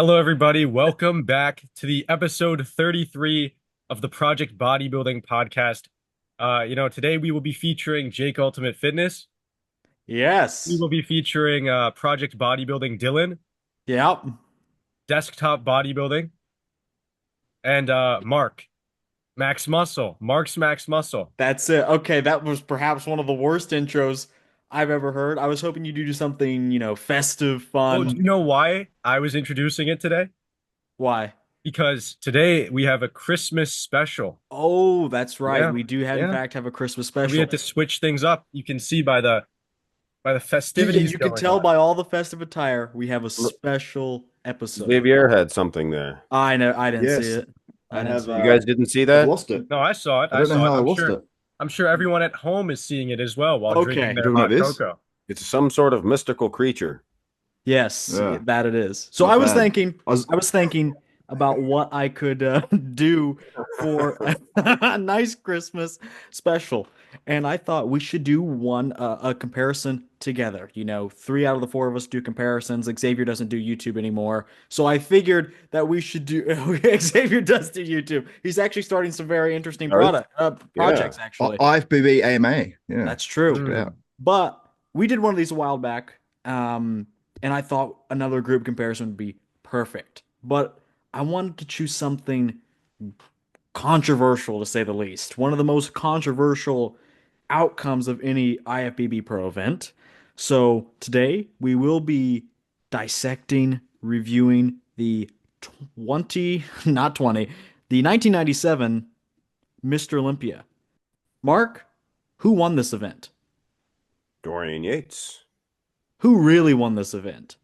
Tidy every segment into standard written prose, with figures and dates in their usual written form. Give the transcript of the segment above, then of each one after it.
Hello, everybody. Welcome back to the episode 33 of the Project Bodybuilding podcast. Today we will be featuring Jake Ultimate Fitness. We Yes. will be featuring Project Bodybuilding Dylan, Yep. Desktop Bodybuilding, and Max Muscle. Mark's Max Muscle. That's it. Okay, that was perhaps one of the worst intros I've ever heard. I was hoping you'd do something, festive, Oh, do fun. you know why I was introducing it today? Why? Because today we have a Christmas special. Oh, that's right. Yeah, We do have, in yeah. fact, have a Christmas So we had special. to switch things up. You can see by the Yeah, festivities you can going tell on. by all the festive attire, we have a Look, special episode. Xavier had something there. I know, I didn't see Yes, it. I I didn't have. see You it. guys didn't see I've that? lost it. No, I saw it. I I don't know saw it. how I I'm lost sure. it. I'm sure everyone at home is seeing it as well while drinking Okay. You their talking about hot this? cocoa. It's some sort of mystical creature. Yes, Yeah, that it is. So not I was bad. thinking, I was. I was thinking about what I could do for a nice Christmas special, and I thought we should do one a comparison together. You know, three out of the four of us do comparisons. Xavier doesn't do YouTube anymore, so I figured that we should do. Xavier does do YouTube. He's actually starting some very interesting Earth? Yeah. projects. Actually, IFBB AMA. Yeah, that's true. check it Mm. out. But we did one of these a while back, and I thought another group comparison would be perfect. But I wanted to choose something controversial, to say the least. One of the most controversial outcomes of any IFBB Pro event. So today we will be dissecting, reviewing the 20, not 20, the 1997 Mr. Olympia. Mark, who won this event? Dorian Yates. Who really won this event?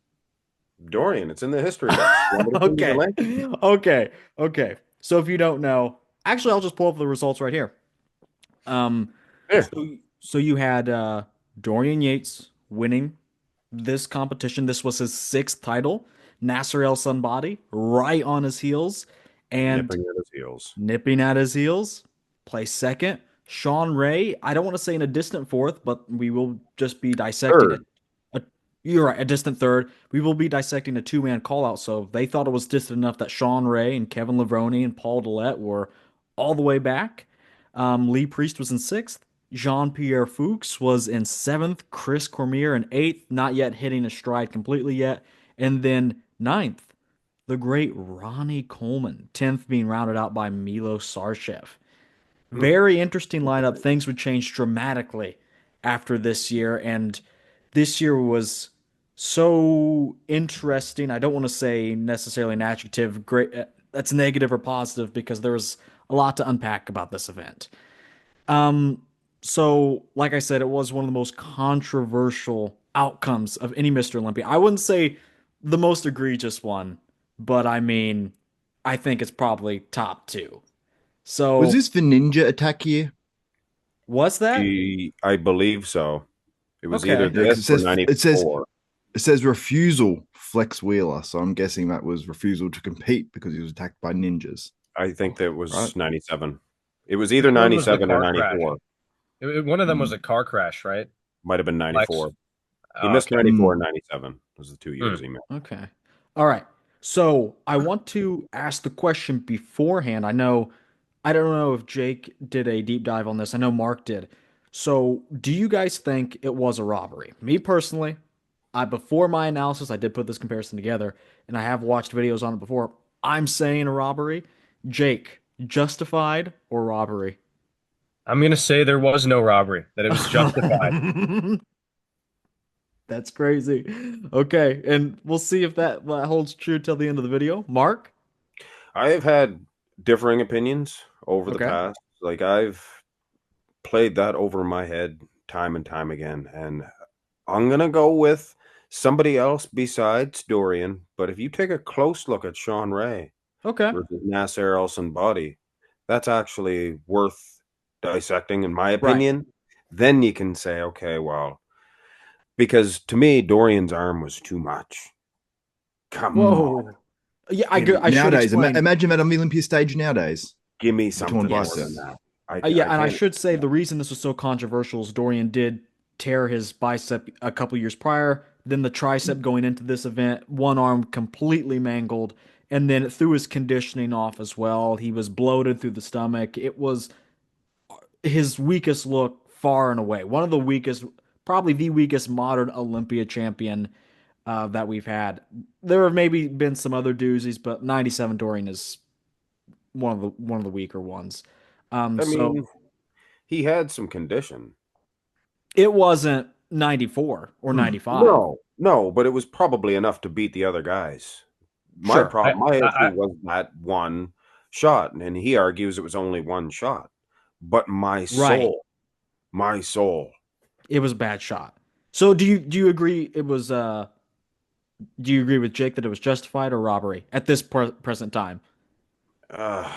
Dorian, it's in the history books. You want me to send you the Okay. link? Okay. Okay. So if you don't know, actually I'll just pull up the results right here. Um Here. so you had Dorian Yates winning this competition. This was his sixth title. Nasser El Sunbody right on his heels and Nipping at his heels. nipping at his heels. Placed second. Sean Ray, I don't want to say in a distant fourth, but we will just be dissecting it. Third. You're right, a distant third. We will be dissecting a two-man call-out, so they thought it was distant enough that Sean Ray and Kevin Levrone and Paul Dillette were all the way back. Lee Priest was in sixth. Jean-Pierre Fuchs was in seventh. Chris Cormier in eighth, not yet hitting a stride completely yet. And then ninth, the great Ronnie Coleman. 10th being rounded out by Milo Sarchev. Hmm. Very interesting lineup. Things would change dramatically after this year, and this year was so interesting. I don't want to say necessarily an adjective. Great, that's negative or positive because there was a lot to unpack about this event. Um, so like I said, it was one of the most controversial outcomes of any Mr. Olympia. I wouldn't say the most egregious one, but I mean, I think it's probably top two. Was So this the ninja attack year? what's that? I believe so. It was either Okay. Yeah, because this or it says 94. it says refusal Flex Wheeler, so I'm guessing that was refusal to compete because he was attacked by ninjas, I think that right? was 97. It was either One was the 97 or car crash. 94. One of them was Mm. a car crash, right? Might have been Lex. 94. He Oh, missed okay. 94 and Mm. 97. Those are the 2 years he missed. Okay. All right. So I want to ask the question beforehand. I don't know if Jake did a deep dive on this. I know Mark did. So do you guys think it was a robbery? Me personally, before my analysis, I did put this comparison together, and I have watched videos on it before. I'm saying a robbery. Jake, justified or robbery? I'm gonna say there was no robbery, that it was justified. That's crazy. Okay, and we'll see if that holds true till the end of the video. Mark? I have had differing opinions over the Okay. past. Like I've played that over my head time and time again, and I'm gonna go with somebody else besides Dorian. But if you take a close look at Sean Ray Okay. versus Nasser El Body, that's actually worth dissecting, in my Right. opinion. Then you can say, okay, well, because to me, Dorian's arm was too much. Come on, Whoa. Yeah, I should Nowadays, explain. imagine that on the Olympia stage nowadays. give me The torn something more bicep. than that. I Yeah, and I can't. should say the reason this was so controversial is Dorian did tear his bicep a couple years prior, then the tricep going into this event, one arm completely mangled, and then it threw his conditioning off as well. He was bloated through the stomach. It was his weakest look far and away. One of the weakest, probably the weakest modern Olympia champion that we've had. There have maybe been some other doozies, but 97 Dorian is one of the weaker ones. I So mean, he had some condition. it wasn't 94 or 95. No, but it was probably enough to beat the other guys. My Sure. problem, my I issue was that one shot, and he argues it was only one shot. But Right. my soul. It was a bad shot. So do you agree it was do you agree with Jake that it was justified or robbery at this present time? Uh,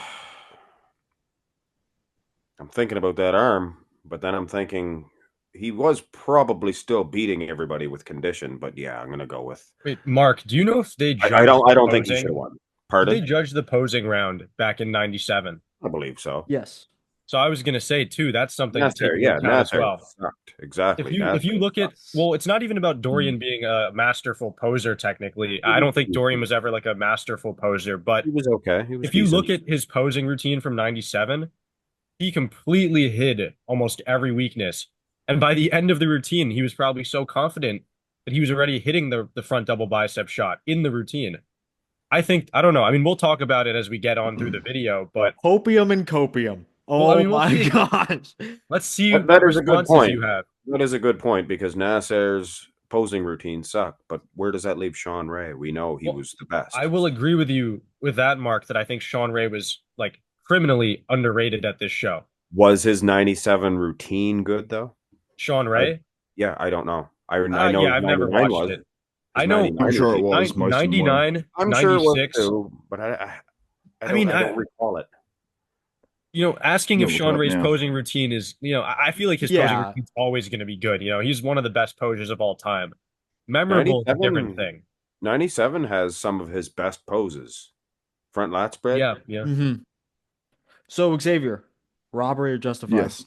I'm thinking about that arm, but then I'm thinking he was probably still beating everybody with condition. But yeah, I'm gonna go with. Wait, Mark, do you know if they I judged don't. I the don't think he should have posing? won. Did they Pardon? judge the posing round back in 97? I believe so. Yes. So I was gonna say too, that's something to take Nasser, into yeah, account as Nasser well. sucked. Exactly. If you Nasser look at, sucks. well, it's not even about Dorian being a masterful poser technically. I don't think Dorian was ever like a masterful poser, but He was okay. He was if you decent. look at his posing routine from 97, he completely hid almost every weakness. And by the end of the routine, he was probably so confident that he was already hitting the front double bicep shot in the routine. I think, I don't know. I mean, we'll talk about it as we get on through the video, but Hopium and copium. well, I Oh mean, we'll my see. gosh. Let's see That what is a good responses point. you have. That is a good point because Nasser's posing routine sucked. But where does that leave Sean Ray? We know he Well, was the best. I will agree with you with that, Mark, that I think Sean Ray was like criminally underrated at this show. Was his 97 routine good though? Sean Ray? Yeah, I don't know. I know Yeah, his I've never 99 watched was. it. His I know 99 I'm sure it routine. was. Most of them were. 99, I'm sure it was 96. too, but I don't recall it. Asking if Look it Sean up Ray's now. posing routine is, I feel like his posing Yeah. routine is always going to be good. He's one of the best posers of all time. Memorable is a different 97, thing. 97 has some of his best poses. Front lat spread. Yeah. Mm-hmm. So Xavier, robbery or justified? Yes.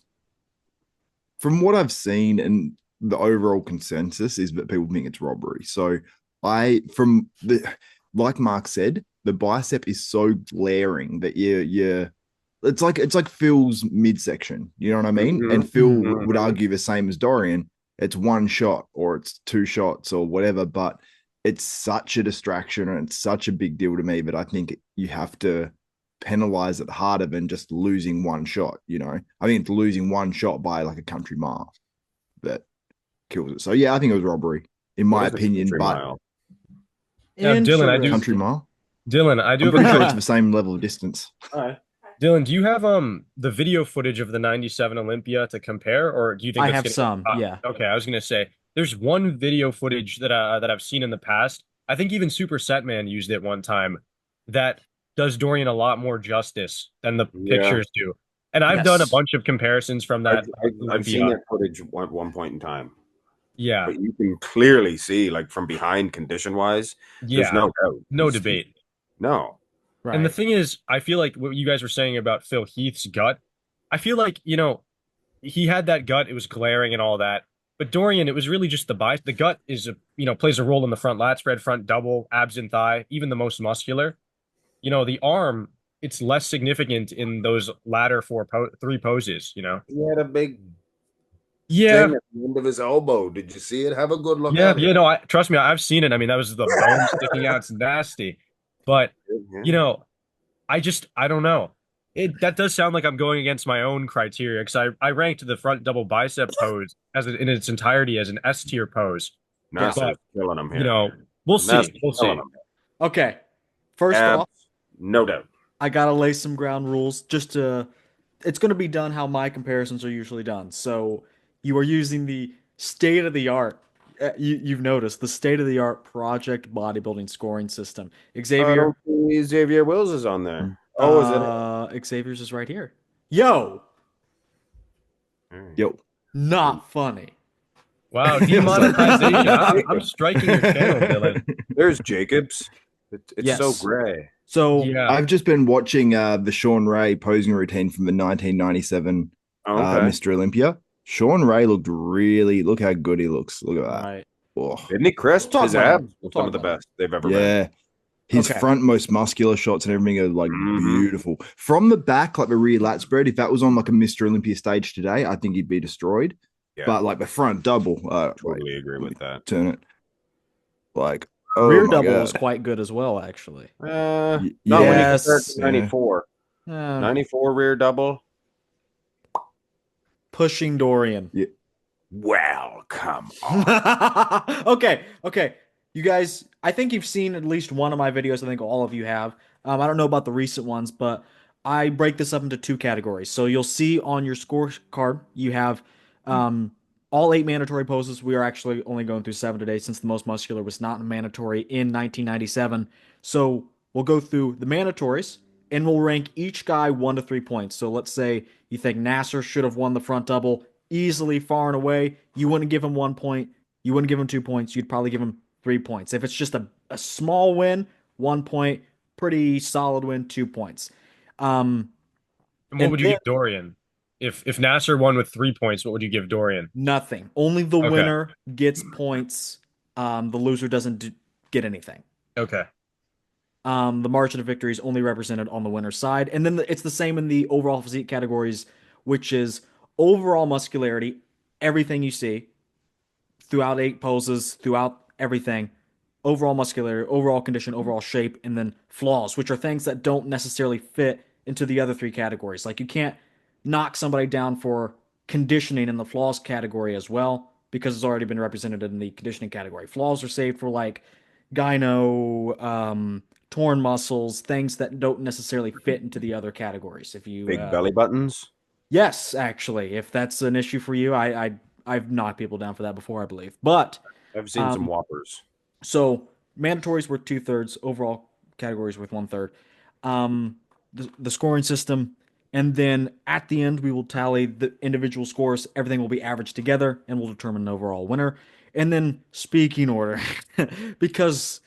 From what I've seen, and the overall consensus is that people think it's robbery. So like Mark said, the bicep is so glaring that it's like Phil's midsection. You know what I mean? Mhm, And Phil mhm. would argue the same as Dorian. It's one shot or it's two shots or whatever, but it's such a distraction and it's such a big deal to me that I think you have to penalize it harder than just losing one shot. I mean, it's losing one shot by like a country mile that kills it. So yeah, I think it was robbery in my What is a opinion. country But mile? Now, Dylan, I do- country mile, Dylan, I do I'm have a pretty sure it's question. the same level of distance. Dylan, do you have the video footage of the 97 Olympia to compare, or do you think I that's have gonna some, yeah. Okay, I was gonna say there's one video footage that I've seen in the past. I think even Super Setman used it one time that does Dorian a lot more justice than the Yeah. pictures do. And I've done a Yes. bunch of comparisons from that I've seen Olympia. that footage at one point in time. Yeah, But you can clearly see, like from behind, condition wise, there's yeah, no doubt. no He's- debate. No. Right. And the thing is, I feel like what you guys were saying about Phil Heath's gut, I feel like, he had that gut, it was glaring and all that. But Dorian, it was really just the bicep. The gut plays a role in the front lat spread, front double, abs and thigh, even the most muscular. The arm, it's less significant in those latter three poses, He had a big Yeah. thing at the end of his elbow. Did you see it? Have a good look Yeah, at yeah, it. no, trust me, I've seen it. I mean, that was the bone sticking out. It's nasty. But, Yeah. I don't know. That does sound like I'm going against my own criteria because I ranked the front double bicep pose in its entirety as an S tier pose. Nasser's killing him here. We'll see. Nasser's We'll see. killing him. Okay. First off, No doubt. I gotta lay some ground rules it's gonna be done how my comparisons are usually done. So you are using the state of the art. You've noticed the state of the art project bodybuilding scoring system. I Xavier, don't see Xavier Wills is on there. Oh, is it? Xavier's is right here. Yo, Yo, not funny. Wow, demonetization. I'm striking your channel, Dylan. There's Jacobs. It's Yes. so gray. So Yeah. I've just been watching the Sean Ray posing routine from the 1997 Okay. Mr. Olympia. Sean Ray look how good he looks. Look at that. right. Oh, Isn't he crisp? We'll talk His about him. abs We'll are some talk of the about him. best they've ever been. yeah. His Okay. front most muscular shots and everything are like Mhm. beautiful. From the back, like the rear lat spread, if that was on like a Mr. Olympia stage today, I think he'd be destroyed. Yeah, But like the front double, wait, totally agree let me with that. turn it. Like, oh Rear my double is god. quite good as well, actually. Not when you compare it Yes. to Yeah. 94. Uh, 94 rear double. pushing Dorian. Yeah. Well, come on. Okay, okay. You guys, I think you've seen at least one of my videos. I think all of you have. I don't know about the recent ones, but I break this up into two categories. So you'll see on your scorecard, you have um, all 8 mandatory poses. We are actually only going through 7 today since the most muscular was not mandatory in 1997. So we'll go through the mandatories and we'll rank each guy 1 to 3 points. So let's say you think Nasser should have won the front double easily, far and away. You wouldn't give him 1 point. You wouldn't give him 2 points. You'd probably give him 3 points. If it's just a small win, 1 point. Pretty solid win, 2 points. Um, And what and would you then give Dorian? If Nasser won with 3 points, what would you give Dorian? nothing. Only the Okay. winner gets points. The loser doesn't get anything. Okay. The margin of victory is only represented on the winner's side. And then it's the same in the overall physique categories, which is overall muscularity, everything you see throughout 8 poses, throughout everything, overall muscularity, overall condition, overall shape, and then flaws, which are things that don't necessarily fit into the other 3 categories. Like you can't knock somebody down for conditioning in the flaws category as well because it's already been represented in the conditioning category. Flaws are saved for like gyno, torn muscles, things that don't necessarily fit into the other categories. If you, Big belly buttons. yes, actually, if that's an issue for you, I've knocked people down for that before, I believe. But I've seen some um, whoppers. so mandatories were 2/3, overall categories with 1/3. The scoring system, and then at the end we will tally the individual scores. Everything will be averaged together, and we'll determine an overall winner. And then speaking order, because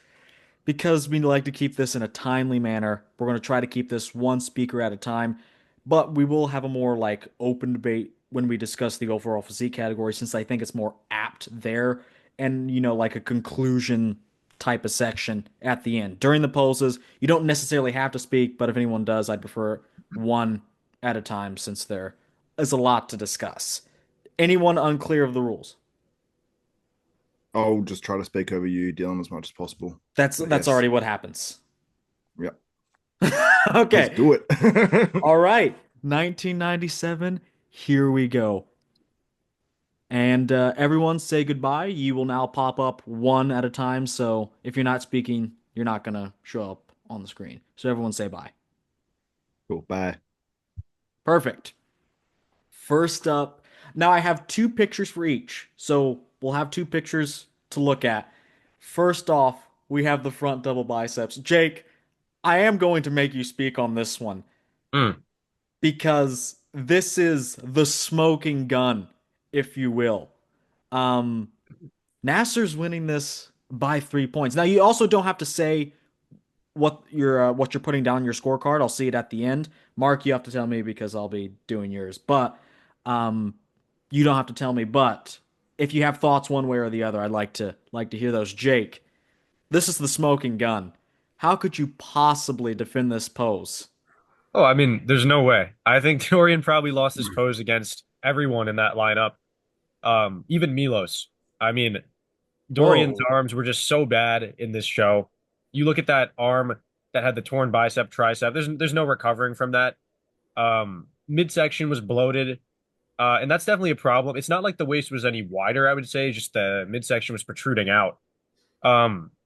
because we like to keep this in a timely manner, we're going to try to keep this one speaker at a time, but we will have a more like open debate when we discuss the overall physique category since I think it's more apt there and like a conclusion type of section at the end. During the poses, you don't necessarily have to speak, but if anyone does, I'd prefer one at a time since there is a lot to discuss. Anyone unclear of the rules? I'll just try to speak over you, Dylan, as much as possible. But That's yes. already what happens. Yeah. Let's Okay. do it. All right, 1997. Here we go. And everyone say goodbye. You will now pop up one at a time. So if you're not speaking, you're not going to show up on the screen. So everyone say bye. Cool. Bye. Perfect. First up, now I have 2 pictures for each. So we'll have 2 pictures to look at. First off, we have the front double biceps. Jake, I am going to make you speak on this one Mm. because this is the smoking gun, if you will. Um, Nasser's winning this by 3 points. Now you also don't have to say what you're putting down in your scorecard. I'll see it at the end. Mark, you have to tell me because I'll be doing yours. But um, you don't have to tell me. But if you have thoughts one way or the other, I'd like to hear those. Jake, this is the smoking gun. How could you possibly defend this pose? Oh, I mean, there's no way. I think Dorian probably lost his pose against everyone in that lineup. Even Milos. I mean, Dorian's Whoa. arms were just so bad in this show. You look at that arm that had the torn bicep, tricep. There's no recovering from that. Midsection was bloated, and that's definitely a problem. It's not like the waist was any wider, I would say, just the midsection was protruding out.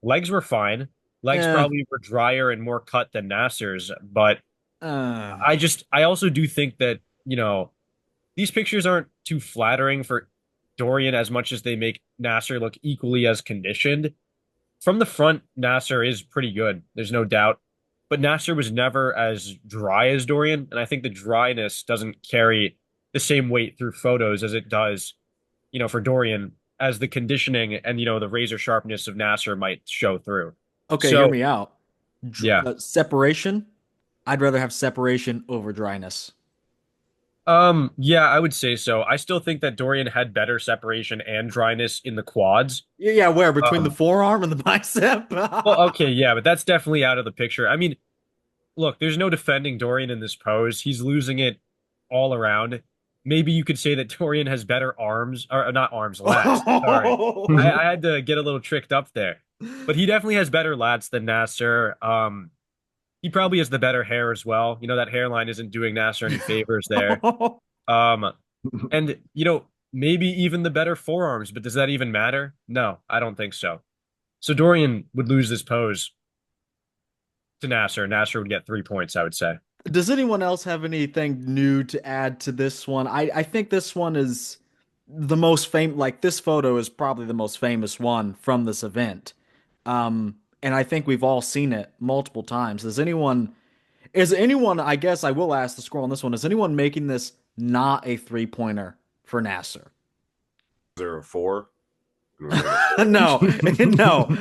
Legs were fine. Legs Eh. probably were drier and more cut than Nasser's, but Uh, I also do think that, these pictures aren't too flattering for Dorian as much as they make Nasser look equally as conditioned. From the front, Nasser is pretty good. There's no doubt. But Nasser was never as dry as Dorian, and I think the dryness doesn't carry the same weight through photos as it does, for Dorian, as the conditioning and, the razor sharpness of Nasser might show through. okay, hear So, me out. yeah. Separation. I'd rather have separation over dryness. Yeah, I would say so. I still think that Dorian had better separation and dryness in the quads. Yeah, where between the Um, forearm and the bicep? well, okay, yeah, but that's definitely out of the picture. I mean, look, there's no defending Dorian in this pose. He's losing it all around. Maybe you could say that Dorian has better arms, or not arms, lats. Sorry. I had to get a little tricked up there. But he definitely has better lats than Nasser. He probably has the better hair as well. You know, that hairline isn't doing Nasser any favors there. Um, and maybe even the better forearms, but does that even matter? No, I don't think so. So Dorian would lose this pose to Nasser. Nasser would get 3 points, I would say. Does anyone else have anything new to add to this one? I think this one is the most famous, like this photo is probably the most famous one from this event. And I think we've all seen it multiple times. I guess I will ask the score on this one, is anyone making this not a three-pointer for Nasser? Is there a four? No, no.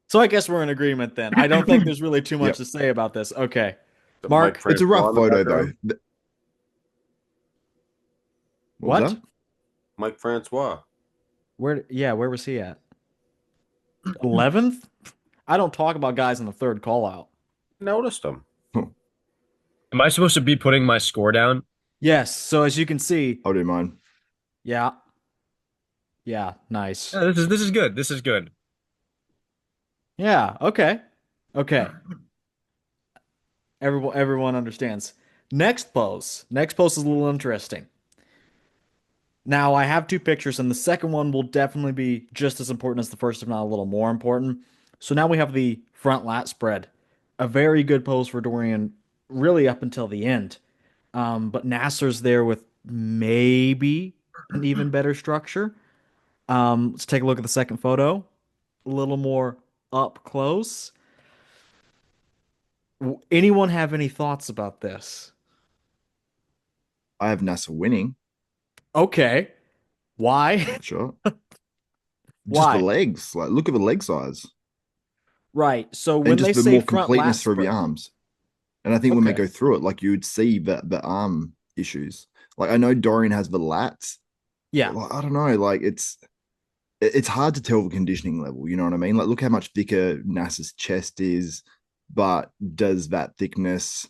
So I guess we're in agreement then. I don't think there's really too much Yep. to say about this. Okay. Mike Mark, It's a rough Francois in the photo though. background? What was what? that? Mike Francois. Where was he at? 11th? I don't talk about guys in the third call out. Noticed him. Am I supposed to be putting my score down? Yes, so as you can see, I'll do mine. yeah. Yeah, nice. Yeah, this is good. This is good. Yeah, okay. Okay. Everyone understands. Next pose. Next pose is a little interesting. Now, I have two pictures, and the second one will definitely be just as important as the first, if not a little more important. So now we have the front lat spread. A very good pose for Dorian, really up until the end. But Nasser's there with maybe an even better structure. Let's take a look at the second photo. A little more up close. Anyone have any thoughts about this? I have NASA winning. Okay. Why? Sure. Just the Why? legs. Like, look at the leg size. Right. So And when they just the say more front lat completeness through the spread, arms. And I think when they okay. go through it, like you would see the arm issues. Like I know Dorian has the lats, but Yeah. like, I don't know. Like it's hard to tell the conditioning level. You know what I mean? Like look how much thicker NASA's chest is, but does that thickness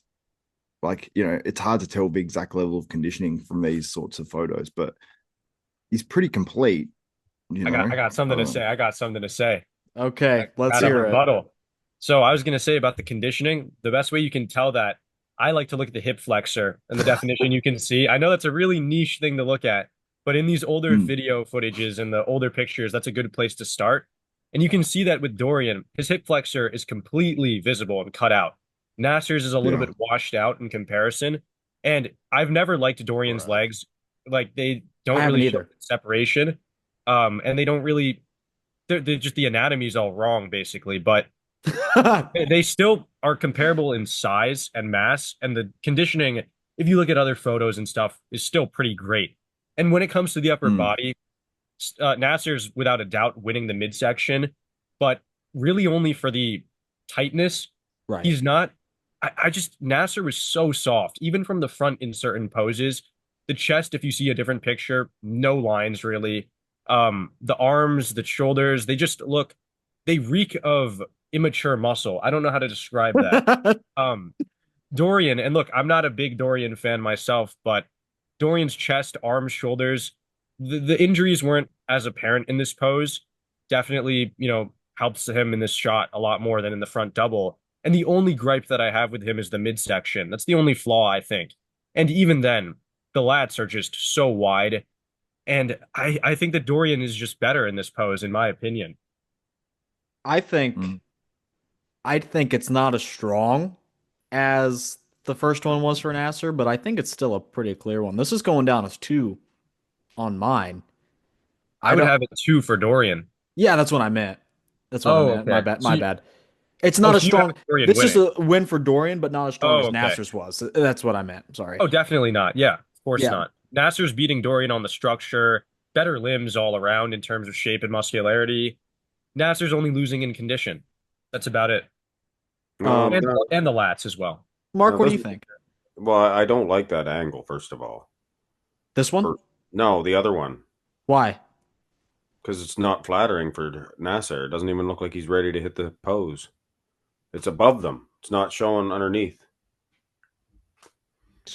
like it's hard to tell the exact level of conditioning from these sorts of photos. But he's pretty complete. You I know, got I got I something don't to know. say. I got something to say. I Okay. Let's got a hear it. rebuttal. So I was going to say about the conditioning, the best way you can tell that, I like to look at the hip flexor and the definition you can see. I know that's a really niche thing to look at, but in these older Mm, video footages and the older pictures, that's a good place to start. And you can see that with Dorian, his hip flexor is completely visible and cut out. Nasser's is a little yeah. bit washed out in comparison. And I've never liked Dorian's Right. legs. Like they I don't haven't really show either. separation. And they don't really they're just the anatomy's all wrong basically, but they still are comparable in size and mass, and the conditioning, if you look at other photos and stuff, is still pretty great. And when it comes to the upper Mm, body, Nasser's without a doubt winning the midsection, but really only for the tightness. Right. He's not. I just Nasser was so soft, even from the front in certain poses. The chest, if you see a different picture, no lines really. The arms, the shoulders, they reek of immature muscle. I don't know how to describe that. Um, Dorian, and look, I'm not a big Dorian fan myself, but Dorian's chest, arms, shoulders, the injuries weren't as apparent in this pose. Definitely, helps him in this shot a lot more than in the front double. And the only gripe that I have with him is the midsection. That's the only flaw, I think. And even then, the lats are just so wide. And I think that Dorian is just better in this pose, in my opinion. I think mm. I think it's not as strong as the first one was for Nasser, but I think it's still a pretty clear one. This is going down as two on mine. I I would don't. have it two for Dorian. Yeah, that's what I meant. That's what I Oh, meant. My okay. bad. My bad. It's Oh, not as so you have strong. Dorian This is winning. a win for Dorian, but not as strong Oh, as okay. Nasser's was. That's what I meant. Sorry. Oh, definitely not. Yeah, of course Yeah. not. Nasser's beating Dorian on the structure, better limbs all around in terms of shape and muscularity. Nasser's only losing in condition. That's about it. No, Um, And no, and the lats as well. Mark, no, what do this you is think? Well, I don't like that angle, first of all. This one? No, the other one. Why? Because it's not flattering for Nasser. It doesn't even look like he's ready to hit the pose. It's above them. It's not showing underneath.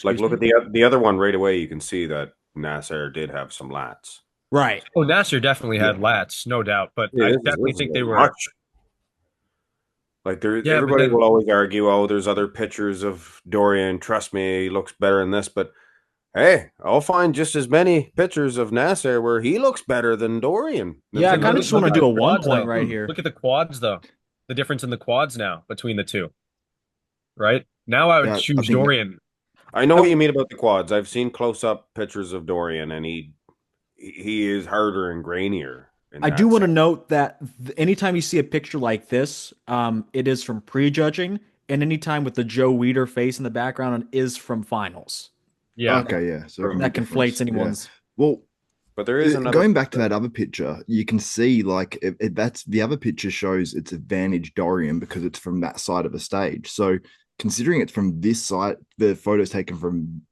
Like, Excuse look me? at the other one right away. You can see that Nasser did have some lats. Right. Oh, Nasser definitely Yeah. had lats, no doubt, but Yeah, I this definitely is a think they bit were. much. Like there, Yeah, but everybody then will always argue, "Oh, there's other pictures of Dorian. Trust me, he looks better in this." But hey, I'll find just as many pictures of Nasser where he looks better than Dorian. Yeah, I then kind of look just at want to look at do the a one quads point though. right here. Look at the quads though. The difference in the quads now between the two, right? Now I would Yeah, I choose think Dorian. I know what you mean about the quads. I've seen close up pictures of Dorian, and he is harder and grainier in I do that want to sense. note that anytime you see a picture like this, it is from prejudging, and anytime with the Joe Weider face in the background is from finals. Yeah. okay, yeah. So it can be That conflates different. Yeah. anyone's. Well, But there is another going back to picture. that other picture, you can see like that's the other picture shows its advantage Dorian because it's from that side of the stage. So considering it's from this side, the photos taken from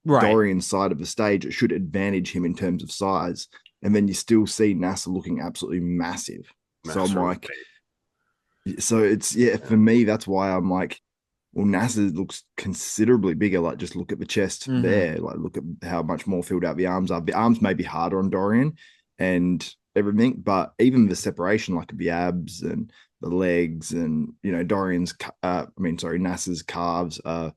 Right. Dorian's side of the stage, it should advantage him in terms of size. And then you still see NASA looking absolutely massive. So I'm Nasser was like, so it's yeah, for me, that's why I'm like, well, NASA looks considerably bigger. Like, just look at the chest Hmm. there. Like, look at how much more filled out the arms are. The arms may be harder on Dorian and everything, but even the separation, like the abs and the legs, and Dorian's, NASA's calves are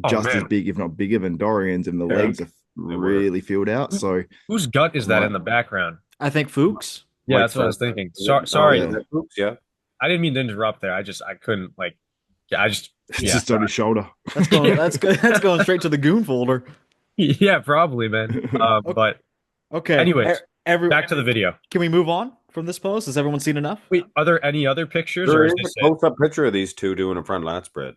Oh just as man, big, if not bigger, than Dorian's, and the yeah, legs are they were. really filled out. Who- So whose gut is I'm that like, in the background? I think Fuchs. Yeah, Mike that's what I was Phelps. thinking. Is it? Oh, Sorry, is yeah, that Oops, yeah. I didn't mean to interrupt there. I couldn't like. Yeah, I just it's yeah. just on his shoulder. That's going. That's good. That's going straight to the goon folder. Yeah, probably, man. Okay. But Okay. anyways, Every. back to the video. Can we move on from this post? Has everyone seen enough? Wait, are there any other pictures, or There is is a this it? close-up picture of these two doing a front lat spread.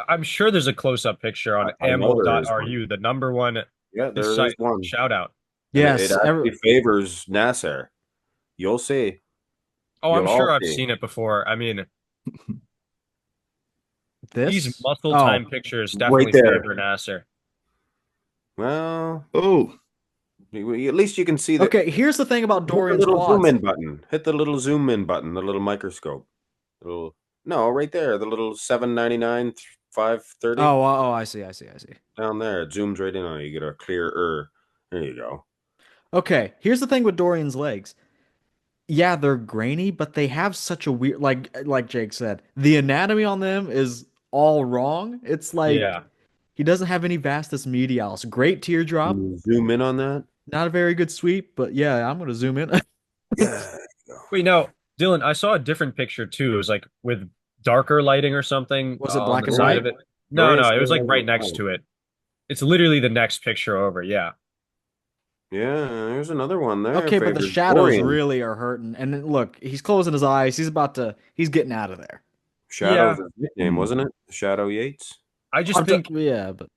I'm sure there's a close-up picture on I know there is one. amble.ru, the number one Yeah, this there is site. one. Shout out. And it Yes. actually favors Nasser. You'll see. Oh, I'm You'll sure all I've see. seen it before. I mean, these This. muscle Oh, time pictures Right definitely there. favor Nasser. Well, Oh, at least you can see that. okay. Here's the thing about Hit the Dorian's little zoom quads. in button. Hit the little zoom in button, the little microscope. Little No, right there. The little 799 530 Oh, I see. I see. I see. down there. It zooms right in on you. You get a clear. There you go. Okay. Here's the thing with Dorian's legs. Yeah, they're grainy, but they have such a weird, like Jake said, the anatomy on them is all wrong. It's like Yeah. he doesn't have any vastus medialis. Great Can teardrop, you zoom in on that? not a very good sweep, but yeah, I'm gonna zoom in. Yeah. Wait, no, Dylan, I saw a different picture too. It was like with darker lighting or something Was it on black the and side white? of it. No, Dorian no, it was still like has right no next fight. to it. It's literally the next picture over. Yeah. Yeah, there's another one there. Okay, but the Favors shadows Dorian. really are hurting. And then look, he's closing his eyes. He's getting out of there. Shadow's Yeah. his nickname, Hmm. wasn't it? Shadow Yates. I just think Yeah, but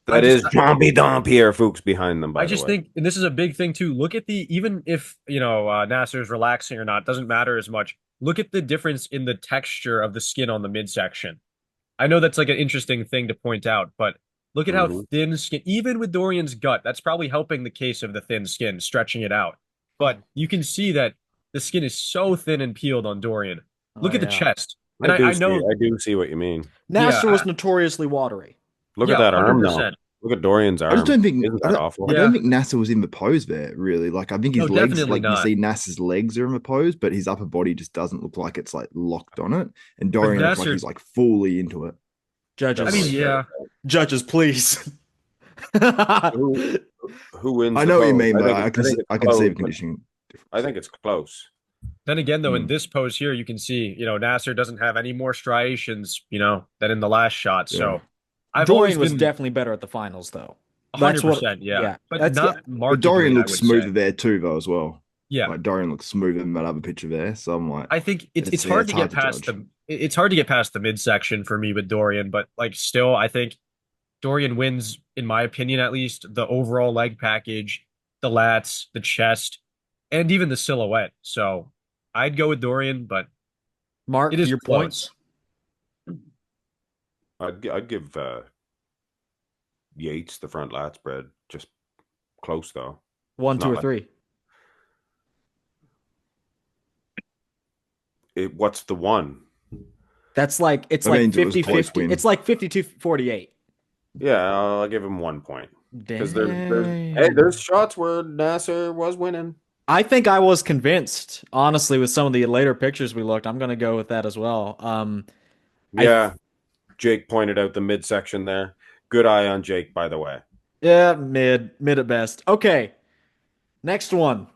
I That just is John B. Don Pierre Fuchs behind them, I by the just way. think, and this is a big thing too. Look at the even if Nasser's relaxing or not, doesn't matter as much. Look at the difference in the texture of the skin on the midsection. I know that's like an interesting thing to point out, but look at how Mhm. thin skin, even with Dorian's gut, that's probably helping the case of the thin skin, stretching it out. But you can see that the skin is so thin and peeled on Dorian. oh Look at the yeah. chest. And I know, I do see what you mean. Nasser was yeah, notoriously watery. Look at yeah, that arm now. 100%. Look at Dorian's I just arm. don't think Isn't that awful? I don't Yeah. think NASA was in the pose there really. Like I think No, his legs, definitely like you not. see NASA's legs are in the pose, but his upper body just doesn't look like it's like locked on it. And But Dorian looks like Nasser, he's like fully into it. Judges. I mean, yeah. Judges, please. Who who wins I the know what you vote? mean, but I think it's I can see close, the but conditioning I difference. think it's close. Then again, though, in Hmm. this pose here, you can see, Nasser doesn't have any more striations, than in the last shot. Yeah. So I've always Dorian was been definitely better at the finals, though. That's what. 100%, yeah. Yeah, But that's not But markedly, Dorian I looks would smoother say. there too, though, as well. Yeah. Like Dorian looks smoother in that other picture there. So I'm like, I think it's it's hard it's to get hard to past judge. it's hard to get past the midsection for me with Dorian, but like still, I think Dorian wins, in my opinion, at least the overall leg package, the lats, the chest, and even the silhouette. So I'd go with Dorian, but Mark, it is your close. points. I'd give Yates, the front lat spread. Just close though. 1, 2, Not or like 3. what's the one? That's like it's That like means it was a close 50-50. win. It's like 52-48. Yeah, I'll give him 1 point because Dang. there's shots where Nasser was winning. I think I was convinced, honestly, with some of the later pictures we looked. I'm gonna go with that as well. I Yeah, Jake pointed out the midsection there. Good eye on Jake, by the way. Yeah, mid at best. Okay, next one.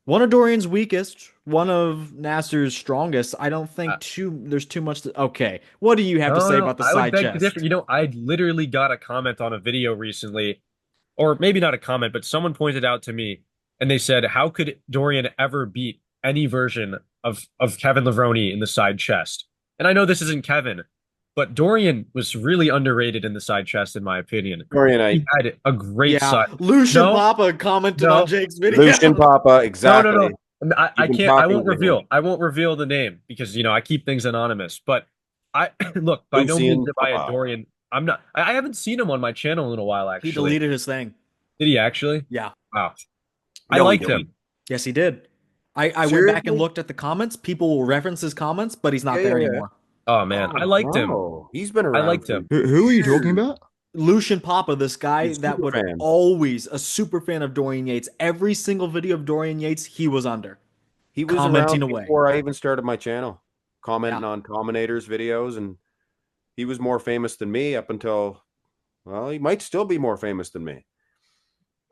One of Dorian's weakest, one of Nasser's strongest. I don't think there's too much okay. What do you have to No, say no, about the I would side beg to differ. chest? You know, I literally got a comment on a video recently, or maybe not a comment, but someone pointed out to me and they said, how could Dorian ever beat any version of Kevin Levrone in the side chest? And I know this isn't Kevin, but Dorian was really underrated in the side chest, in my opinion. Dorian, He had a great Yeah, side. Lucian No, Papa commented on no, Jake's Lucian video. Papa, no, no, no. exactly. I You've been can't. I talking won't to him. reveal. I won't reveal the name because I keep things anonymous. But I look, by no means Lucian am I a Papa. Dorian. I'm not. I haven't seen him on my channel in a while. He Actually, deleted his thing. did he actually? Yeah. Wow. I No, he liked didn't. him. Yes, he did. I went back and Seriously? looked at the comments. People will reference his comments, but he's Yeah, not yeah, there yeah. anymore. Oh man, I Oh, liked him. bro. He's been I around liked for him. Who are you talking years. about? Lucian Papa, this guy He's a that super would fan. always a super fan of Dorian Yates. Every single video of Dorian Yates, he was under, He was commenting around away. before I even started my channel, Yeah. commenting on Combinator's videos, and he was more famous than me up until, well, he might still be more famous than me.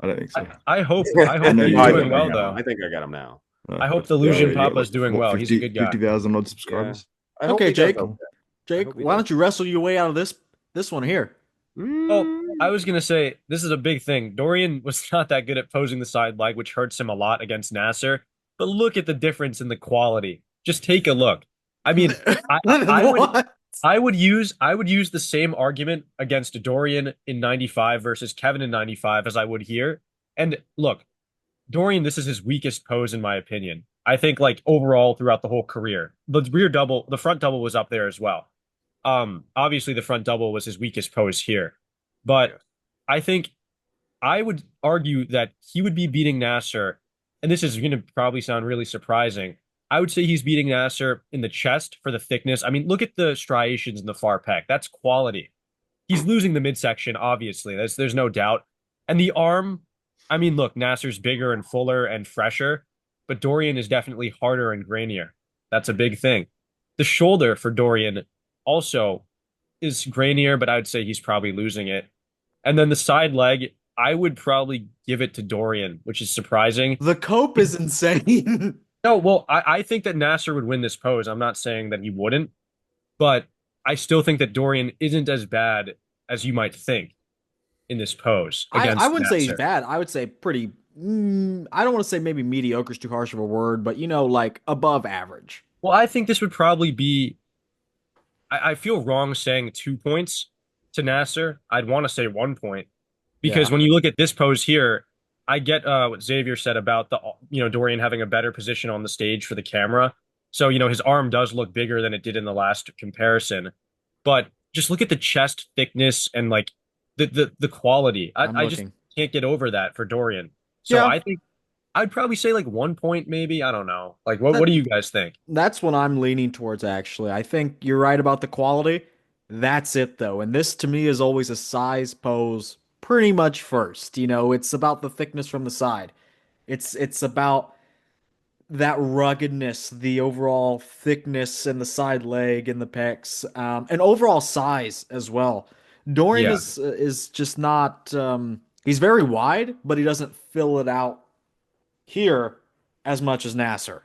I don't think so. I hope. I I hope know he's you I got doing think I well got him. though. I think I got him now. I hope But the Yeah, Lucian you got Papa's doing what, well. He's a 50, good guy. 50,000 odd Yeah, subscribers. I hope Okay, he does Jake. okay. I Jake, hope he why does. don't you wrestle your way out of this one here? Oh, I Mm. was gonna say this is a big thing. Dorian was not that good at posing the side leg, which hurts him a lot against Nasser. But look at the difference in the quality. Just take a look. I mean, I would What? I would use the same argument against Dorian in 95 versus Kevin in 95 as I would here. And look, Dorian, this is his weakest pose in my opinion. I think like overall throughout the whole career. The front double was up there as well. Obviously the front double was his weakest pose here. But I think I would argue that he would be beating Nasser, and this is going to probably sound really surprising. I would say he's beating Nasser in the chest for the thickness. I mean, look at the striations in the far pec. That's quality. He's losing the midsection, obviously. There's no doubt. And the arm, I mean, look, Nasser's bigger and fuller and fresher, but Dorian is definitely harder and grainier. That's a big thing. The shoulder for Dorian also is grainier, but I would say he's probably losing it. And then the side leg, I would probably give it to Dorian, which is surprising. The cope is insane. No, well, I think that Nasser would win this pose. I'm not saying that he wouldn't, but I still think that Dorian isn't as bad as you might think in this pose I against wouldn't say he's Nasser. bad. I would say pretty. I don't want to say maybe mediocre is too harsh of a word, but like above average. Well, I think this would probably be. I feel wrong saying 2 points to Nasser. I'd want to say 1 point because Yeah, when you look at this pose here, I get what Xavier said about the Dorian having a better position on the stage for the camera. So his arm does look bigger than it did in the last comparison, but just look at the chest thickness and like the quality. I'm I just looking. can't get over that for Dorian. So Yeah, I think I'd probably say like 1 point, maybe. I don't know. Like what that do you guys think? that's what I'm leaning towards. Actually, I think you're right about the quality. That's it though, and this to me is always a size pose, pretty much first. It's about the thickness from the side. It's about that ruggedness, the overall thickness in the side leg and the pecs, and overall size as well. Dorian Yeah, is just not. He's very wide, but he doesn't fill it out here as much as Nasser.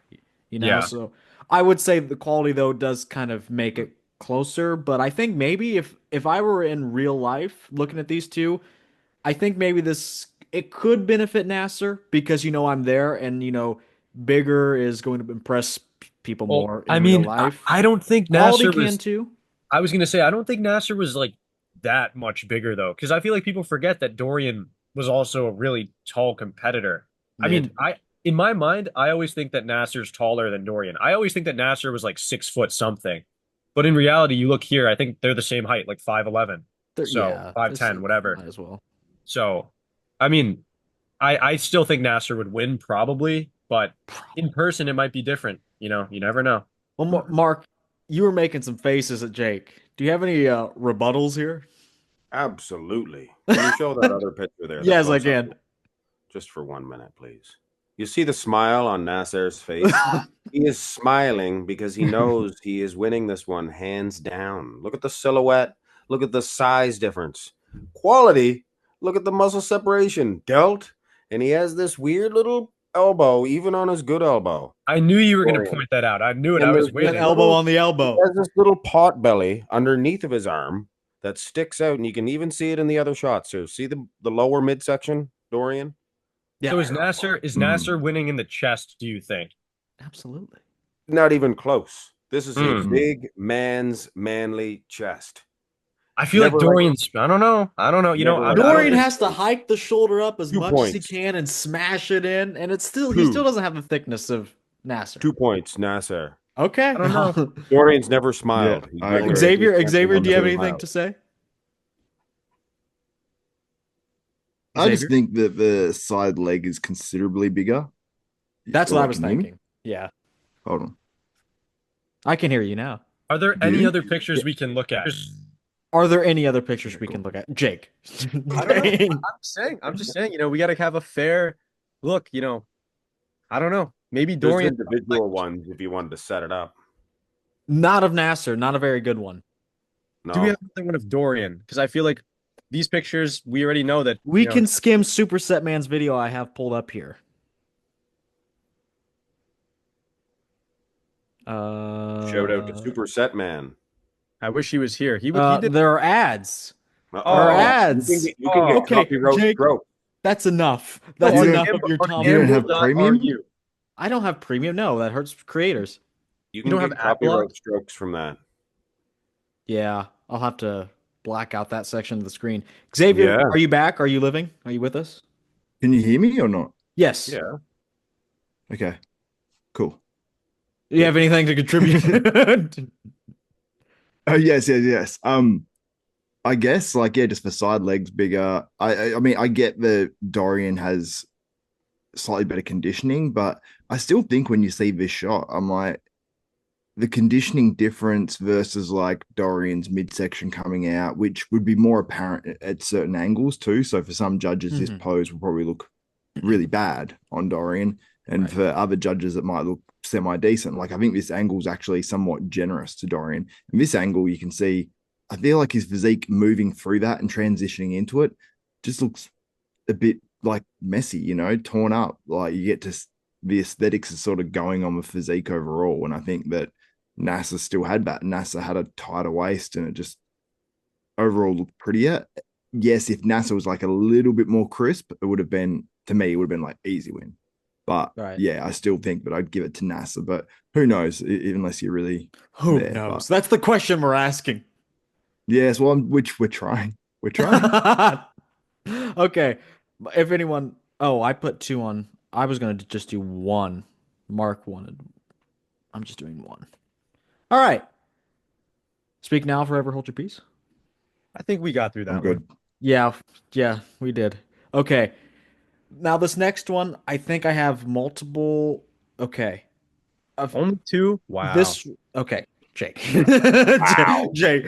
yeah. So I would say the quality though does kind of make it closer. But I think maybe if I were in real life looking at these two, I think maybe this it could benefit Nasser because I'm there and bigger is going to impress people Well, more I in real mean, life. I don't think Quality Nasser can was. too. I was gonna say I don't think Nasser was like that much bigger though, because I feel like people forget that Dorian was also a really tall competitor. I Mid. mean, in my mind, I always think that Nasser's taller than Dorian. I always think that Nasser was like 6 foot something, but in reality, you look here, I think they're the same height, like 5'11". So Yeah, 5'10", whatever. might as well. So, I mean, I still think Nasser would win probably, but in person it might be different. You never know. Well, Mark, you were making some faces at Jake. Do you have any rebuttals here? Absolutely. Can you show that other picture there? The Yes, I close-up? can. Just for 1 minute, please. You see the smile on Nasser's face? He is smiling because he knows he is winning this one hands down. Look at the silhouette. Look at the size difference. Quality. Look at the muscle separation. Delt. And he has this weird little elbow, even on his good elbow. I knew you were going to Dorian. point that out. I knew it. And I was there's An waiting. elbow on the He elbow. has this little pot belly underneath of his arm that sticks out, and you can even see it in the other shots. So see the lower midsection, Dorian? Yeah, So is Nasser winning in the chest, do you think? absolutely. Not even close. This is a Mm. big man's manly chest. I feel like Never Dorian's. I don't know. Never I like don't Dorian Dorian. has to hike the shoulder up as 2 much as he points. can and smash it in, and it's still he still doesn't have the thickness of Nasser. 2 points, Nasser. Okay. I don't know. Dorian's never smiled. Yeah, He's I never- agree. Xavier, he's Xavier, do you have never anything smiled. to say? I just Xavier? think that the side leg is considerably bigger. That's what I was Can you hear me? thinking. Yeah. Hold on. I can hear you now. Are there Do any you? other pictures we can look at? Are there any other pictures we can look at? Jake. I don't know. I'm just saying, we got to have a fair look, I don't know. Maybe There's Dorian. individual ones if you wanted to set it up. Not of Nasser, not a very good one. No. Do we have another one of Dorian? Because I feel like these pictures, we already know that. We can skim Superset Man's video I have pulled up here. Shout out to Super Set Man. I wish he was here. He did. there are ads. Uh-oh. There are ads. You can get Okay, copyright Jake. stroke. That's enough. That's You enough don't- of your on Tom. You don't have Gamble.ru. premium? I don't have premium. No, that hurts creators. You don't can have get ad copyright block? strokes from that. Yeah, I'll have to black out that section of the screen. Xavier, Yeah. are you back? Are you living? Are you with us? Can you hear me or not? Yes. Yeah. Okay. Cool. Do you have anything to contribute? Oh yes. I guess just for side legs bigger. I mean I get that Dorian has slightly better conditioning, but I still think when you see this shot, I'm like the conditioning difference versus like Dorian's midsection coming out, which would be more apparent at certain angles too. So for some judges, this pose will probably look really bad on Dorian, and for other judges, it might look semi-decent. Like I think this angle is actually somewhat generous to Dorian. In this angle, you can see, I feel like his physique moving through that and transitioning into it just looks a bit like messy, torn up. Like you get to the aesthetics is sort of going on with physique overall. And I think that Nasser still had that. Nasser had a tighter waist and it just overall looked prettier. Yes, if Nasser was like a little bit more crisp, it would have been, to me, it would have been like easy win. But yeah, I still think that I'd give it to Nasser. But who knows, unless you're really Who there, knows? but That's the question we're asking. yes, well, which we're trying. We're trying. Okay. If anyone, I put 2 on. I was going to just do 1. Mark wanted. I'm just doing 1. All right. Speak now, forever hold your peace. I think we got through that I'm good. one. Yeah, we did. Okay. Now this next one, I think I have multiple. Okay. Only 2? Wow. Okay, Jake. Wow. Jake.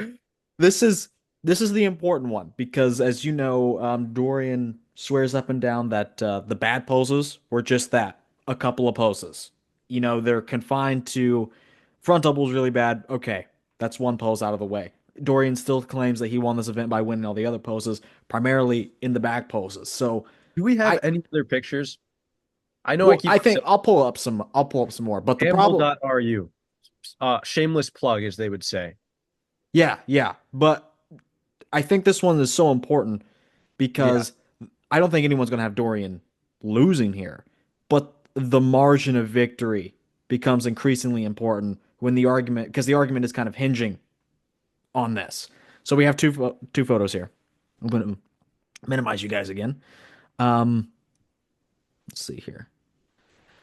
This is the important one because as you know, Dorian swears up and down that the bad poses were just that, a couple of poses. They're confined to front doubles really bad. Okay, that's one pose out of the way. Dorian still claims that he won this event by winning all the other poses, primarily in the back poses. So do we have any other pictures? I know I think I'll pull up some more, but the problem Gamble.ru. Shameless plug, as they would say. Yeah, but I think this one is so important because I don't think anyone's going to have Dorian losing here, but the margin of victory becomes increasingly important when the argument is kind of hinging on this. So we have two photos here. I'm going to minimize you guys again. Let's see here.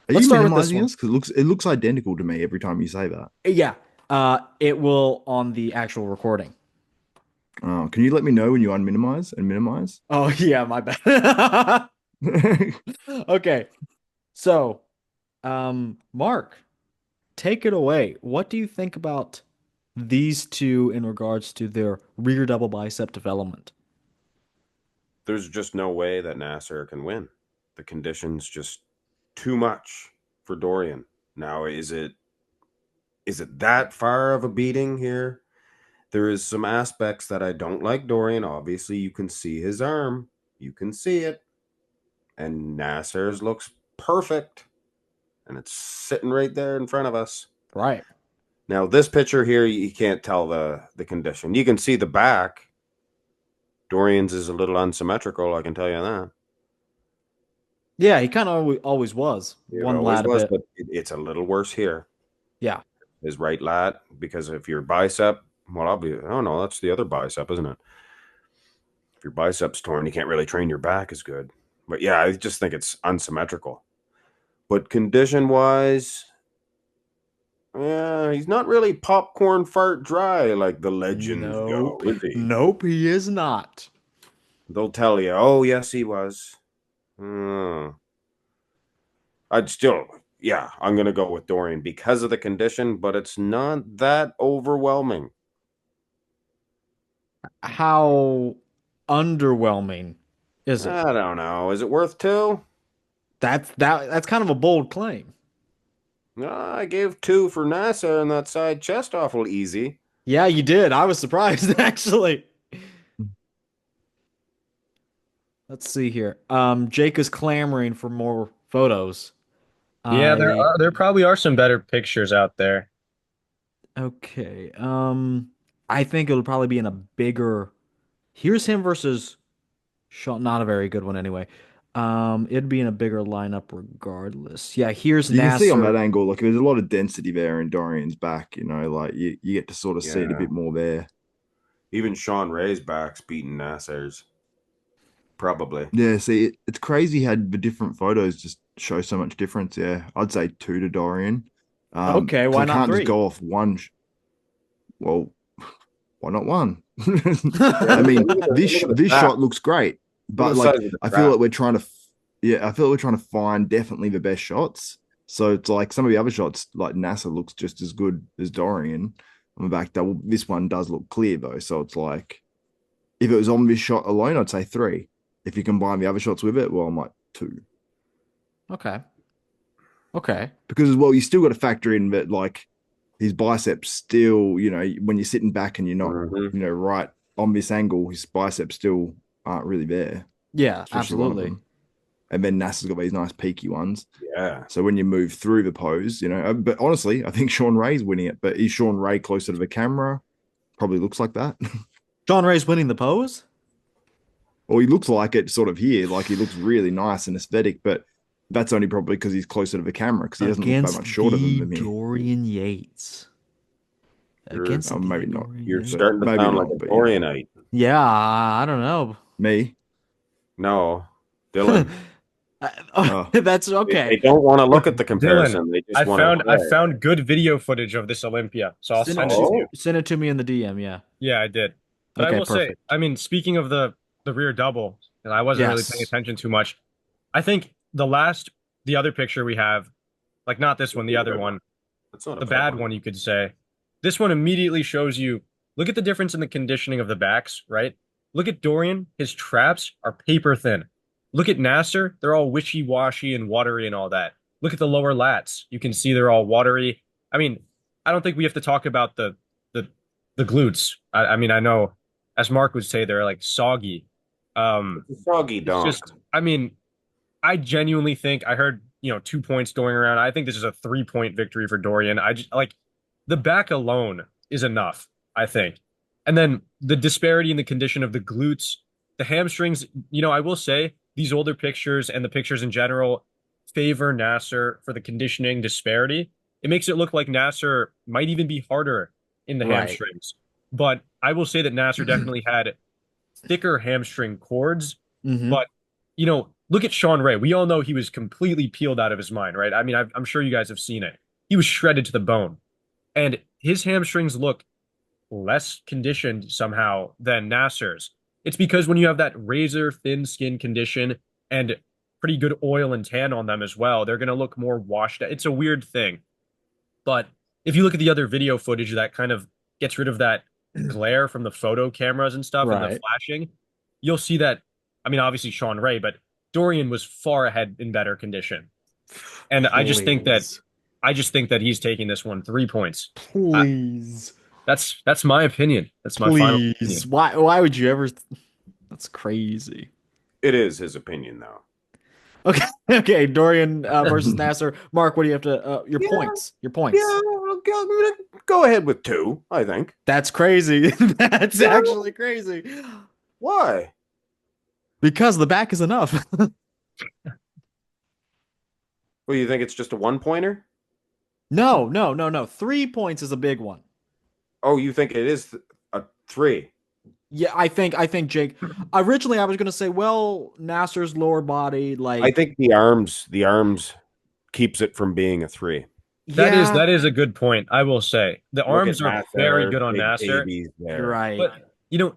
Are Let's you start with this minimizing one. us? Because it looks identical to me every time you say that. Yeah, it will on the actual recording. Can you let me know when you unminimize and minimize? Oh yeah, my bad. Okay. So, Mark, take it away. What do you think about these two in regards to their rear double bicep development? There's just no way that Nasser can win. The conditions just too much for Dorian. Now, is it that far of a beating here? There is some aspects that I don't like Dorian. Obviously, you can see his arm. You can see it. And Nasser's looks perfect. And it's sitting right there in front of us. Right. Now, this picture here, you can't tell the condition. You can see the back. Dorian's is a little unsymmetrical, I can tell you that. Yeah, he kind of always was. It One always lat a was, bit. but it's a little worse here. Yeah. His right lat, because if your bicep, well, oh no, that's the other bicep, isn't it? If your bicep's torn, you can't really train your back as good. But yeah, I just think it's unsymmetrical. But condition wise, yeah, he's not really popcorn fart dry like the legends go, Nope. is he? Nope, he is not. They'll tell you, oh yes, he was. Hmm. I'd still, yeah, I'm gonna go with Dorian because of the condition, but it's not that overwhelming. How underwhelming is it? I don't know. Is it worth two? That's kind of a bold claim. I gave two for NASA and that side chest awful easy. Yeah, you did. I was surprised actually. Let's see here. Jake is clamoring for more photos. Yeah, I there probably are some better pictures out there. Okay. I think it'll probably be in a bigger. Here's him versus Shaw. Not a very good one anyway. It'd be in a bigger lineup regardless. Yeah, here's You can see on that Nasser. angle, like there's a lot of density there in Dorian's back, like you get to sort of see it a Yeah. bit more there. Even Sean Ray's back's beating NASA's. Probably. Yeah, see, it's crazy how the different photos just show so much difference. Yeah, I'd say two to Dorian. Okay, Because why I not can't just three? go off one. Well, why not one? I mean, Look at the this back. shot looks great, Look at but the size like of the I feel trap. like yeah, I feel like we're trying to find definitely the best shots. So it's like some of the other shots, like NASA looks just as good as Dorian on the back double. This one does look clear though, so it's like if it was on this shot alone, I'd say three. If you combine the other shots with it, well, I might two. Okay. Okay. Because as well, you still got to factor in that like his biceps still, when you're sitting back and you're not, Mhm. right on this angle, his biceps still aren't really there, Yeah, especially one of absolutely. them. And then NASA's got these nice peaky ones. Yeah. So when you move through the pose, but honestly, I think Sean Ray's winning it. But is Sean Ray closer to the camera? Probably looks like that. John Ray's winning the pose Or he looks like it sort of here, like he looks really nice and aesthetic, but that's only probably because he's closer to the camera because he doesn't look that much against shorter the than me. Dorian Yates. You're Against the Maybe not, Dorian you're Yates. but starting to maybe sound like not. a But Dorianite. Yeah, I don't know. me. No, Dylan. Oh, That's They okay. don't want to look at the Dylan, comparison. They just want to I play. found good video footage of this Olympia, so I'll Send it send it to to you. Oh, send it to me in the DM, yeah. Yeah, I did. But I Okay, will say, perfect. I mean, speaking of the rear double, and I wasn't really paying Yes. attention too much. I think the other picture we have, like not this one, the that's a other good one. one, That's not a the bad bad one. one, you could say. This one immediately shows you, look at the difference in the conditioning of the backs, right? Look at Dorian, his traps are paper thin. Look at Nasser, they're all wishy-washy and watery and all that. Look at the lower lats. You can see they're all watery. I mean, I don't think we have to talk about the the glutes. I mean, I know, as Mark would say, they're like soggy. It's a soggy It's donk. just, I mean, I genuinely think I heard, 2 points going around. I think this is a 3 point victory for Dorian. I just like the back alone is enough, I think. And then the disparity in the condition of the glutes, the hamstrings, I will say these older pictures and the pictures in general favor Nasser for the conditioning disparity. It makes it look like Nasser might even be harder in the Right. hamstrings. But I will say that Nasser definitely had thicker hamstring cords. Mm-hmm. But, look at Sean Ray. We all know he was completely peeled out of his mind, right? I mean, I'm sure you guys have seen it. He was shredded to the bone. And his hamstrings look less conditioned somehow than Nasser's. It's because when you have that razor thin skin condition and pretty good oil and tan on them as well, they're going to look more washed out. It's a weird thing. But if you look at the other video footage that kind of gets rid of that glare from the photo cameras and stuff and the Right. flashing, you'll see that. I mean, obviously Sean Ray, but Dorian was far ahead in better condition. And Please. I just think that he's taking this one 3 points. Uh, Please. that's my opinion. That's my final Please. opinion. Why would you ever? That's crazy. It is his opinion, though. Okay. Okay. Dorian versus Nasser. Mark, what do you have to? Your Yeah. points. Your points. Yeah, I'm gonna go ahead with 2, I think. That's crazy. That's Yeah. actually crazy. Why? Because the back is enough. Well, you think it's just a 1-pointer? No. 3 points is a big one. Oh, you think it is a 3? Yeah, I think Jake. Originally, I was gonna say, well, Nasser's lower body, like I think the arms keeps it from being a 3. yeah, That is a good point. I will say the Look arms at are very Nasser, good on big Nasser. babies there. you're right. But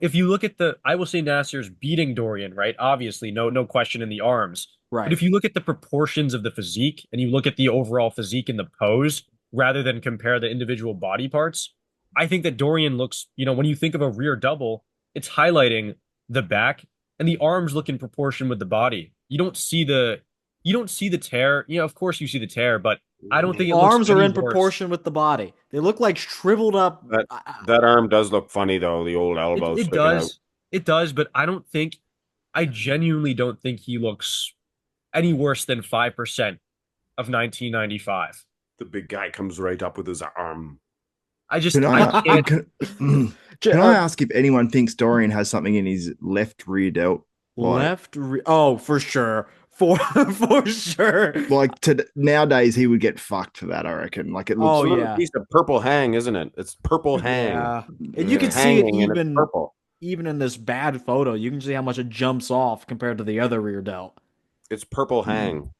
if you look at I will say Nasser's beating Dorian, right? Obviously, no question in the arms. Right. But if you look at the proportions of the physique and you look at the overall physique and the pose, rather than compare the individual body parts, I think that Dorian looks, when you think of a rear double, it's highlighting the back and the arms look in proportion with the body. You don't see the tear. Of course you see the tear, but I don't think it looks Arms are any in worse. proportion with the body. They look like shriveled up. That arm does look funny, though. The old elbow It sticking out. does. It does, but I genuinely don't think he looks any worse than 5% of 1995. The big guy comes right up with his arm. I just, Can I I, can't. can I ask if anyone thinks Dorian has something in his left rear delt? Oh, for sure. For sure. Like nowadays, he would get fucked for that. I reckon. Like it looks. Oh, It's a little yeah. piece of purple hang, isn't it? It's purple hang. Yeah. And you can It's see it hanging and it's even purple. in this bad photo. You can see how much it jumps off compared to the other rear delt. It's purple hang.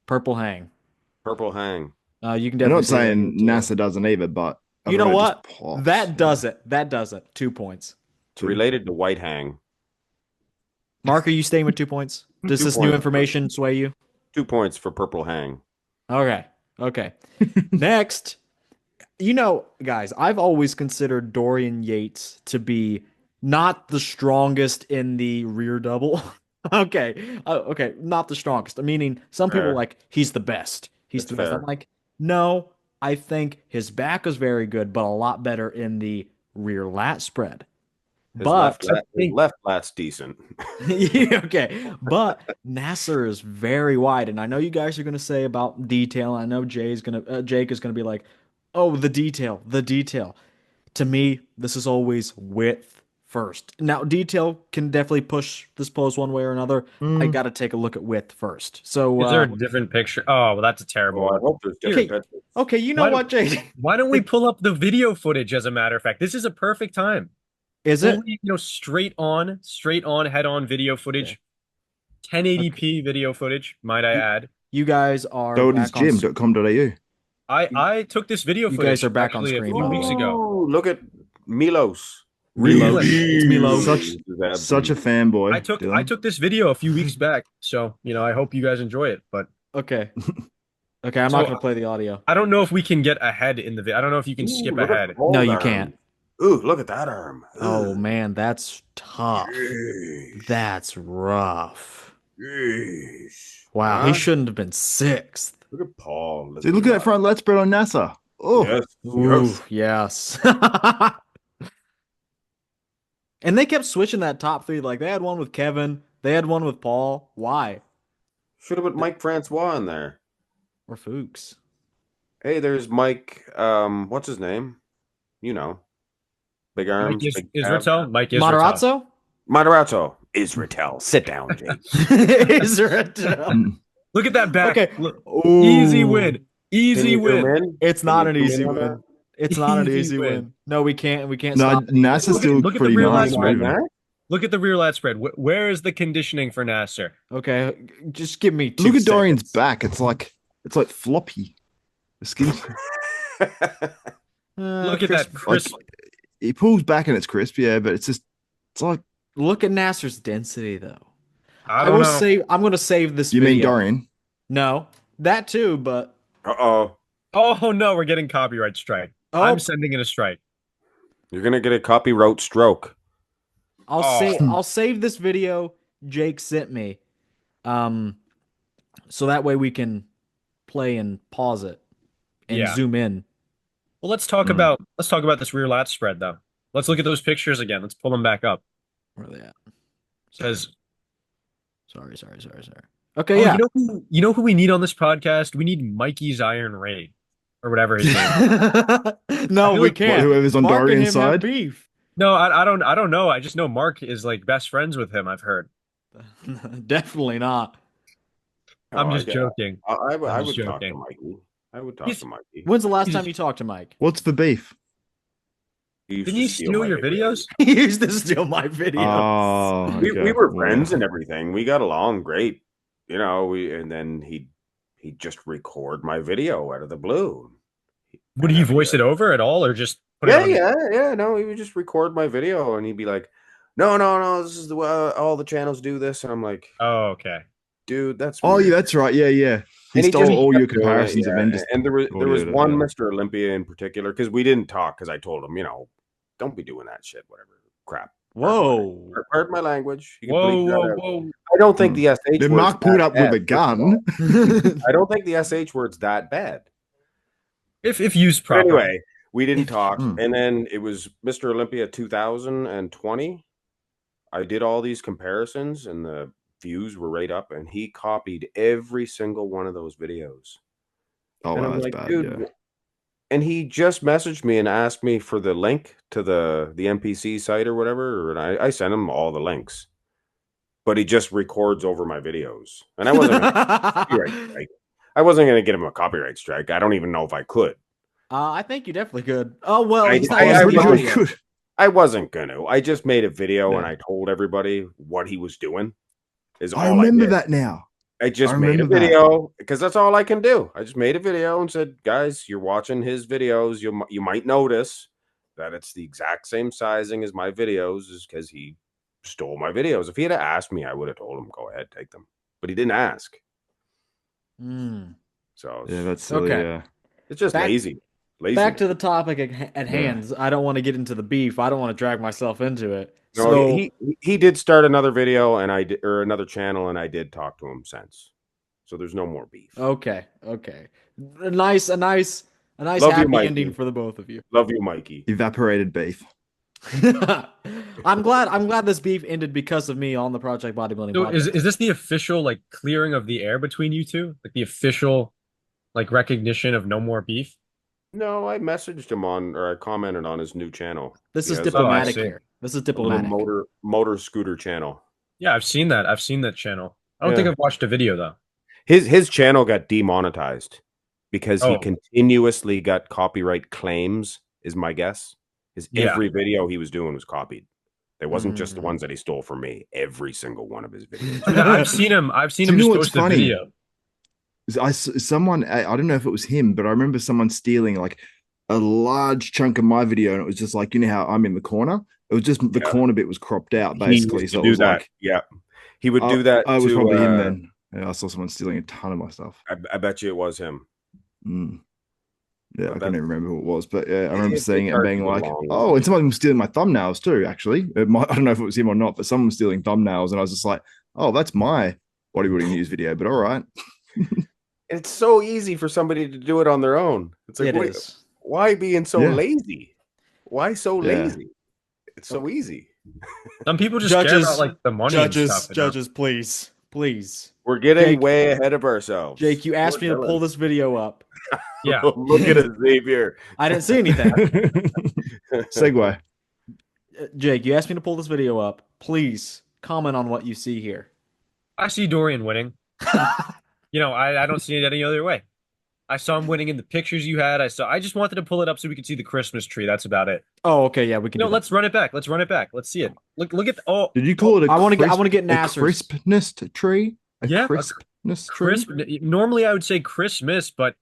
Purple hang. Purple hang. You can I'm definitely not see that saying too. NASA doesn't either, but I You don't know it just what? pops. That does it. That does it. 2 points. It's related to white hang. Mark, are you staying with 2 points? Does 2 this new points. information sway you? 2 points for purple hang. Okay. Okay. Next, guys, I've always considered Dorian Yates to be not the strongest in the rear double. Okay. Okay. Not the strongest. Meaning, some people Fair. are like, he's the best. He's That's the best. fair. I'm like, no, I think his back is very good, but a lot better in the rear lat spread. His But left lat's decent. yeah, okay, but Nasser is very wide, and I know you guys are gonna say about detail. I know Jake is gonna be like, "Oh, the detail, the detail." To me, this is always width first. Now, detail can definitely push this pose one way or another. I got to take a look at width first. So, Is there a different picture? Oh, well, that's a terrible Oh, I one. hope there's different Okay. pictures. okay, you know Why what, Jake? Why don't we pull up the video footage, as a matter of fact? This is a perfect time. Is it? Fully, straight on, head on video footage. 1080p video footage, might I add. You guys are So it is back on. gym.com.au. I took this video You footage guys are back on actually screen, a few by the weeks way. ago. Oh, look at Milos. Milos. It's Milos. Such a fanboy. I Dylan. took this video a few weeks back, so I hope you guys enjoy it. But Okay. Okay, I'm So, not gonna play the audio. I don't know if we can get ahead in the video. I don't know if you can skip look at ahead. Paul's No, you arm. can't. Ooh, look at that arm. Oh Ugh. man, that's tough. Yeesh. That's rough. Yeesh. Wow, Huh? he shouldn't have been sixth. Look at Paul. See, look at that front lat spread on NASA. Oh, Yes. Ooh, Yes. yes. And they kept switching that top three. Like they had one with Kevin, they had one with Paul. Why? Should have put Mike Francois in there. Or Fuchs. Hey, there's Mike. What's his name? Big arms. Mike big abs. Israel? Mike Israel. Matarazzo? Moderato. Israel. Sit down, Jake. Israel. Look at that back. Okay. Look, Ooh. easy win. Can Easy you zoom win. in? It's Can not you an zoom easy in on win. that? It's not an Easy easy win. win. No, we can't no, stop. NASA's still look at the pretty rear nice. lat Why spread. not? Look at the rear lat spread. Where is the conditioning for Nasser? Okay, just give me 2 Look at Dorian's seconds. back. It's like floppy. The skin's Look at that crisp. He pulls back and it's crisp, yeah, but it's like, Look at Nasser's density, though. I I don't will know. save. I'm gonna save this you mean video. Dorian? No, that too, but Uh-oh. Oh no, we're getting copyright strike. I'm oh, sending in a strike. You're going to get a copyright stroke. Oh, I'll save this video Jake sent me, um, so that way we can play and pause it and yeah. zoom in. Well, let's talk about this rear lat spread though. Let's look at those pictures again. Let's pull them back up. Where are they at? Says, Sorry. oh, Okay, yeah. you know who we need on this podcast? We need Mikey's Iron Ray or whatever his name is. I No, feel we like can't. whoever's on Mark and Dorian's him have side. beef. No, I don't know. I just know Mark is like best friends with him, I've heard. Definitely not. I'm Oh, just joking. I I'm would just talk to joking. Mikey. I would talk He's- to Mikey. When's the last He's- time you talked to Mike? What's the beef? He used Didn't to you steal my your videos? He used to steal my videos. Oh, We okay. were Well, friends and everything. We got along great. You know, and then he'd just record my video out of the blue. Would he voice it over at all or just put it Yeah, on? yeah. No, he would just record my video and he'd be like, no, this is the way all the channels do this. And I'm like, Oh, okay. dude, that's Oh, weird. yeah, that's right. Yeah. He And he stole just all your kept doing it, comparisons yeah. and then just And there was audioed it, one yeah. Mr. Olympia in particular, because we didn't talk because I told him, don't be doing that shit, whatever crap. Whoa. Pardon my language. You can Whoa, bleep that whoa, out. whoa. I don't think the SH Then word's Mark pulled that up with bad, a first of all. gun. I don't think the SH word's that bad. If used But properly. anyway, we didn't talk. Mm. And then it was Mr. Olympia 2020. I did all these comparisons and the views were right up, and he copied every single one of those videos. Oh, And wow, I'm that's like, bad. dude, Yeah. and he just messaged me and asked me for the link to the NPC site or whatever, and I sent him all the links. But he just records over my videos, and I wasn't gonna copyright strike. I wasn't going to get him a copyright strike. I don't even know if I could. I think you definitely could. Oh well, I- he's not I- using I the really audio. could. I wasn't going to. I just made a video and Yeah. I told everybody what he was doing. Is I all remember did. that now. I just I made a remember that. video because that's all I can do. I just made a video and said, guys, you're watching his videos. You might notice that it's the exact same sizing as my videos, is because he stole my videos. If he had asked me, I would have told him, go ahead, take them. But he didn't ask. Mm. So Yeah, that's silly. Okay. Yeah. it's just Back- lazy. Lazy. Back to the topic at Yeah. hand. I don't want to get into the beef. I don't want to drag myself into it. No, So he did start another video and I did, or another channel, and I did talk to him since. So there's no more beef. okay. A nice Love you, happy Mikey. ending for the both of you. Love you, Mikey. Evaporated beef. I'm glad this beef ended because of me on the Project Bodybuilding So podcast. is this the official like clearing of the air between you two? Like the official like recognition of no more beef? No, I messaged him or I commented on his new channel. This He is has diplomatic see. here. This is a little diplomatic. motor scooter channel. Yeah, I've seen that. I've seen that channel. I don't Yeah. think I've watched a video though. His channel got demonetized because he Oh. continuously got copyright claims, is my guess. Yeah. Every video he was doing was copied. It wasn't just the Mm. ones that he stole from me. Every single one of his videos. Yeah, I've seen him. I've seen Do him you just know what's post a funny? video. I don't know if it was him, but I remember someone stealing like a large chunk of my video, and it was just like, you know how I'm in the corner. It was just the Yeah. corner bit was cropped out He basically. used So to it do was that. like, Yeah. He would do that. I was to, probably him then. Yeah, I saw someone stealing a ton of my stuff. I bet you it was him. Mm. Yeah, But I can't even remember who it was, but yeah, I It- remember it's seeing it and hard to being get like, along with oh, it. and someone was stealing my thumbnails too, actually. I don't know if it was him or not, but someone was stealing thumbnails, and I was just like, oh, that's my bodybuilding news video, but all right. It's so easy for somebody to do it on their own. It's like, It is. why being so Yeah. lazy? Why so Yeah. lazy? It's so easy. Some people just care Judges- about like the money and stuff. you know? Please. We're getting Jake- way ahead of ourselves. Jake, you asked me We're to pull villains. this video up. Yeah. Look at us, Xavier. I didn't see anything. Segue. Jake, you asked me to pull this video up. Please comment on what you see here. I see Dorian winning. You know, I don't see it any other way. I saw him winning in the pictures you had. I just wanted to pull it up so we could see the Christmas tree. That's about it. Oh, okay, yeah, we can. No, do that. let's run it back. Let's run it back. Let's see it. Look at oh Did you call it a I wanna get- I crisp- wanna get a Nasser's. crispness tree? Yeah, a Crispness tree? crisp. Normally I would say Christmas, but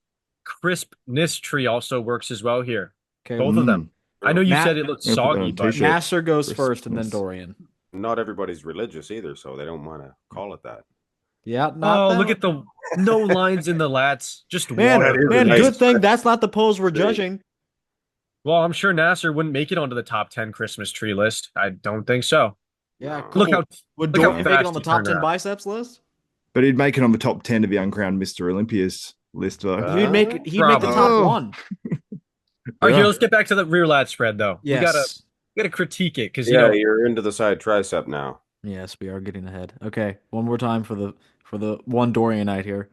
crispness tree also works as well here. Okay, Both of them. I know you Nat- said it looked I'm gonna put that soggy, on a but t-shirt. Nasser goes first, and then Christmas. Dorian. Not everybody's religious either, so they don't want to call it that. Yeah, not oh, that. look at the no lines in the lats, just Man, That water. is a man, nice good thing that's not the pose we're tree. judging. Well, I'm sure Nasser wouldn't make it onto the top 10 Christmas tree list. I don't think so. Yeah, No. Look cool. how Would look how Dorian make it fast on the he top turned 10 around. biceps list? But he'd make it on the top 10 of the uncrowned Mr. Olympia's list, though. He'd make the top Probably. one. All right, here, Yeah. let's get back to the rear lat spread though. Yes. We gotta critique it because Yeah, you're into the side tricep now. Yes, we are getting ahead. Okay, one more time for the one Dorian night here.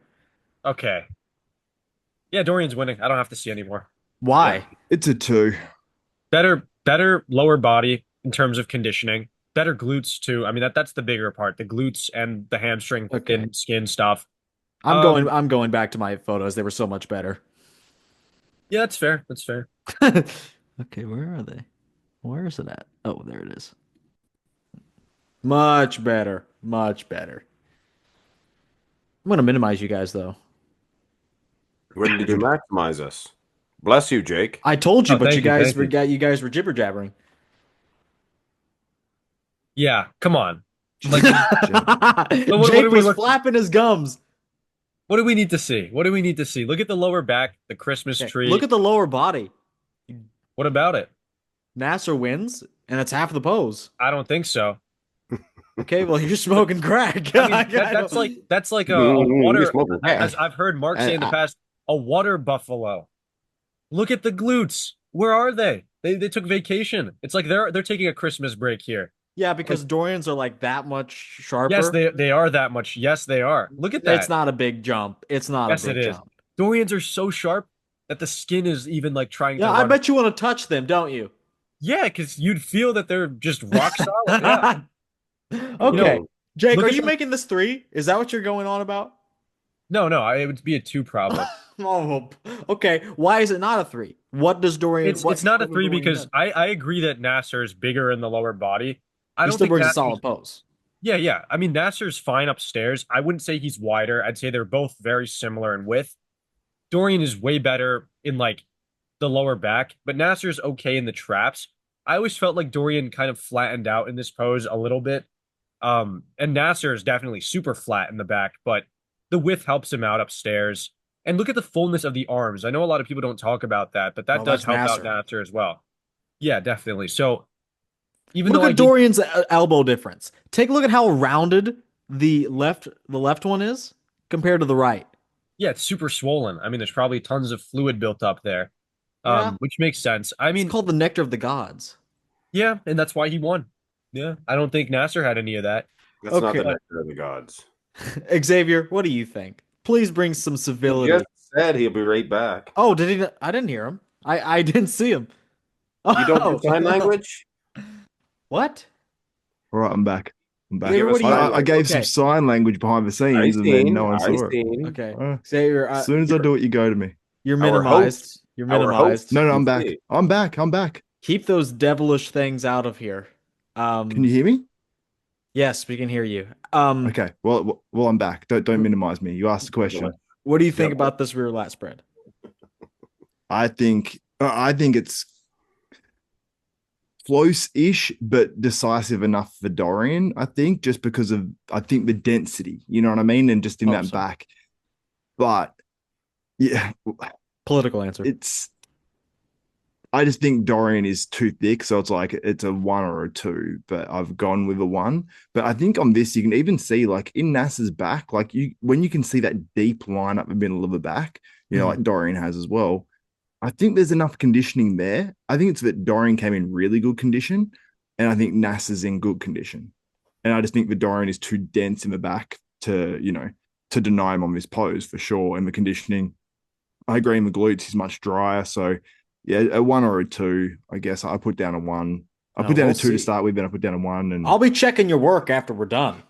okay. Yeah, Dorian's winning. I don't have to see anymore. Why? It's a 2. Better lower body in terms of conditioning. Better glutes too. I mean that's the bigger part. The glutes and the hamstring Okay. thin skin stuff. I'm going back to my photos. They were so much better. Yeah, that's fair. That's fair. Okay, where are they? Where is it at? Oh, there it is. Much better. Much better. I'm gonna minimize you guys though. When did you maximize us? Bless you, Jake. I told you, Oh, but thank you guys were jibber jabbering. Yeah, come on. Like, Jake do we was look- flapping his gums. what do we need to see? What do we need to see? Look at the lower back, the Christmas Okay, tree. look at the lower body. What about it? Nasser wins, and it's half the pose. I don't think so. Okay, well you're smoking crack. I mean, that's like a water. You're smoking crack. As I've heard Mark say in the past, a water buffalo. Look at the glutes. Where are they? They took vacation. It's like they're taking a Christmas break here. Yeah, because Dorians are like that much sharper. Yes, they are that much. Yes, they are. Look at that. It's not a big jump. It's not Yes, a big it is. jump. Dorians are so sharp that the skin is even like trying Yeah, to I run. bet you want to touch them, don't you? Yeah, because you'd feel that they're just rock solid. Yeah. Okay. Jake, look are at you the- making this 3? Is that what you're going on about? No, it would be a 2 probably. Oh, okay. Why is it not a 3? What does Dorian? It's not a 3 because I agree that Nasser is bigger in the lower body. I he don't still think brings a Nasser's- solid pose. Yeah. I mean, Nasser's fine upstairs. I wouldn't say he's wider. I'd say they're both very similar in width. Dorian is way better in like the lower back, but Nasser's okay in the traps. I always felt like Dorian kind of flattened out in this pose a little bit. And Nasser is definitely super flat in the back, but the width helps him out upstairs. And look at the fullness of the arms. I know a lot of people don't talk about that, but that Well, does that's help out Nasser. Nasser as well. Yeah, definitely. So even Look though at Dorian's elbow difference. Take a look at how rounded the left one is compared to the right. yeah, it's super swollen. I mean, there's probably tons of fluid built up there, Yeah. which makes sense. I mean, It's called the nectar of the gods. yeah, and that's why he won. Yeah, I don't think Nasser had any of that. That's not Okay. the nectar of the gods. Xavier, what do you think? Please bring some He civility. just said he'll be right back. Oh, did he? I didn't hear him. I didn't see him. You don't Oh. do sign language? What? All right, I'm back. I'm back. Xavier, what do you- I gave some okay. sign language behind the scenes, and then no one saw it. Okay, Uh, Xavier, As soon as I do it, you go to me. you're Our minimized. hosts- You're our minimized. hosts- No, I'm You back. see. I'm back. I'm back. Keep those devilish things out of here. Can you hear me? Yes, we can hear you. Okay. Well, I'm back. Don't minimize me. You asked the question. What do you think Yep. about this rear lat spread? I think it's close-ish, but decisive enough for Dorian. I think just because of the density. You know what I mean, and just in Oh, that sorry. back. But yeah, Political answer. I just think Dorian is too thick, so it's a 1 or a 2, but I've gone with a 1. But I think on this, you can even see like in Nasser's back, like when you can see that deep line up the middle of the back, you know, like Dorian has as well. I think there's enough conditioning there. I think it's that Dorian came in really good condition, and I think Nasser's in good condition. And I just think that Dorian is too dense in the back to deny him on this pose for sure. And the conditioning, I agree in the glutes, he's much drier. So yeah, a 1 or a 2, I guess. I put down a 1. I No, put down we'll a 2 to see. start with, then I put down a 1. And I'll be checking your work after we're done.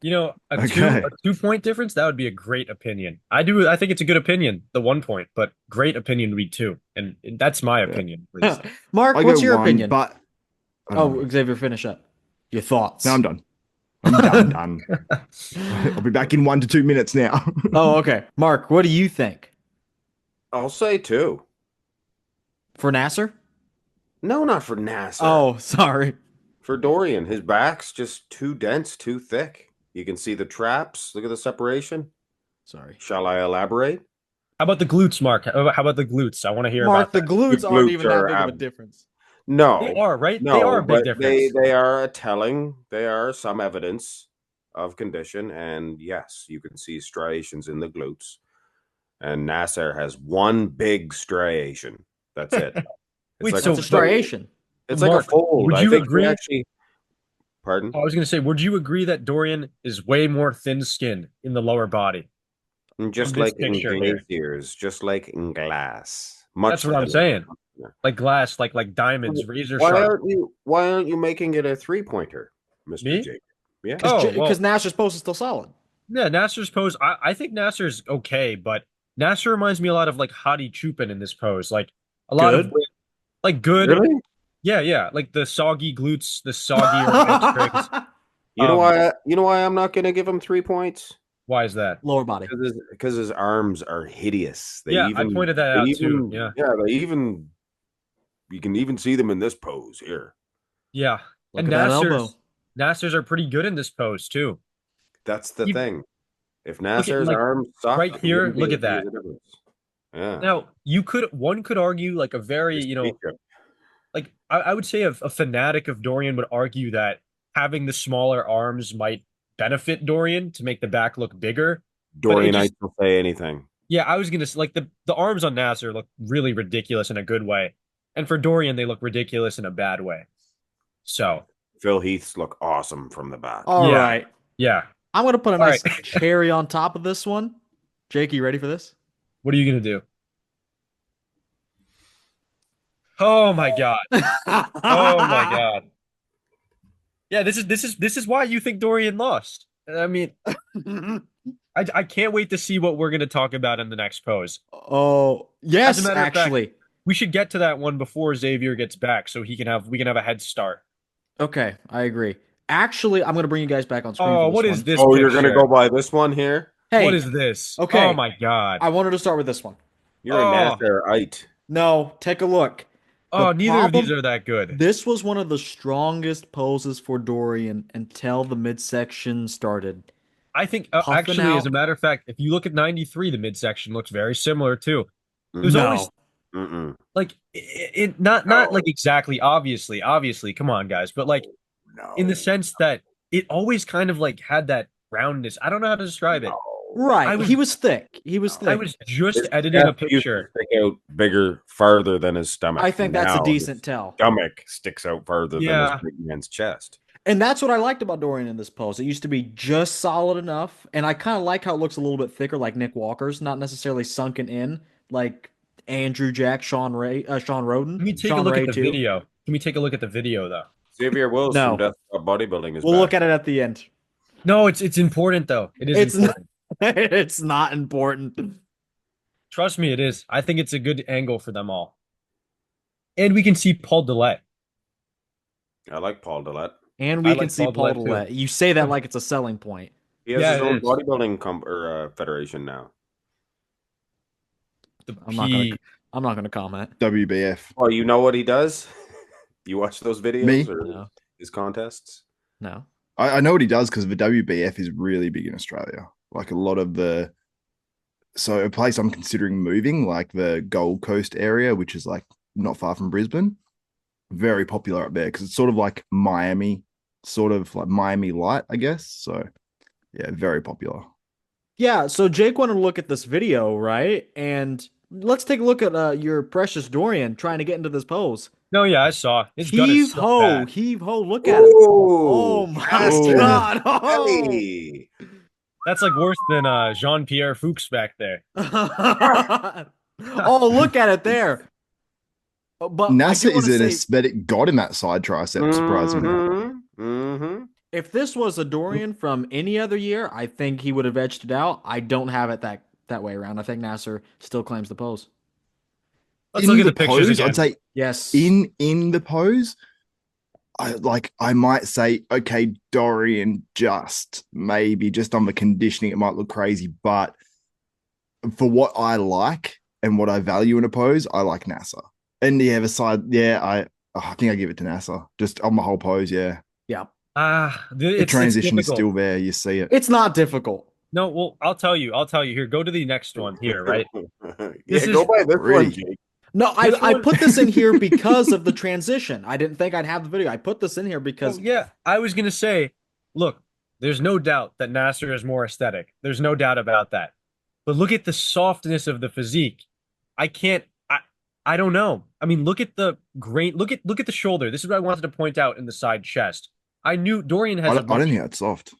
You know, Okay. a 2-point difference, that would be a great opinion. I think it's a good opinion, the 1 point, but great opinion would be 2. And that's my opinion. Please. Mark, I what's go your 1, opinion? But I don't know. Xavier, finish up. Your thoughts. No, I'm done. I'm done. I'll be back in 1 to 2 minutes now. Oh, okay. Mark, what do you think? I'll say 2. For Nasser? No, not for Nasser. Oh, sorry. For Dorian, his back's just too dense, too thick. You can see the traps. Look at the separation. Sorry. Shall I elaborate? How about the glutes, Mark? How about the glutes? I want to hear Mark, about the that. The glutes aren't glutes even that are big of a difference. They no, are, right? They are no, a big but they difference. they are a telling. They are some evidence of condition, and yes, you can see striations in the glutes. And Nasser has one big striation. That's it. It's Wait, like That's so a but striation. it's like a Mark, fold. would I you think he agree? actually. Pardon? I was going to say, would you agree that Dorian is way more thin-skinned in the lower body And from just this like in picture here? glaciers, just like in glass, That's much what I'm thinner. saying. Like glass, like diamonds, razor Why sharp. aren't you? Why aren't you making it a 3-pointer, Mister Me? Jake? Yeah. Oh, Because well, Nasser's post is still solid. yeah, Nasser's pose. I think Nasser's okay, but Nasser reminds me a lot of like Hadi Chupin in this pose. Like a lot of Good. like good. Really? Yeah, yeah. Like the soggy glutes, the soggier hamstrings. You know why? You know why I'm not going to give him 3 points? Why is that? Lower body. Because his arms are hideous. Yeah, I pointed that out too. Yeah. You can even see them in this pose here. Yeah. Look And at that elbow. Nasser's are pretty good in this pose too. That's the You thing. If look at Nasser's like arms right sucked, he here, wouldn't be look able at to use that. the difference. Yeah. Now, one could argue like a very, His feature. like I would say a fanatic of Dorian would argue that having the smaller arms might benefit Dorian to make the back look bigger. But it just Dorianites will say anything. yeah, I was gonna say like the arms on Nasser look really ridiculous in a good way. And for Dorian, they look ridiculous in a bad way. So Phil Heath's look awesome from the back. All yeah, right. yeah. I'm going to put a All nice right. cherry on top of this one. Jake, you ready for this? What are you gonna do? Oh my God. Oh my God. Yeah, this is why you think Dorian lost. I mean, I can't wait to see what we're gonna talk about in the next pose. Oh, As a yes, matter of fact, actually. we should get to that one before Xavier gets back so we can have a head start. Okay, I agree. Actually, I'm going to bring you guys back on screen for Oh, this what is one. this Oh, you're going to picture? go by this one here? What Hey, is this? okay. Oh my God. I wanted to start with this one. You're a Oh, Nasserite. No, take a look. The oh, neither of these problem, are that good. this was one of the strongest poses for Dorian until the midsection started I think puffing actually, as a out. matter of fact, if you look at 93, the midsection looks very similar too. It was always No. Mm-mm. like it not No, like exactly obviously, come on guys, but like in the no, sense that it always kind of like had that roundness. I don't know how to describe it. no. I Right. was He was thick. He was No. I thick. was just His editing a chest used to picture. stick out bigger, farther than his stomach. I think that's a Now decent his tell. stomach sticks out farther than his Yeah. big man's chest. And that's what I liked about Dorian in this pose. It used to be just solid enough, and I kind of like how it looks a little bit thicker, like Nick Walker's, not necessarily sunken in, like Andrew Jack, Sean Can Roden, we take a Sean look Ray at the too. video? Can we take a look at the video though? Xavier Wills from No, Desktop Bodybuilding is we'll back. look at it at the end. No, it's important though. It is It's not, important. it's not important. Trust me, it is. I think it's a good angle for them all. And we can see Paul Dillette. I like Paul Dillette. And I we can like see Paul Paul Dillette, too. Dillette. You say that like it's a selling point. He has Yeah, his it own is. bodybuilding federation now. The I'm not gonna. P. I'm not gonna comment. WBF. Oh, you know what he does? You watch those videos Me? or No, his contests? no. I know what he does because the WBF is really big in Australia. Like a lot of so a place I'm considering moving, like the Gold Coast area, which is like not far from Brisbane, very popular up there because it's sort of like Miami, sort of like Miami light, I guess. So yeah, very popular. Yeah. So Jake wanted to look at this video, right? And let's take a look at your precious Dorian trying to get into this pose. No, yeah, I saw. His gut is so bad. Heave ho! Look at him. Oh Oh, my Master God! Oh. Kelly. That's like worse than Jean-Pierre Fuchs back there. Oh, look at it there. But I NASA do want is to an say, aesthetic god in that side tricep, surprisingly. Mm-hmm. if this was a Dorian from any other year, I think he would have edged it out. I don't have it that way around. I think Nasser still claims the pose. Let's look at the pictures pose, again. I'd say Yes. in the pose, I might say, okay, Dorian just maybe just on the conditioning, it might look crazy, but for what I like and what I value in a pose, I like NASA. And yeah, the side, yeah, I think I give it to NASA. Just on my whole pose, yeah. Yeah. The It's transition is difficult. still there. You see it. It's not difficult. No, well, I'll tell you. Here, go to the next one here, right? This Go is by this one, Pretty. Jake. No, This I one. put this in here because of the transition. I didn't think I'd have the video. I put this in here Oh because yeah, I was gonna say, look, there's no doubt that Nasser is more aesthetic. There's no doubt about that. But look at the softness of the physique. I can't. I don't know. I mean, look at the grain. Look at the shoulder. This is what I wanted to point out in the side chest. I knew Dorian has a I don't much. think that's soft.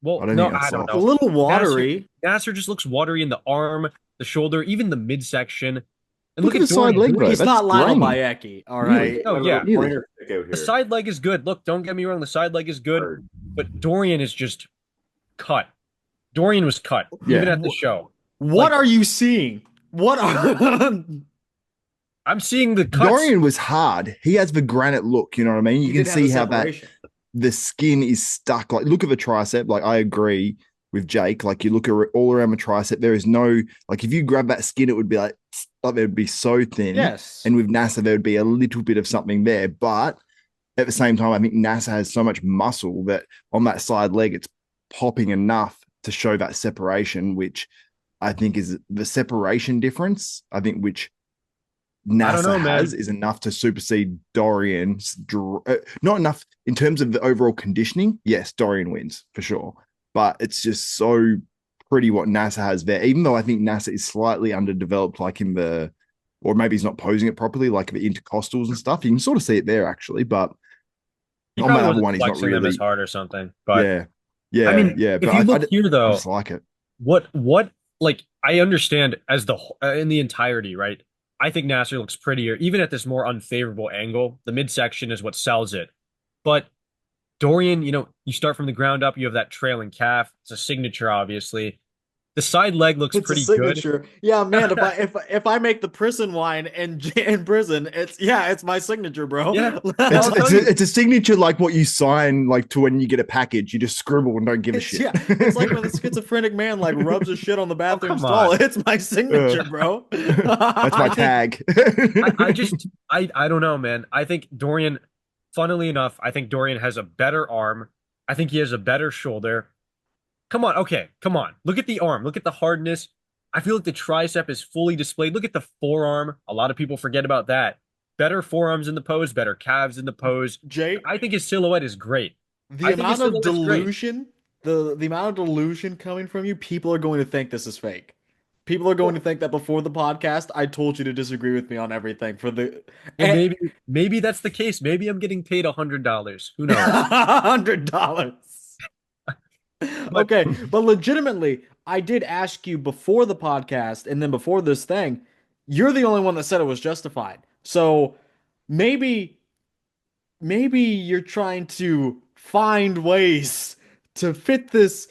Well, I don't no, think that's I don't soft. a know. little Nasser, watery. Nasser just looks watery in the arm, the shoulder, even the midsection. And Look look at at the side Dorian. leg, bro. He's That's not Lionel grainy. Bayeki, all Really? right. Oh yeah, Really? Pointer stick out the here. side leg is good. Look, don't get me wrong, the side leg is good, Hard. but Dorian is just cut. Dorian was cut, Yeah. even at the show. What Like- are you seeing? What are I'm seeing the cuts. Dorian was hard. He has the granite look. You know what I mean? You He can did have see the how that separation. the skin is stuck. Like, look at the tricep. Like, I agree with Jake. Like, you look at all around the tricep. There is no like if you grab that skin, it would be like it would be so thin. Yes. And with NASA, there would be a little bit of something there. But at the same time, I think NASA has so much muscle that on that side leg, it's popping enough to show that separation, which I think is the separation difference. I think which I don't NASA know, man. has is enough to supersede Dorian's. Not enough in terms of the overall conditioning. Yes, Dorian wins for sure, but it's just so pretty what NASA has there. Even though I think NASA is slightly underdeveloped, like in the, or maybe he's not posing it properly, like the intercostals and stuff. You can sort of see it there actually, but He on probably that other wasn't one, he's not flexing them really. as hard or something. But Yeah, I mean, yeah. if But you look I here though, just like it. what like I understand as the in the entirety, right? I think Nasser looks prettier, even at this more unfavorable angle. The midsection is what sells it. But Dorian, you start from the ground up, you have that trailing calf. It's a signature, obviously. The side leg looks It's a pretty good. signature. Yeah, man. If I make the prison wine in prison, it's my signature, bro. Yeah. I'll tell you. It's a signature like what you sign like to when you get a package. You just scribble and don't give a shit. Yeah, it's like when the schizophrenic man like rubs his shit on the bathroom come stall. on. It's my signature, bro. That's my tag. I don't know, man. I think Dorian, funnily enough, I think Dorian has a better arm. I think he has a better shoulder. Come on, okay, come on. Look at the arm. Look at the hardness. I feel like the tricep is fully displayed. Look at the forearm. A lot of people forget about that. Better forearms in the pose, better calves in the pose. Jay, I think his silhouette is great. the I think amount his of silhouette's great. delusion, the amount of delusion coming from you, people are going to think this is fake. People are going to think that before the podcast, I told you to disagree with me on everything for the Well, maybe that's the case. Maybe I'm getting paid $100. Who knows? $100. Okay, but legitimately, I did ask you before the podcast and then before this thing, you're the only one that said it was justified. So maybe you're trying to find ways to fit this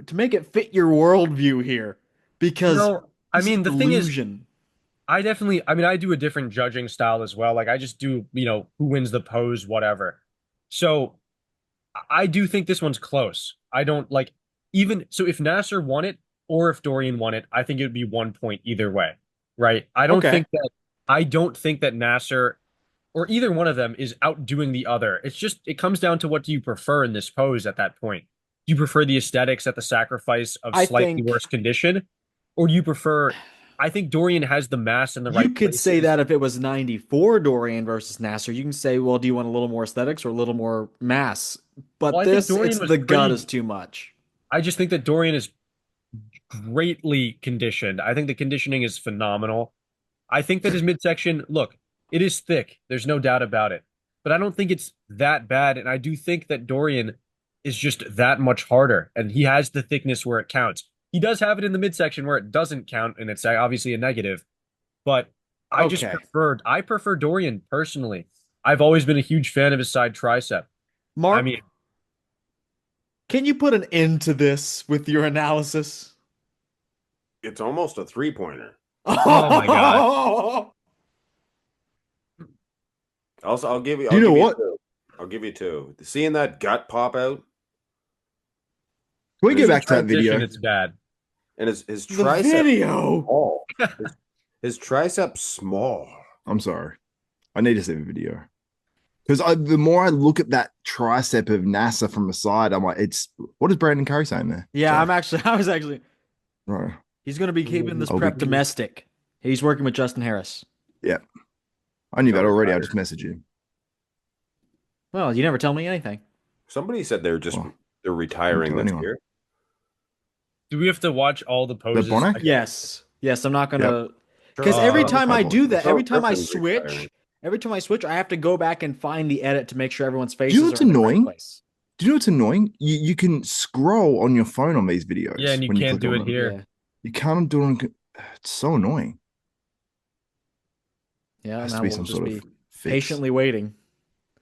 to make it fit your worldview here because I this mean, the thing is, delusion. I do a different judging style as well. Like I just do, who wins the pose, whatever. So I do think this one's close. I don't like even so if Nasser won it or if Dorian won it, I think it would be 1 point either way, right? I don't think that Nasser or either one of them is outdoing the other. It comes down to what do you prefer in this pose at that point? Do you prefer the aesthetics at the sacrifice of I slightly think- worse condition? Or do you prefer I think Dorian has the mass in the right You could say places. that if it was 94 Dorian versus Nasser, you can say, well, do you want a little more aesthetics or a little more mass? But Well, I think this, Dorian it's was the gut pretty- is too much. I just think that Dorian is greatly conditioned. I think the conditioning is phenomenal. I think that his midsection, look, it is thick. There's no doubt about it. But I don't think it's that bad. And I do think that Dorian is just that much harder. And he has the thickness where it counts. He does have it in the midsection where it doesn't count, and it's obviously a negative. But I prefer Dorian personally. I've always been a huge fan of his side tricep. Mark, I mean, can you put an end to this with your analysis? It's almost a 3-pointer. Oh my God. I'll give you. You know what? Two. I'll give you two. Seeing that gut pop out Can we get back to that transition, video? it's bad. and his The tricep video. small. His tricep small. I'm sorry. I need to see the video. Because the more I look at that tricep of NASA from the side, I'm like, it's what is Brandon Curry saying there? Yeah, Sorry. I was actually. Right. He's going to be keeping this I'll be prep domestic. He's working with Justin Harris. Yeah. I knew They'll that already. I retire. just messaged you. Well, you never tell me anything. Somebody said they're just Well, they're didn't retiring tell this anyone. year. Do we have to watch all the The poses? Bonek? Yes. Yes, I'm not going Yep. to. Because every time I do that, Charles every time I Griffin's retiring. switch, I have to go back and find the edit to make sure everyone's Do you know faces what's are in the right annoying? place. Do you know what's annoying? You can scroll on your phone on these videos. Yeah, and you when you can't click do on it them. here. Yeah. You can't do it on. It's so annoying. Yeah, Has now to be we'll some just sort be of fix. patiently waiting.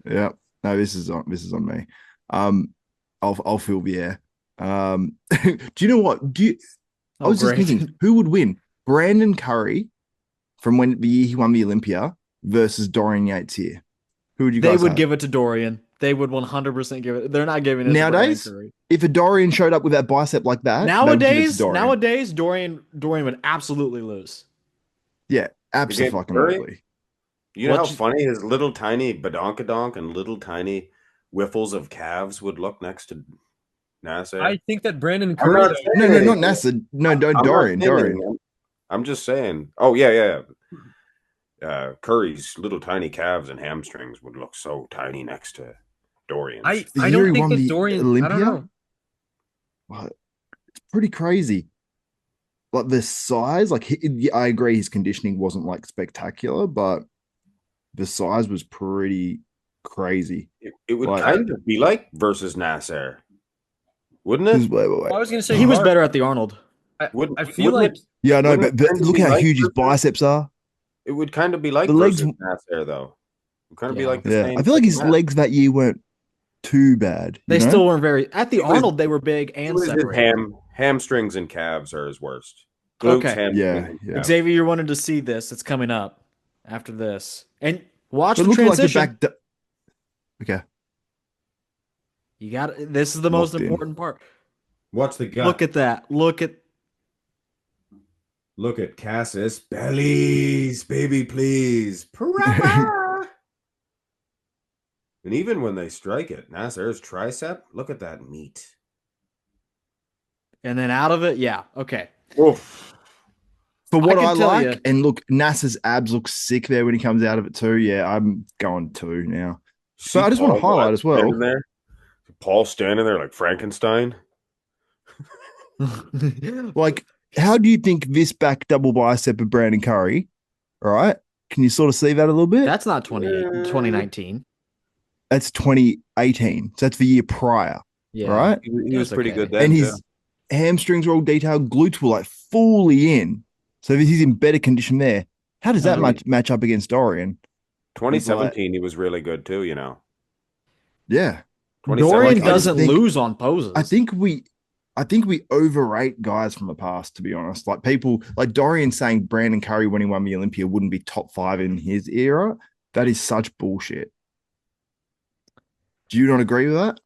Yeah. No, this is on me. I'll fill the air. Do you know what? I Oh, was just great. thinking, who would win? Brandon Curry from when the year he won the Olympia versus Dorian Yates here. Who would you They guys would have? give it to Dorian. They would 100% give it. They're not giving it to Brandon Nowadays, Curry. if a Dorian showed up with that bicep like that, they would give it to Nowadays, Dorian. Dorian would absolutely lose. Yeah, Against Curry? absolutely. You know how funny his little tiny badonkadonk and little tiny whiffles of calves would look next to Nasser? I think that Brandon I'm Curry, not though, saying No, no, not anything. NASA. No, don't I'm not Dorian. saying Dorian. anything. I'm just saying. Oh yeah. Curry's little tiny calves and hamstrings would look so tiny next to Dorian's. The I year don't he think won that the Dorian. I don't Olympia, know. well, it's pretty crazy. Like the size, like I agree, his conditioning wasn't like spectacular, but the size was pretty crazy. It would Like, kind of be like versus Nasser, wouldn't wait, it? wait. Well, I was gonna say He was Mark. better at the Arnold. Wouldn't I feel wouldn't like it? Yeah, I know, Wouldn't but it kind of look be how like huge his versus? biceps are. It would kind of be like The legs, versus Nasser, though. It would kind of be Yeah. like the yeah. same. I feel like his match. legs that year weren't too bad. They You know, still weren't very. At the It was- Arnold, they were big It and was his separated. hamstrings and calves are his worst. Glutes, Okay. hamstrings, yeah, and yeah. calves. Xavier, you wanted to see this. It's coming up after this. And watch But the look like the transition. back. Okay, You got this is the most locked in. important part. What's the gut? Look at that. Look at Cassis. Bellies, baby, please. And even when they strike it, Nasser's tricep, look at that meat. And then out of it, yeah. Okay. Oof. For what can I tell like, you- and look, NASA's abs look sick there when he comes out of it too. Yeah, I'm going 2 now. So I just want to highlight as well. Paul standing there like Frankenstein. Like, how do you think this back double bicep of Brandon Curry? All right, can you sort of see that a little bit? That's not 2019. That's 2018. So that's the year prior. Yeah. All right, He was That's pretty okay. good then. and his hamstrings were all detailed. Glutes were like fully in. So he's in better condition there. How does that match up against Dorian? 2017, he was really good too, you know. Yeah. Dorian Like, doesn't think- lose on poses. I think we overrate guys from the past, to be honest. Like people like Dorian saying Brandon Curry when he won the Olympia wouldn't be top 5 in his era. That is such bullshit. Do you not agree with that?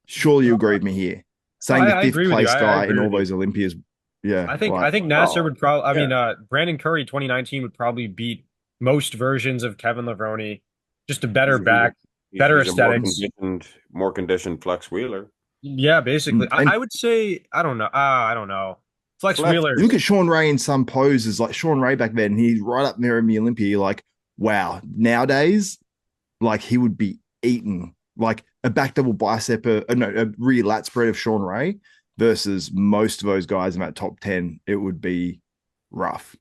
Surely you agree with me here. Saying the I fifth agree with you. place I guy agree in all with you. those Olympias. Yeah. I think Nasser would probably. I yeah. mean, Brandon Curry 2019 would probably beat most versions of Kevin Levrone. Just a better back, better He's aesthetics. A more conditioned Flex Wheeler. Yeah, basically. And- I would say I don't know. I don't know. Flex Wheeler. You look at Sean Ray in some poses, like Sean Ray back then, he's right up there in the Olympia. You're like, wow, nowadays, like he would be eaten. Like a back double bicep, a rear lat spread of Sean Ray versus most of those guys in that top 10, it would be rough.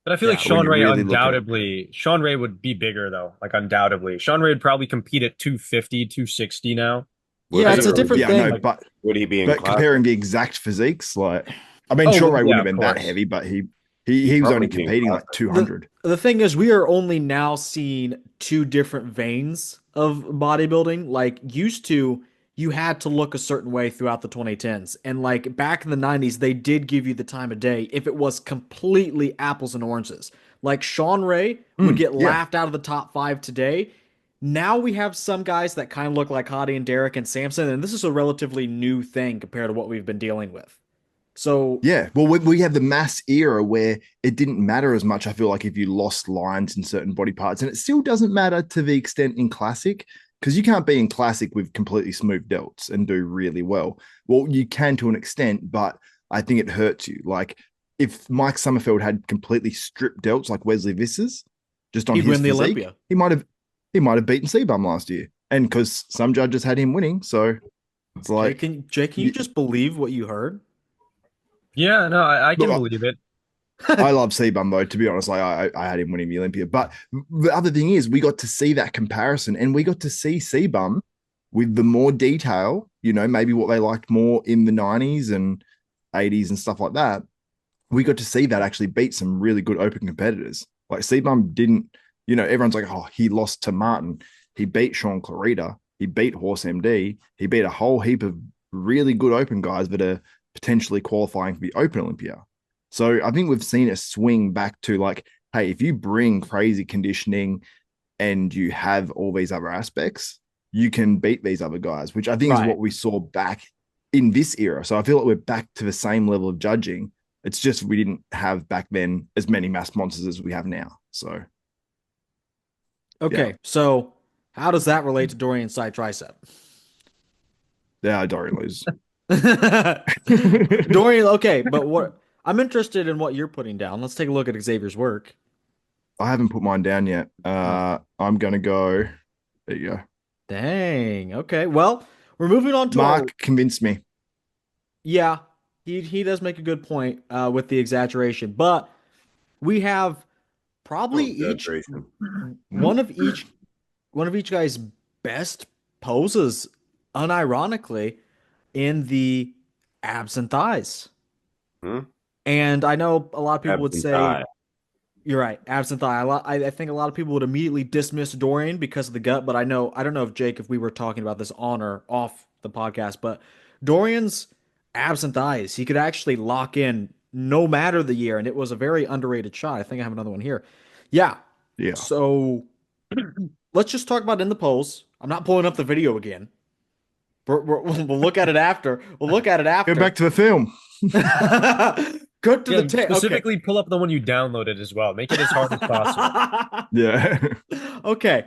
But I feel like when Sean you Ray really look at it. undoubtedly, Sean Ray would be bigger though, like undoubtedly. Sean Ray would probably compete at 250, 260 now. Yeah, it's a different Yeah, thing. no, but Would he be in but class? comparing the exact physiques, like I mean, Oh, Sean Ray yeah, wouldn't have of been that course. heavy, but he was only Probably be in competing class. like 200. The thing is, we are only now seeing 2 different veins of bodybuilding. Like, used to, you had to look a certain way throughout the 2010s. And, like, back in the 90s, they did give you the time of day if it was completely apples and oranges. Like, Sean Ray would get yeah. laughed out of the top 5 today. Now we have some guys that kind of look like Hadi and Derek and Samson, and this is a relatively new thing compared to what we've been dealing with. So Yeah, well, we have the mass era where it didn't matter as much. I feel like if you lost lines in certain body parts, and it still doesn't matter to the extent in classic, because you can't be in classic with completely smooth delts and do really well. Well, you can to an extent, but I think it hurts you. Like if Mike Summerfield had completely stripped delts like Wesley Visser's, just on he'd his win the physique, Olympia. he might have beaten C-Bum last year, and because some judges had him winning, so it's like. Jake, can you just believe what you heard? Yeah, no, I can Look, believe it. I love C-Bum though, to be honest. Like I had him winning the Olympia. But the other thing is we got to see that comparison and we got to see C-Bum with the more detail, maybe what they liked more in the 90s and 80s and stuff like that. We got to see that actually beat some really good open competitors. Like C-Bum didn't, everyone's like, oh, he lost to Martin. He beat Sean Clarita. He beat Horse MD. He beat a whole heap of really good open guys that are potentially qualifying for the Open Olympia. So I think we've seen a swing back to like, hey, if you bring crazy conditioning and you have all these other aspects, you can beat these other guys, which I think is Right. what we saw back in this era. So I feel like we're back to the same level of judging. It's just we didn't have back then as many mass monsters as we have now. So Okay, so how does that relate to Dorian's side tricep? yeah, Dorian loses. Dorian, okay, but what I'm interested in what you're putting down. Let's take a look at Xavier's work. I haven't put mine down yet. I'm gonna go. There you go. Dang. Okay. Well, we're moving on to our. Mark convinced me. Yeah, he does make a good point with the exaggeration, but we have probably each Exaggeration. one of each one of each guy's best poses, unironically, in the abs and thighs. Hmm? And I know a lot of people would Abs and say, thigh. you're right, abs and thigh. I think a lot of people would immediately dismiss Dorian because of the gut, but I don't know if Jake, if we were talking about this on or off the podcast, but Dorian's abs and thighs, he could actually lock in no matter the year, and it was a very underrated shot. I think I have another one here. Yeah. Yeah. So let's just talk about in the pose. I'm not pulling up the video again. We'll look at it after. We'll look at it after. Go back to the film. Go to Yeah, the tape. specifically pull up the one you downloaded as well. Make it as hard as possible. Yeah. Okay.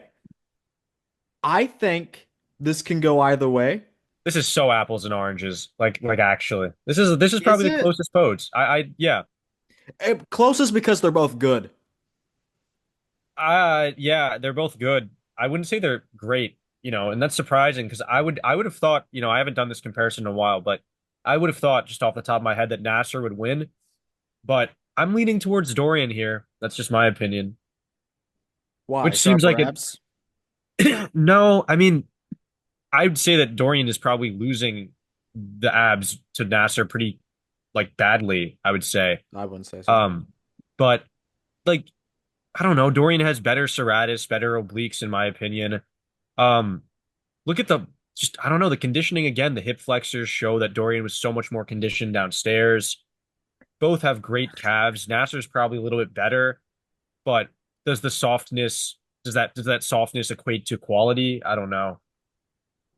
I think this can go either way. This is so apples and oranges. Like actually. This is probably Is the it? closest pose. Yeah. Closest because they're both good. Yeah, they're both good. I wouldn't say they're great, and that's surprising because I would have thought, I haven't done this comparison in a while, but I would have thought just off the top of my head that Nasser would win. But I'm leaning towards Dorian here. That's just my opinion. Why? Which seems like abs? no, I mean, I'd say that Dorian is probably losing the abs to Nasser pretty like badly, I would say. I wouldn't say so. But like I don't know, Dorian has better serratus, better obliques in my opinion. Um, Look at I don't know, the conditioning again, the hip flexors show that Dorian was so much more conditioned downstairs. Both have great calves. Nasser's probably a little bit better, but does the softness does that softness equate to quality? I don't know.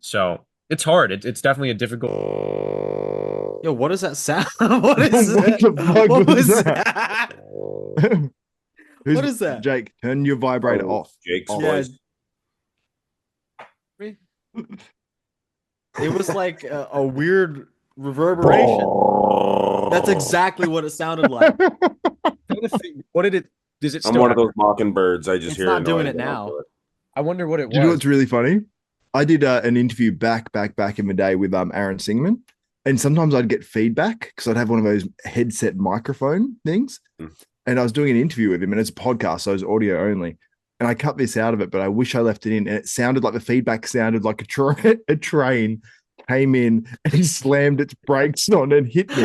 So it's hard. It's definitely a difficult. Yo, what is that sound? What is What that? the fuck What was was that? that? What is that? Jake, turn your vibrator Oh, off. Jake's Off. Yeah. voice. It was like a weird reverberation. That's exactly what it sounded like. What did it? Does it I'm still one of have those mockingbirds. I just It's hear not a doing noise it and I'll now. do it. I wonder what it Do you know was. what's really funny? I did an interview back in the day with Aaron Singman, and sometimes I'd get feedback because I'd have one of those headset microphone things, and I was doing an interview with him, and it's a podcast, so it's audio only. And I cut this out of it, but I wish I left it in, and it sounded like the feedback sounded like a train came in and he slammed its brakes on and hit me.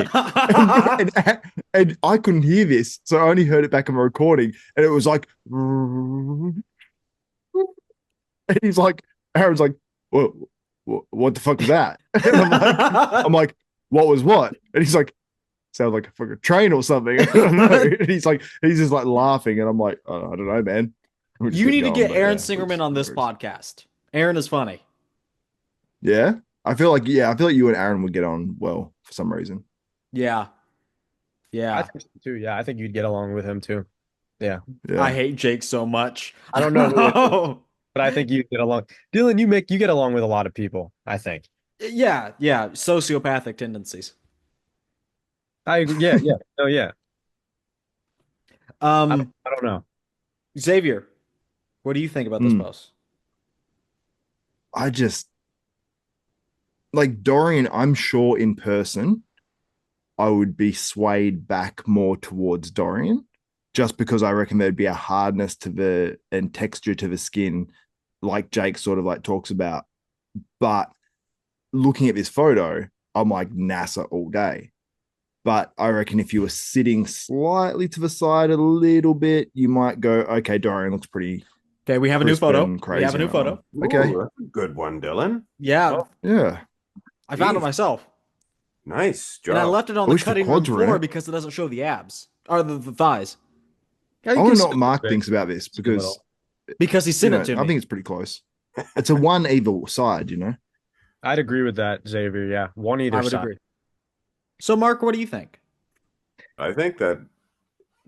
And I couldn't hear this, so I only heard it back on my recording, and it was like. And he's like, Aaron's like, what the fuck was that? And I'm like, what was what? And he's like, sounds like a fucking train or something. I don't know. And he's just like laughing, and I'm like, oh, I don't know, man. You need to get Aaron Singerman on this podcast. Aaron is funny. Yeah, I feel like you and Aaron would get on well for some reason. Yeah. Yeah. think so too. Yeah, I think you'd get along with him too. Yeah. Yeah. I hate Jake so much. I don't know who it is, but I think you get along. Dylan, you get along with a lot of people, I think. Yeah, yeah, sociopathic tendencies. I agree. Yeah, yeah. Oh yeah. Um, I don't know. Xavier, what do you think about this Mm. post? I just like Dorian, I'm sure in person, I would be swayed back more towards Dorian, just because I reckon there'd be a hardness to the and texture to the skin, like Jake sort of like talks about. But looking at this photo, I'm like NASA all day. But I reckon if you were sitting slightly to the side a little bit, you might go, okay, Dorian looks pretty Okay, we have a new crisp photo. and We crazy have a new on that photo. one. Okay. Ooh, that's a good one, Dylan. Yeah, Oh. Yeah. I found it Jeez. myself. Nice job. And I left it on I the wish the cutting room quads were in floor it. because it doesn't show the abs or the thighs. Yeah, I you want can to know skip what Mark it. thinks about this Skip it because all. Because he sent you know, it to I me. think it's pretty close. It's a one either side, you know. I'd agree with that, Xavier. Yeah, one either I would side. agree. So, Mark, what do you think? I think that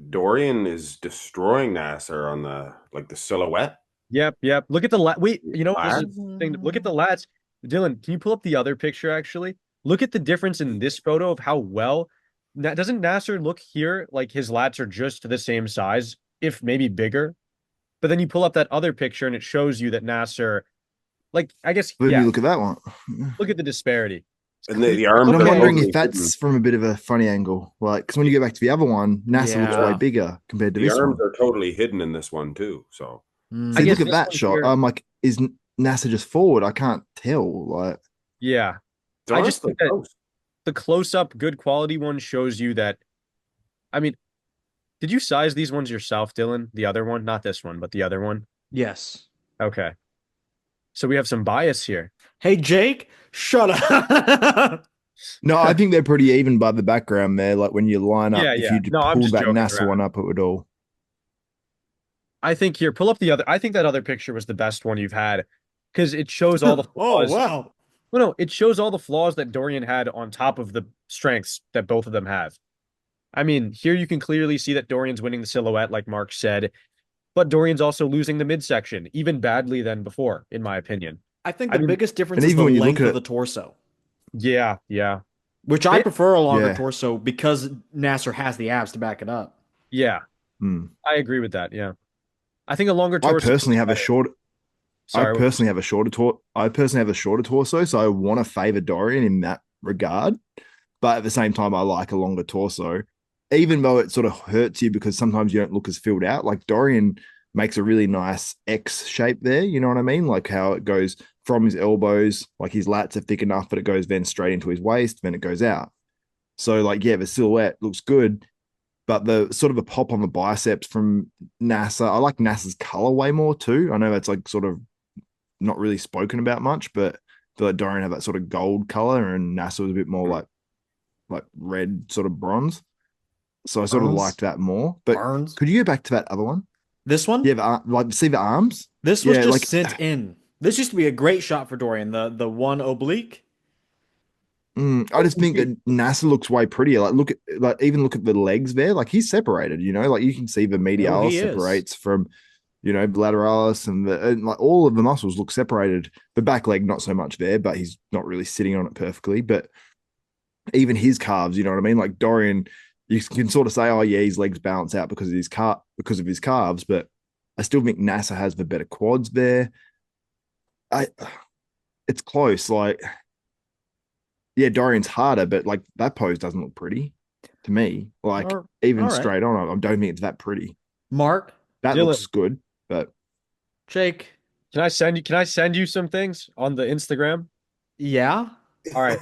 Dorian is destroying Nasser on the silhouette. Yep, yep. Look at the wait. You know this is Lats? the thing. Look at the lats. Dylan, can you pull up the other picture? Actually, look at the difference in this photo of how well. Doesn't Nasser look here like his lats are just the same size, if maybe bigger? But then you pull up that other picture and it shows you that Nasser, like I guess, Let yeah. me look at that one. Look at the disparity. It's And the clear. arms But I'm are wondering totally if that's from a bit of a funny angle. Like, because when you go back to the other one, NASA looks Yeah. way bigger compared to the this arms one. are totally hidden in this one too. So Mm. I See, guess look at this that one shot. here- I'm like, is NASA just forward? I can't tell. Like, Yeah, it's I just honestly think that close. the close-up, good quality one shows you that. I mean, did you size these ones yourself, Dylan? The other one, not this one, but the other one. Yes. Okay. So we have some bias here. Hey, Jake, shut up. no, I think they're pretty even by the background there. Like when you line up, Yeah, if yeah. you No, I'm pulled just that joking NASA around. one up, it would all. I think here, pull up the other. I think that other picture was the best one you've had because it shows all the Oh, flaws. wow. Well, no, it shows all the flaws that Dorian had on top of the strengths that both of them have. I mean, here you can clearly see that Dorian's winning the silhouette, like Mark said, but Dorian's also losing the midsection, even badly than before, in my opinion. I think I the mean, biggest difference and is even the when you look length at of it- the torso, Yeah, yeah, which I It- prefer a longer Yeah. torso because Nasser has the abs to back it up. yeah. Hmm. I agree with that. Yeah, I think a longer I torso. personally have a short. Sorry, I personally have a shorter torso, so I want to favor Dorian in that regard. But at the same time, I like a longer torso, even though it sort of hurts you because sometimes you don't look as filled out. Like Dorian makes a really nice X shape there. You know what I mean? Like how it goes from his elbows, like his lats are thick enough, but it goes then straight into his waist, then it goes out. So like, yeah, the silhouette looks good, but the sort of a pop on the biceps from NASA, I like NASA's colorway more too. I know that's like sort of not really spoken about much, but I feel like Dorian had that sort of gold color and NASA was a bit more like red sort of bronze. So I sort of Bronze? liked that more. But Burns. could you go back to that other one? This one? Yeah, like see the arms? This was Yeah, just like- sent in. This used to be a great shot for Dorian, the one oblique. I just think that NASA looks way prettier. Like even look at the legs there. Like he's separated, you know, like you can see the medialis he is. separates from, you know, lateralis and like all of the muscles look separated. The back leg, not so much there, but he's not really sitting on it perfectly. But even his calves, you know what I mean? Like Dorian, you can sort of say, oh yeah, his legs balance out because of his calves, but I still think NASA has the better quads there. It's close. Like, yeah, Dorian's harder, but like that pose doesn't look pretty to me. Like even all right. straight on, I don't think it's that pretty. Mark, That Dylan. looks good, but Jake. Can I send you some things on the Instagram? Yeah. All right.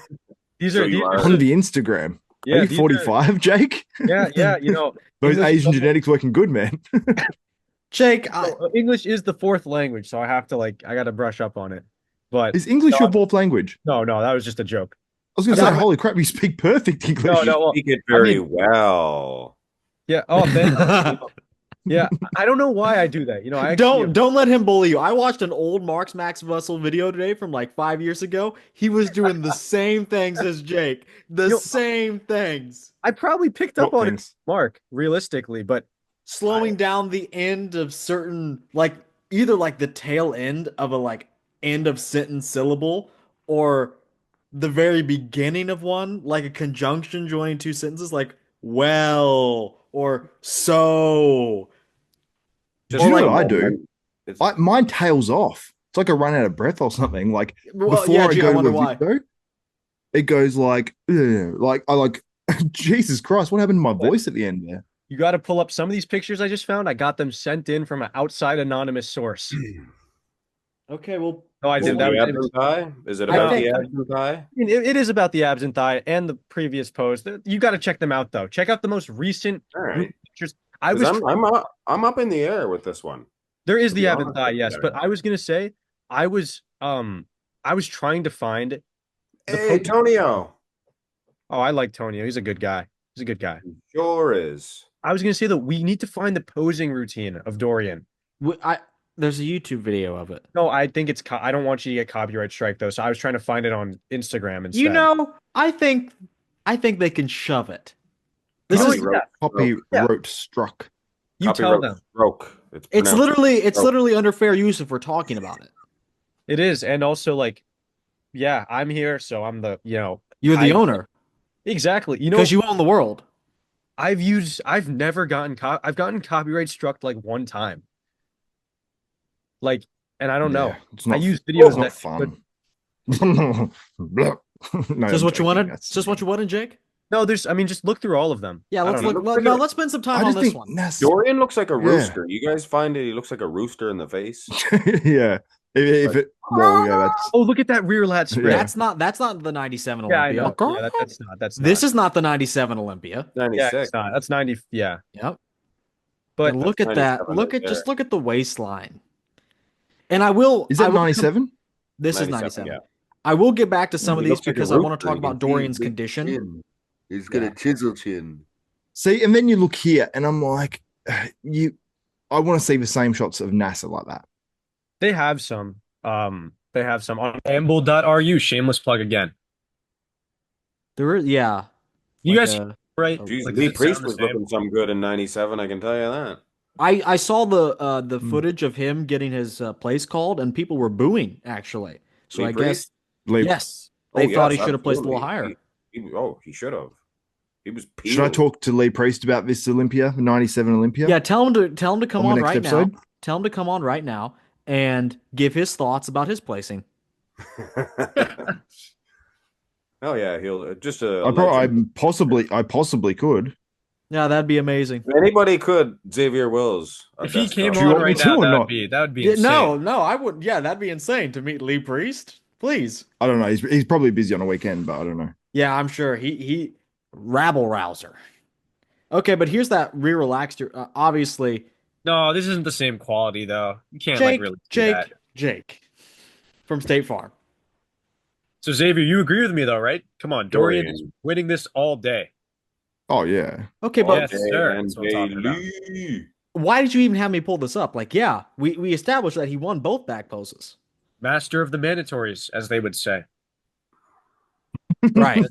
These So are you these are- are on the Instagram. yeah, Are you these 45, Jake? yeah, yeah. You know, Those English- Asian genetics working good, man. Jake, English is the fourth language, so I have to I got to brush up on it. But Is English No, your fourth language? no, that was just a joke. I was going to Yeah, say, but- holy crap, you speak perfect English. No, well, Speak it very mean- well. yeah. Oh, thank you. Yeah, I don't know why I do that. You know, I actually Don't let him bully you. I watched an old Marx Max Muscle video today from like 5 years ago. He was doing the same things as Jake. The you know, same things. I probably picked up What on it, things? Mark, realistically, but Slowing down the end of certain like either like the tail end of a like end of sentence syllable or the very beginning of one, like a conjunction joining two sentences, like well or so. Do Just Or you know like what I and do? then it's Mine tails off. It's like I run out of breath or something. Like well, yeah, before I gee, I go to wonder a why. video, it goes like I like Jesus Christ, what happened to my voice at the end there? you got to pull up some of these pictures I just found. I got them sent in from an outside anonymous source. Okay, well, No, I is did. it well, That the was, abs it was, and thigh? Is it I about no, the think abs and thigh? I mean, it is about the abs and thigh and the previous post. You got to check them out, though. Check out the most recent All group right, pictures. I because was, I'm up in the air with this one. there is To the be ab and honest thigh, with yes, but you. I was gonna say, I was, um, I was trying to find the Hey, post. Tonio, Oh, I like Tonio. He's a good guy. He's a good guy. sure is. I was gonna say that we need to find the posing routine of Dorian. I there's a YouTube video of it. No, I think it's, I don't want you to get copyright strike though, so I was trying to find it on Instagram You instead. know, I think they can shove it. This No, is Copyright Copy stroke. yeah, wrote struck. you tell Copyright them. stroke. It's pronounced it's stroke. literally under fair use if we're talking about it. It is, and also like, yeah, I'm here, so I'm the, You're the I owner exactly. You because know, you own the world. I've never gotten I've gotten copyright struck like one time. Like, and I don't Yeah, know. it's I not use it's videos not that, but fun. Blah. No, Is I'm this what you joking. wanted? That's Is this what you wanted, Jake? no, I mean, just look through all of them. Yeah, I let's don't know. look. Looks like No, a- let's spend some time I on just this think one. that's Dorian looks like a yeah. rooster. You guys find it? He looks like a rooster in the face. Yeah. If Like, it well, yeah, that's Oh, look at that rear lat spread. yeah. That's not the 97 Yeah, I Olympia. know. Yeah, that's This not. is not the 97 Olympia. Yeah, 96. it's not. That's 90. Yeah. Yep. But And That's look at that. 97 right there. Look at the waistline. And Is that 97? This is 97, 97. yeah. I will get back to some of He these looks like a because I want to rooster. talk You can about see his Dorian's big condition. chin. He's got a chisel chin. See, and then you look here, and I'm like, you. I want to see the same shots of NASA like that. they have some. They have some on amble.ru. Shameless plug again. There is, yeah. You Like guys a, right? Jeez, Like, does Lee it sound Priest the was same? looking some good in 97, I can tell you that. I saw the Hmm. footage of him getting his place called, and people were booing actually. So Lee I Priest? guess Leave. yes, Oh, they thought he yes, should have placed a little absolutely. higher. He should have. He was Should I peeled. talk to Lee Priest about this Olympia, 97 Olympia? Yeah, tell him to come On the on next right episode? now. Tell him to come on right now and give his thoughts about his placing. Oh yeah, he'll just a I legend. possibly could. Yeah, that'd be amazing. Anybody could. Xavier Wills. If he came Do you on want me right to now, or that not? would be Yeah, insane. no, I would. Yeah, that'd be insane to meet Lee Priest. Please. I don't know. He's probably busy on a weekend, but I don't know. Yeah, I'm sure he rabble rouser. Okay, but here's that rear relaxed. Obviously, No, this isn't the same quality though. You can't like Jake, really do that. Jake from State Farm. So Xavier, you agree with me though, right? Come on, Dorian is Dorian. winning this all day. Oh yeah. Okay, but Yes, sir. That's what I'm talking about. Lee. why did you even have me pull this up? Like, yeah, we established that he won both back poses. Master of the mandatories, as they would say. Right.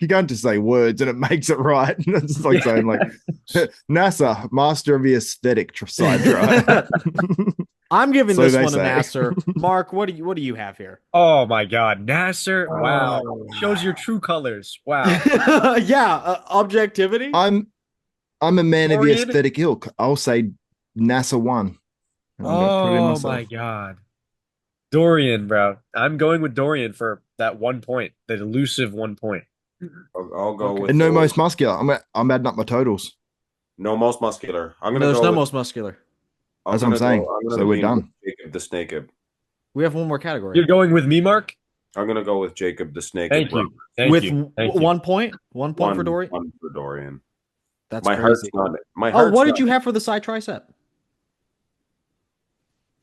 You can't just say words and it makes it right. It's like saying like NASA, master of the aesthetic side try. I'm giving So this they one an say. answer. Mark, what do you have here? Oh my God, Nasser! Wow, Oh. shows your true colors. Wow. Yeah, objectivity. I'm a man of the Dorian? aesthetic ilk. I'll say NASA won. And I'm gonna put it in Oh myself. my God, Dorian, bro. I'm going with Dorian for that 1 point, that elusive 1 point. I'll go Okay. with And no Dorian. most muscular. I'm adding up my totals. No most muscular. I'm No, gonna there's go no with, most muscular. That's what I'm saying. So we're lean done. with Jacob the Snake. We have one more category. You're going with me, Mark? I'm gonna go with Jacob the Snake. Thank you. Thank With you. Thank you. 1 point, 1 point for Dory. One for Dorian. That's My crazy. heart's not. My Oh, heart's what did not- you have for the side tricep?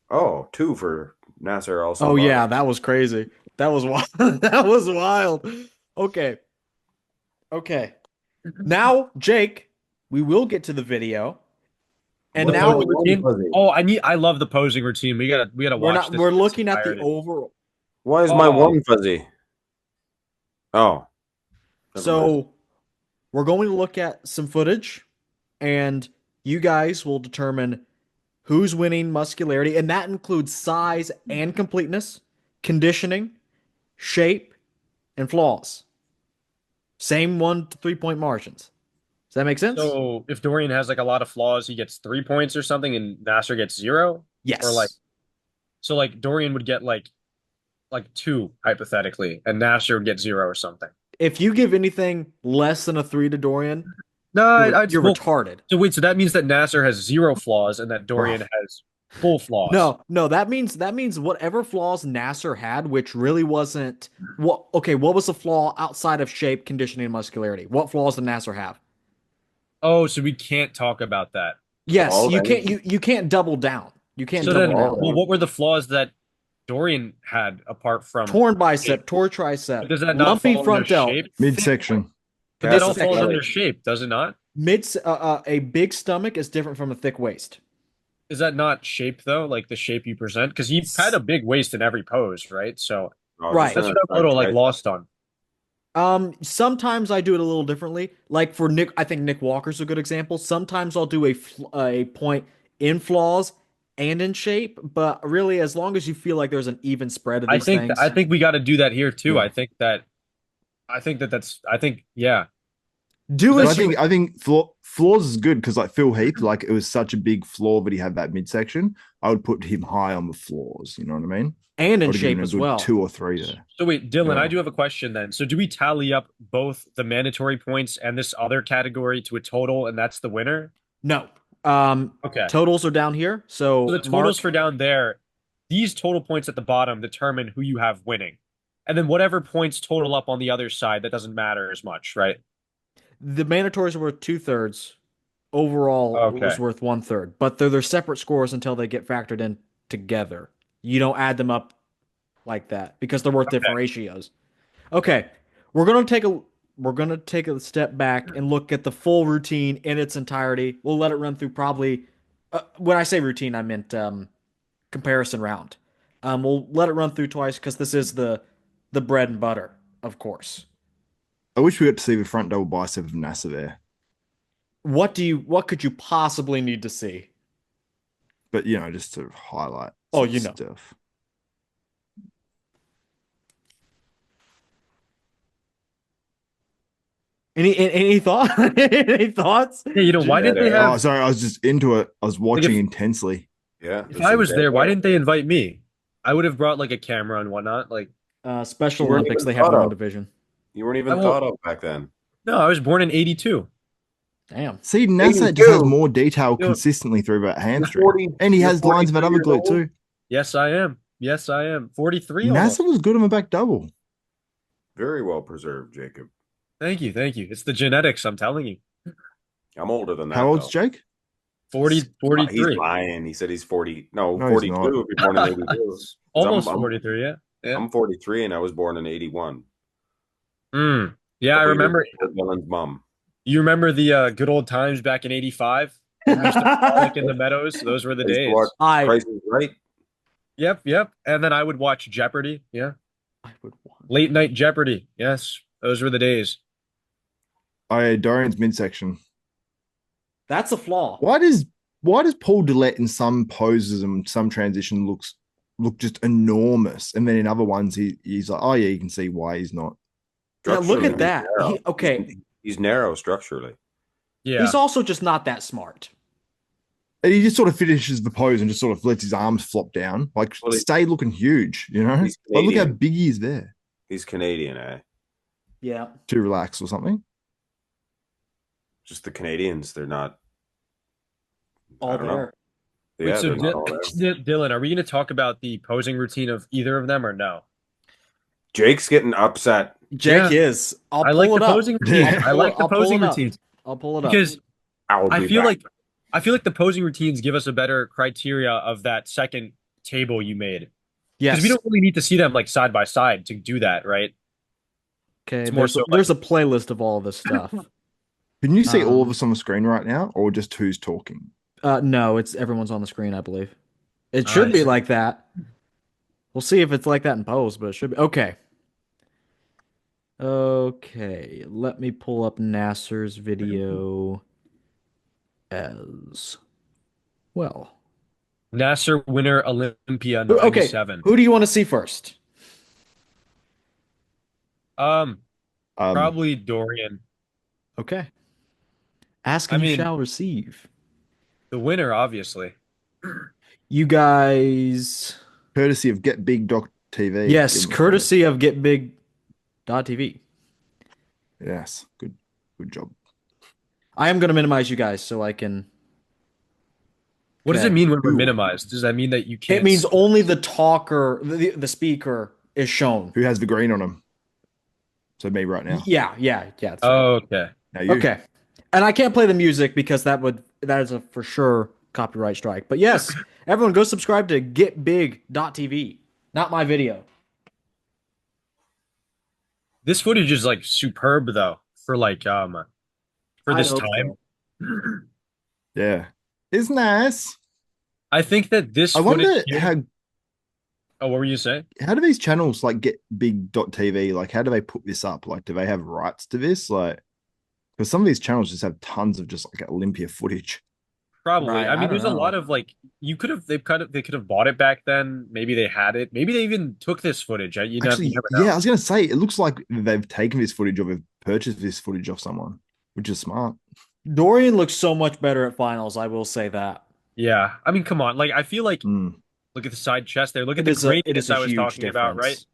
Oh, 2 for Nasser also. Oh yeah, that was crazy. That was wild. That was wild. Okay. Okay. Now, Jake, we will get to the video. And What's now my one fuzzy? Oh, I love the posing routine. We gotta watch this. we're in its looking at the entirety. overall. Why is my Oh. one fuzzy? Oh, never mind. So we're going to look at some footage, and you guys will determine who's winning muscularity, and that includes size and completeness, conditioning, shape, and flaws. Same 1 to 3 point margins. Does that make sense? So if Dorian has like a lot of flaws, he gets 3 points or something, and Nasser gets 0? Yes. Or like, so like Dorian would get like 2 hypothetically, and Nasser would get 0 or something. If you give anything less than a 3 to Dorian, No, you're well, retarded. so wait, so that means that Nasser has 0 flaws and that Dorian has full flaws. No, that means whatever flaws Nasser had, which really wasn't what was the flaw outside of shape, conditioning, and muscularity? What flaws did Nasser have? Oh, so we can't talk about that. Yes, All you that- can't you can't double down. You can't So double then, down. well, what were the flaws that Dorian had apart from Torn bicep, torn But tricep, does that not lumpy fall front under delt, shape? Midsection. But that This all is falls actually- under shape, does it not? a big stomach is different from a thick waist. Is that not shape though? Like the shape you present? Because you've had a big waist in every pose, right? So Oh, Right. that's what I'm a little like lost on. Sometimes I do it a little differently. Like for Nick, I think Nick Walker's a good example. Sometimes I'll do a point in flaws and in shape, but really, as long as you feel like there's an even spread of these things, I think we got to do that here too. Yeah. I think yeah. do But as I think flaws is good because like Phil Heath, like it was such a big flaw that he had that midsection. I would put him high on the flaws. You know what I mean? and I in would have given shape him a as good well. 2 or 3 there. So wait, Dylan, Yeah. I do have a question then. So do we tally up both the mandatory points and this other category to a total, and that's the winner? No, Okay. totals are down here. So So the totals Mark, for down there, these total points at the bottom determine who you have winning. And then whatever points total up on the other side, that doesn't matter as much, right? the mandatories are worth 2/3. Overall, it was Okay. worth 1/3, but they're separate scores until they get factored in together. You don't add them up like that because they're worth different ratios. Okay, we're gonna take a step back and look at the full routine in its entirety. We'll let it run through probably. When I say routine, I meant comparison round. We'll let it run through twice because this is the bread and butter, of course. I wish we got to see the front double bicep of NASA there, What could you possibly need to see? but you know, just to highlight. Oh, some you know. stuff. Any thought? Any thoughts? Yeah, why didn't they Oh, have sorry, I was just into it. I was watching if- intensely. Yeah. if I was there, why didn't they invite me? I would have brought like a camera and whatnot. Like, Special You weren't Olympics, even they have thought their own of. division. You weren't even I won't- thought of back then. no, I was born in 82. Damn. See, NASA just has 82. more detail Yeah. consistently through that hamstring, 40 and he you're has lines of that other 43 years glute old? too. Yes, I am. Yes, I am. 43 almost. NASA was good on the back double. Very well preserved, Jacob. Thank you. Thank you. It's the genetics, I'm telling you. I'm older than that. How old's though. Jake? 40, He's 43. lying. He said he's 40. No, No, he's 42 not. if you're born in 82. 'Cause Almost I'm 43, yeah. Yeah. I'm 43 and I was born in 81. Yeah, I Couple years remember. before Dylan's mom. You remember the good old times back in 85? When we used to frolic in the meadows? Those were the I used to days. watch I Price is Right. Yep. And then I would watch Jeopardy. Yeah. would want. Late night Jeopardy. Yes. Those were the days. Dorian's midsection. That's a flaw. Why does Paul Dillette in some poses and some transition look just enormous, and then in other ones he's like, oh yeah, you can see why he's not. Yeah, look Structurally, at that. he's narrow. Okay, He's narrow structurally. Yeah. he's also just not that smart. And he just sort of finishes the pose and just sort of lets his arms flop down, like Well, he- stay looking huge, you know. He's Like, look how Canadian. big he is there. He's Canadian, eh? Yeah. Too relaxed or something. Just the Canadians, they're not. I All don't know. there. Wait, Yeah, so they're not all there. Dylan, are we going to talk about the posing routine of either of them or no? Jake's getting upset. Jake is. I'll I pull like it the up. posing routine. Yeah. I like the I'll pull posing it up. routines I'll pull it up. because I'll I be feel back. like the posing routines give us a better criteria of that second table you made. Yes. Because we don't really need to see them like side by side to do that, right? Okay. it's more There's a playlist of all this stuff. Can you see all of Um, us on the screen right now, or just who's talking? No, it's everyone's on the screen, I believe. It should be Nice. like that. We'll see if it's like that in post, but it should be. Okay. Okay. Let me pull up Nasser's video as well. Nasser winner Olympia Okay. 97. Who do you want to see first? Um, Um, Probably Dorian. Okay. Ask I and you mean, shall receive. the winner, obviously. You guys. courtesy of GetBig.tv. Yes, Give 'em a courtesy of GetBig.tv. yes, good job. I am going to minimize you guys so I can. What does it Okay. mean when we're Ooh. minimized? Does that mean that you It can't means see? only the talker, the speaker is shown. Who has the green on him? So me right now. Yeah. That's right. Oh, okay. Now you. Okay. And I can't play the music because that is a for sure copyright strike. But yes, everyone go subscribe to getbig.tv. Not my video. This footage is like superb though for for I'd this hope time. so. Yeah. It's nice. I think that this I footage wonder here- Oh, what were you saying? how do these channels like get big.tv? Like, how do they put this up? Like, do they have rights to this? Like, because some of these channels just have tons of just like Olympia footage. Probably. Right, I I mean, don't there's a lot know. of like they could have bought it back then. Maybe they had it. Maybe they even took this footage. Actually, You never know. yeah, I was gonna say it looks like they've taken this footage or they've purchased this footage off someone, which is smart. Dorian looks so much better at finals, I will say that. Yeah. I mean, come on. Like I feel like Mm. look at the side chest there. Look at It the is graininess a I was huge talking about, right? difference.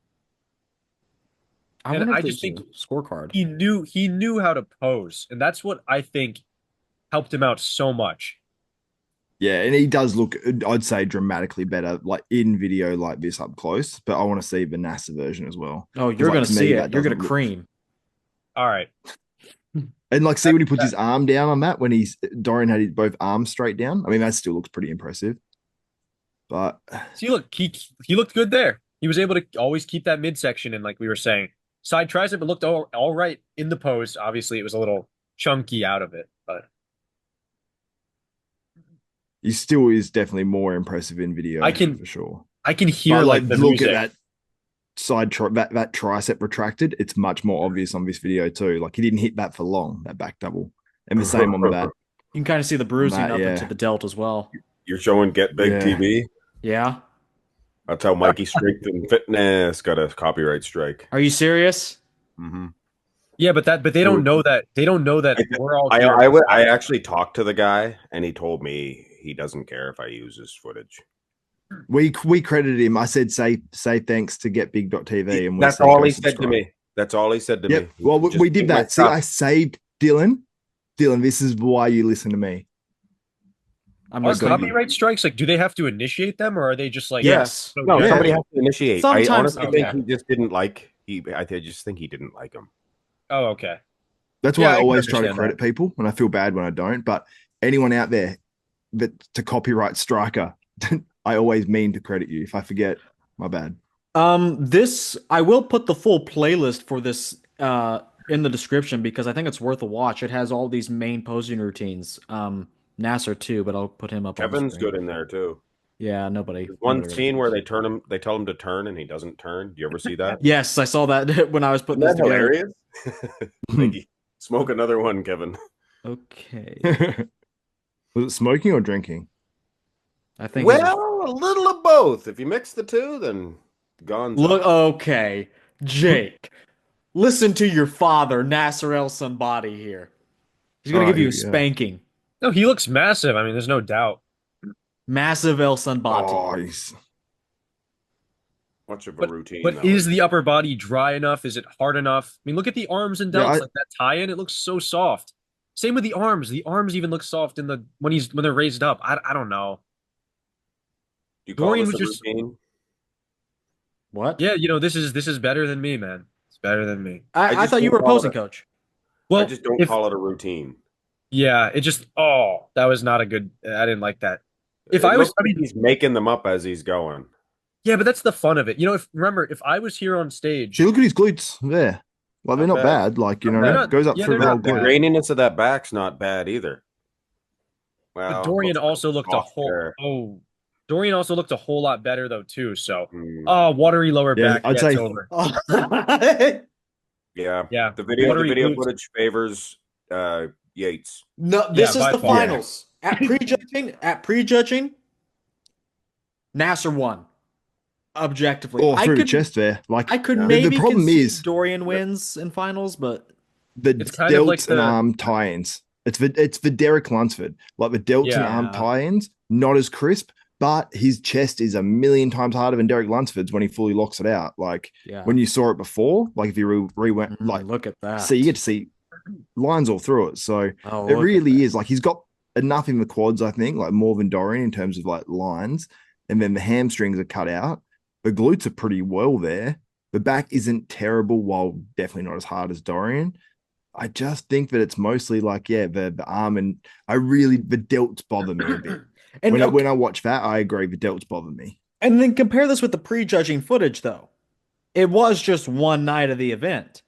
I And wonder I if just there's think a scorecard. he knew how to pose, and that's what I think helped him out so much. Yeah, and he does look, I'd say, dramatically better, like in video like this up close. But I want to see the NASA version as well. Oh, 'Cause, you're like, gonna to me, see that it. You're gonna doesn't look- cream. All right. And like, see when he puts his arm down on that when Dorian had his both arms straight down. I mean, that still looks pretty impressive. But See, look, he looked good there. He was able to always keep that midsection, and like we were saying, side tricep, it looked all right in the pose. Obviously, it was a little chunky out of it, but he still is definitely more impressive in video. for sure. I can hear But like the look music. at that side that tricep retracted. It's much more obvious on this video too. Like he didn't hit that for long, that back double, and the same on the back. You can kind of see the bruising That, up yeah. into the delt as well. You're showing Get Big Yeah. TV. Yeah. That's how Mikey Strength and Fitness got a copyright strike. Are you serious? Mm-hmm. Yeah, but they don't know that. They don't know that we're all here. I actually talked to the guy, and he told me he doesn't care if I use his footage. We credited him. I said say thanks to GetBig.tv, and That's all he said to me. That's all he said to Yep. me. Well, Just we did take my that. See, stuff. I saved Dylan. Dylan, this is why you listen to me. I'm Are listening. copyright strikes like? Do they have to initiate them, or are they just like? Yes. so No, general? somebody has to initiate. Sometimes- I honestly think okay. he just didn't like. I just think he didn't like him. Oh, okay. That's Yeah, why I I can always try to understand credit people, and I feel bad when I don't. But anyone out there that to copyright striker, I always mean to credit you. If I forget, my bad. This I will put the full playlist for this in the description because I think it's worth a watch. It has all these main posing routines. Nasser too, but I'll put him up on the Kevin's screen. good in there too. Yeah, nobody. There's one nobody really scene where knows. they tell him to turn and he doesn't turn. Do you ever see that? Yes, I saw that when I was putting Isn't this that together. hilarious? Mikey, smoke another one, Kevin. Okay. Was it smoking or drinking? I think Well, a little of both. If you mix the two, then gone. look okay. Jake. Listen to your father, Nasser El Sunbody here. He's gonna Oh, give you a yeah. spanking. No, he looks massive. I mean, there's no doubt. Massive El Sunbody. Oh, he's- Much of a But routine. but though. is the upper body dry enough? Is it hard enough? I mean, look at the arms and Yeah, delts, I- like that tie-in. It looks so soft. Same with the arms. The arms even look soft in the when they're raised up. I don't know. Do you call Dorian this was a just- routine? What? Yeah, this is better than me, man. It's better than me. I just thought you don't were a call posing it- coach. Well, I just don't if- call it a routine. yeah, it just that was not a good. I didn't like that. If It I was, looks I like mean, he's making them up as he's going. yeah, but that's the fun of it. If I was here on stage, see, look at his glutes there. Well, they're Not not bad. bad. Like, you Not know, bad. it goes up Yeah, through they're the not whole The bad. glute. graininess of that back's not bad either. But Well, Dorian looks like also looked a soft whole hair. oh Dorian also looked a whole lot better though too. So Mm, watery lower Yeah, back, I'd yeah, it's say over. yeah, Yeah. the Watery video glutes. footage favors Yates. No, Yeah, this is by the far. yeah. finals. At prejudging, Nasser won objectively. Or through the chest there. Like I could Yeah. the maybe problem concede is Dorian wins in finals, but the It's kind of like delts and the arm tie-ins. It's for Derek Lunsford. Like the delts and yeah. arm yeah, tie-ins, not as crisp, but his chest is a million times harder than Derek Lunsford's when he fully locks it out. Like yeah. when you saw it before, like if you re-went, like Look at see, you that. get to see lines all through it. So Oh, it look at really that. is like he's got enough in the quads, I think, like more than Dorian in terms of like lines. And then the hamstrings are cut out. The glutes are pretty well there. The back isn't terrible, while definitely not as hard as Dorian. I just think that it's mostly like, yeah, the arm, and the delts bother me a bit. And When okay, I watch that, I agree the delts bother me. and then compare this with the prejudging footage, though. It was just one night of the event.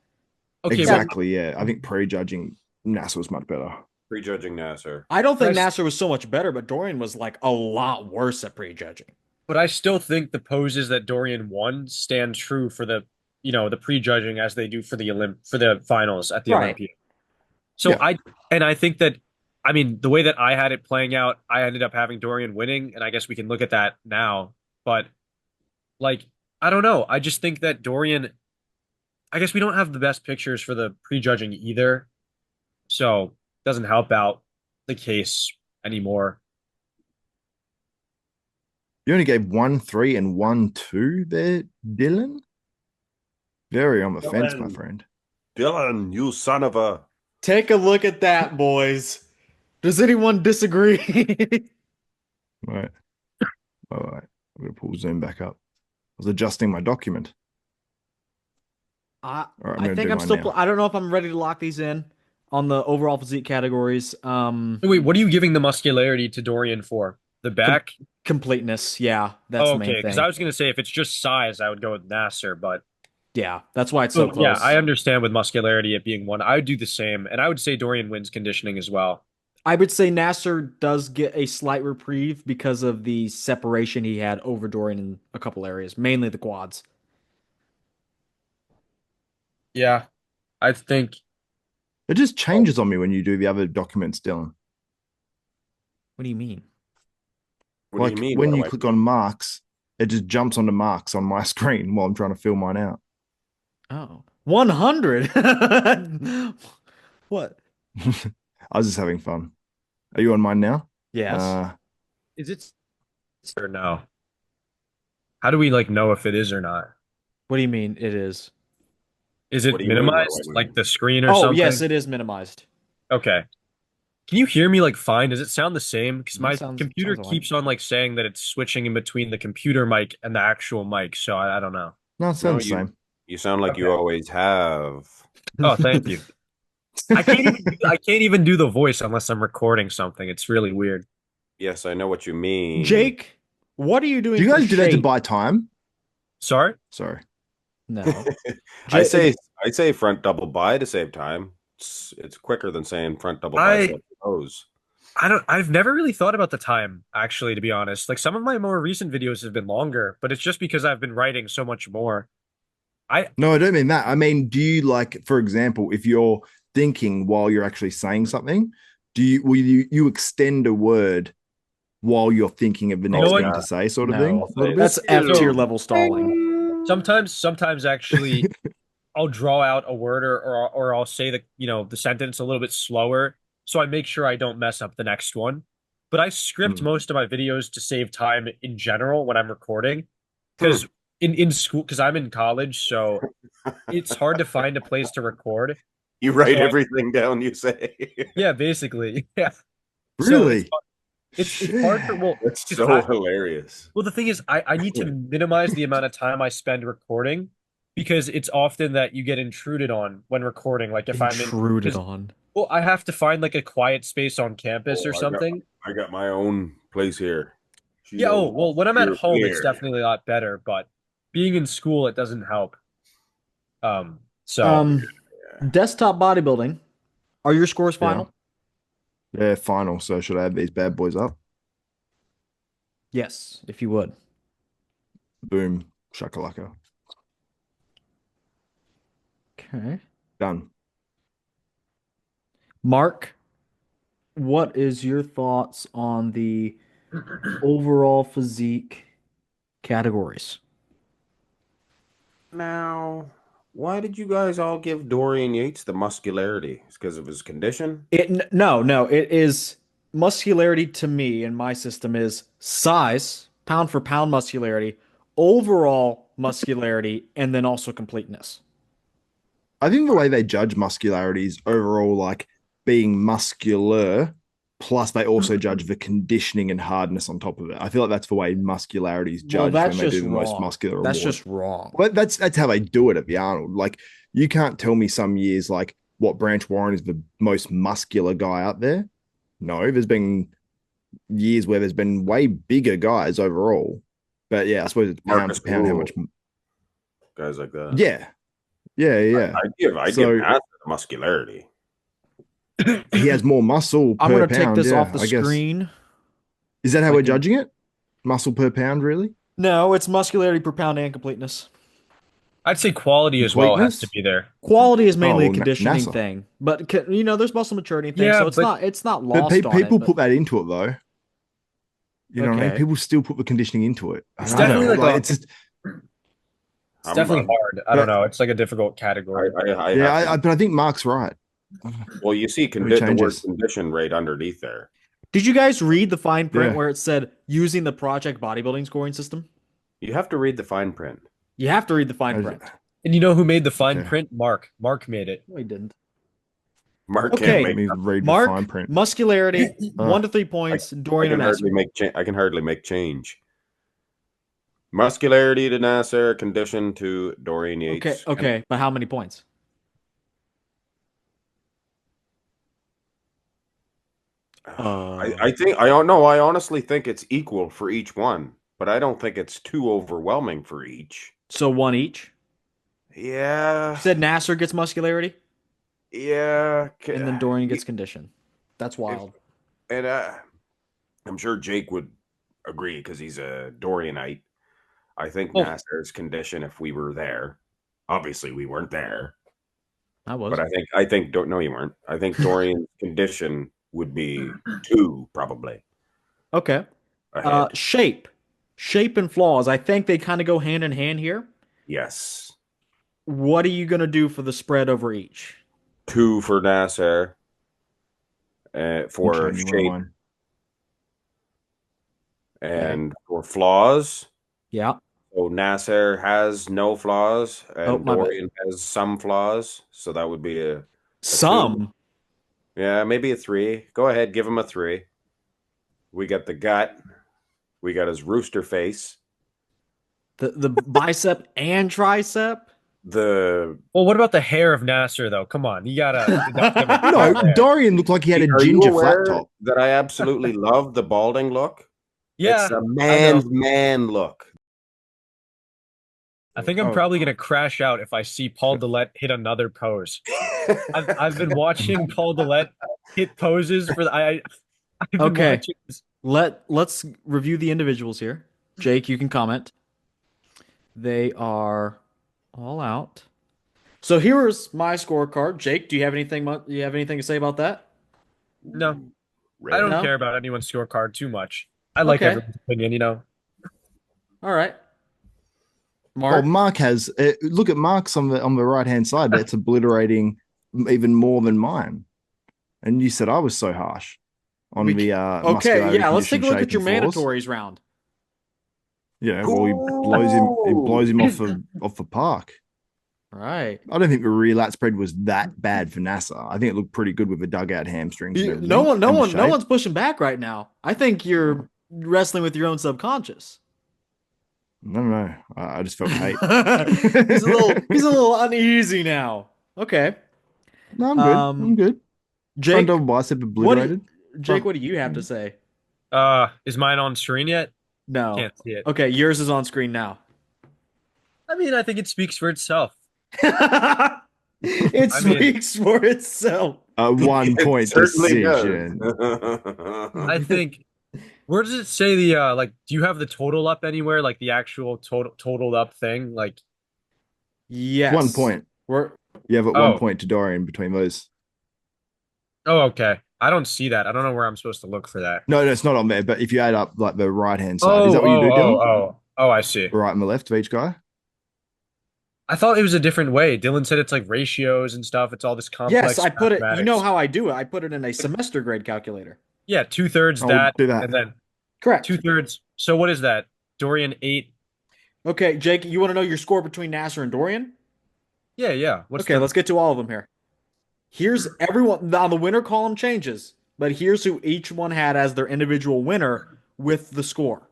Okay, Yeah, Exactly, yeah. I think prejudging NASA was much better. Prejudging Nasser. I don't think but I, Nasser was so much better, but Dorian was like a lot worse at prejudging. but I still think the poses that Dorian won stand true for the prejudging as they do for the finals at the Right. Olympia. So Yeah. I think that I mean the way that I had it playing out, I ended up having Dorian winning, and I guess we can look at that now. But like I don't know. I just think that Dorian, I guess we don't have the best pictures for the prejudging either. So it doesn't help out the case anymore. You only gave 1-3 and 1-2 there, Dylan. Very on the fence, my Dylan, friend. Dylan, you son of a. Take a look at that, boys. Does anyone disagree? Right. All right. I'm gonna pull Zoom back up. I was adjusting my document. I All right, I'm I gonna think do I'm mine still. now. I don't know if I'm ready to lock these in on the overall physique categories. Wait, what are you giving the muscularity to Dorian for? The Com back? completeness. Yeah, that's Oh, the main okay, because I thing. was gonna say if it's just size, I would go with Nasser, but Yeah, that's why it's so oh yeah, I close. understand with muscularity it being one. I would do the same, and I would say Dorian wins conditioning as well. I would say Nasser does get a slight reprieve because of the separation he had over Dorian in a couple areas, mainly the quads. Yeah, I think. It just Oh, changes on me when you do the other documents, Dylan. What do you mean? What do you Like mean? when What you do I click mean? on marks, it just jumps onto marks on my screen while I'm trying to fill mine out. Oh, 100. What? I was just having fun. Are you on mine now? Yes. Uh, is it or no? How do we like know if it is or not? What do you mean it is? Is What it do you mean? What do minimized, I like mean? the screen or Oh, yes, something? it is minimized. Okay. Can you hear me like fine? Does it sound the same? Because That my sounds computer all right. keeps on like saying that it's switching in between the computer mic and the actual mic, so I don't know. no, it No, sounds the same. you sound like you Okay. always have. Oh, thank you. I can't even do the voice unless I'm recording something. It's really weird. Yes, I know what you mean. Jake, what are you Do doing you for guys do that to shape? buy time? Sorry? Sorry. No. I Jake, say I say front double by to save time. It's quicker than saying front double I bicep pose. I've never really thought about the time, actually, to be honest. Like some of my more recent videos have been longer, but it's just because I've been writing so much more. I No, I don't mean that. I mean, do you like, for example, if you're thinking while you're actually saying something, will you extend a word while you're thinking of the you know next what? thing Yeah, to say, sort of no. thing? I'll A little say bit. That's F tier So level stalling. sometimes actually I'll draw out a word or I'll say the sentence a little bit slower so I make sure I don't mess up the next one. But I script Hmm. most of my videos to save time in general when I'm recording Hmm. because in school because I'm in college, so it's hard to find a place to record. You write So everything down you say. yeah, basically. Yeah. So Really? it's hard for well That's because so I hilarious. well the thing is I need to minimize the amount of time I spend recording because it's often that you get intruded on when recording. Like if I'm in Intruded because on. well I have to find like a quiet space on campus or Oh, something. I got my own place here. She Yeah, knows oh well when I'm at you're home it's here. definitely a lot better, but being in school it doesn't help. So Um, Desktop bodybuilding. Are your scores Yeah. final? Yeah, final. So should I have these bad boys up? Yes, if you would. Boom. Shakalaka. Okay. Done. Mark, what is your thoughts on the overall physique categories? Now, why did you guys all give Dorian Yates the muscularity? It's because of his condition? No, it is muscularity to me in my system is size, pound for pound muscularity, overall muscularity, and then also completeness. I think the way they judge muscularity is overall like being muscular, plus they also judge the conditioning and hardness on top of it. I feel like that's the way muscularity is Well, judged when that's they just do the most wrong. muscular That's award. just wrong. Well, that's how they do it at the Arnold. Like you can't tell me some years like what Branch Warren is the most muscular guy out there. No, there's been years where there's been way bigger guys overall. But yeah, I suppose it's pound Marcus for pound how much. Rule, guys like that. Yeah, yeah. I'd give So Nasser the muscularity. he has more muscle I'm per gonna take pound. this off Yeah, the I guess. screen. Is that how I we're can. judging it? Muscle per pound, really? No, it's muscularity per pound and completeness. I'd say quality as well has to Completeness? be there. Quality is Oh mainly a well, conditioning NASA. thing, but there's muscle maturity thing, Yeah, so but it's not But lost on it. people But put that into it though. You know what I mean? okay, People still put the conditioning into it. it's I don't definitely know. like Like a it's just, it's I'm, definitely hard. I don't but know. It's like a difficult I, category. I yeah, have to. but I think Mark's right. Well, you see Maybe the word changes. condition right underneath there. did you guys read the fine print Yeah. where it said using the project bodybuilding scoring system? You have to read the fine print. You have to read the fine I- print. And you know who made the fine Okay. print? Mark. Mark made it. No, he didn't. Mark can't Let Okay, make. me read the fine Mark, print. muscularity, Uh, 1 to 3 I, points. I Dorian can and hardly Nasser. make change. I can hardly make change. Muscularity to Nasser, condition to Dorian Okay, Yates. And okay, but how many points? I think I don't know. I honestly think it's equal for each one, but I don't think it's too overwhelming for each. So one each. You Yeah, said Nasser gets muscularity, yeah. and then Dorian gets condition. That's If wild. and I'm sure Jake would agree because he's a Dorianite. I think Oh, Nasser's condition if we were there. Obviously, we weren't there, I but was. no, you weren't. I think Dorian's condition would be two probably Okay. ahead. Shape and flaws. I think they kind of go hand in hand here. Yes, What are you gonna do for the spread over each? two for Nasser, I'm for changing one of shape mine. Okay. and for flaws. Yeah. So Nasser has no flaws, Oh, and my bad. Dorian has some flaws. So that would be a two. Some. Yeah, maybe a three. Go ahead, give him a three. We got the gut. We got his rooster face. The bicep and tricep. The well, what about the hair of Nasser though? Come on, you gotta deduct him a No, point there. Dorian looked like he had a Are you ginger flat aware top. that I absolutely love the balding look? It's Yeah, a I man's know. man look. I think I'm Oh, probably gonna crash out if I see Paul Dillette hit another pose. I've been watching Paul Dillette hit poses for I've been Okay. watching this. Let's review the individuals here. Jake, you can comment. They are all out. So here's my scorecard. Jake, do you have anything? Do you have anything to say about that? No, I Red. don't No. care about anyone's scorecard too much. I like Okay. everyone's opinion, you know. All right. oh, Mark. Mark has. Look at Mark's on the right hand side. That's obliterating even more than mine. And you said I was so harsh on We the okay. muscularity, Yeah. Let's take condition, a look shape, at your and flaws. mandatories round. Yeah, well, he blows Ooh. him off the park. All right. I don't think the rear lat spread was that bad for NASA. I think it looked pretty good with the dugout hamstrings and No everything. one, no And the one, no shape. one's pushing back right now. I think you're wrestling with your own subconscious. No. I just felt hate. He's a little uneasy now. Okay. No, I'm good. I'm Um, good. Front Jake, double bicep what do you, obliterated. Jake, Front. what do you have to say? Is mine on screen yet? No. Can't see it. Okay, yours is on screen now. I mean, I think it speaks for itself. It I mean, speaks for itself. A one It point certainly does. decision. I think where does it say the like do you have the total up anywhere? Like the actual totaled up thing? Like One Yes. point. We're You have at one oh, point to Dorian between those. oh okay. I don't see that. I don't know where I'm supposed to look for that. No, no, it's not on there. But if you add up like the right hand side, is Oh, that what you do, oh, oh, Dylan? oh. Oh, I see. The right and the left of each guy. I thought it was a different way. Dylan said it's like ratios and stuff. It's all this Yes, complex I put it. You know mathematics. how I do it. I put it in a semester grade calculator. Yeah, two-thirds I'll that, do that. and then Correct. two-thirds. So what is that? Dorian 8. Okay, Jake, you want to know your score between Nasser and Dorian? Yeah, yeah. What's Okay, the let's get to all of them here. Here's everyone. Now the winner column changes, but here's who each one had as their individual winner with the score.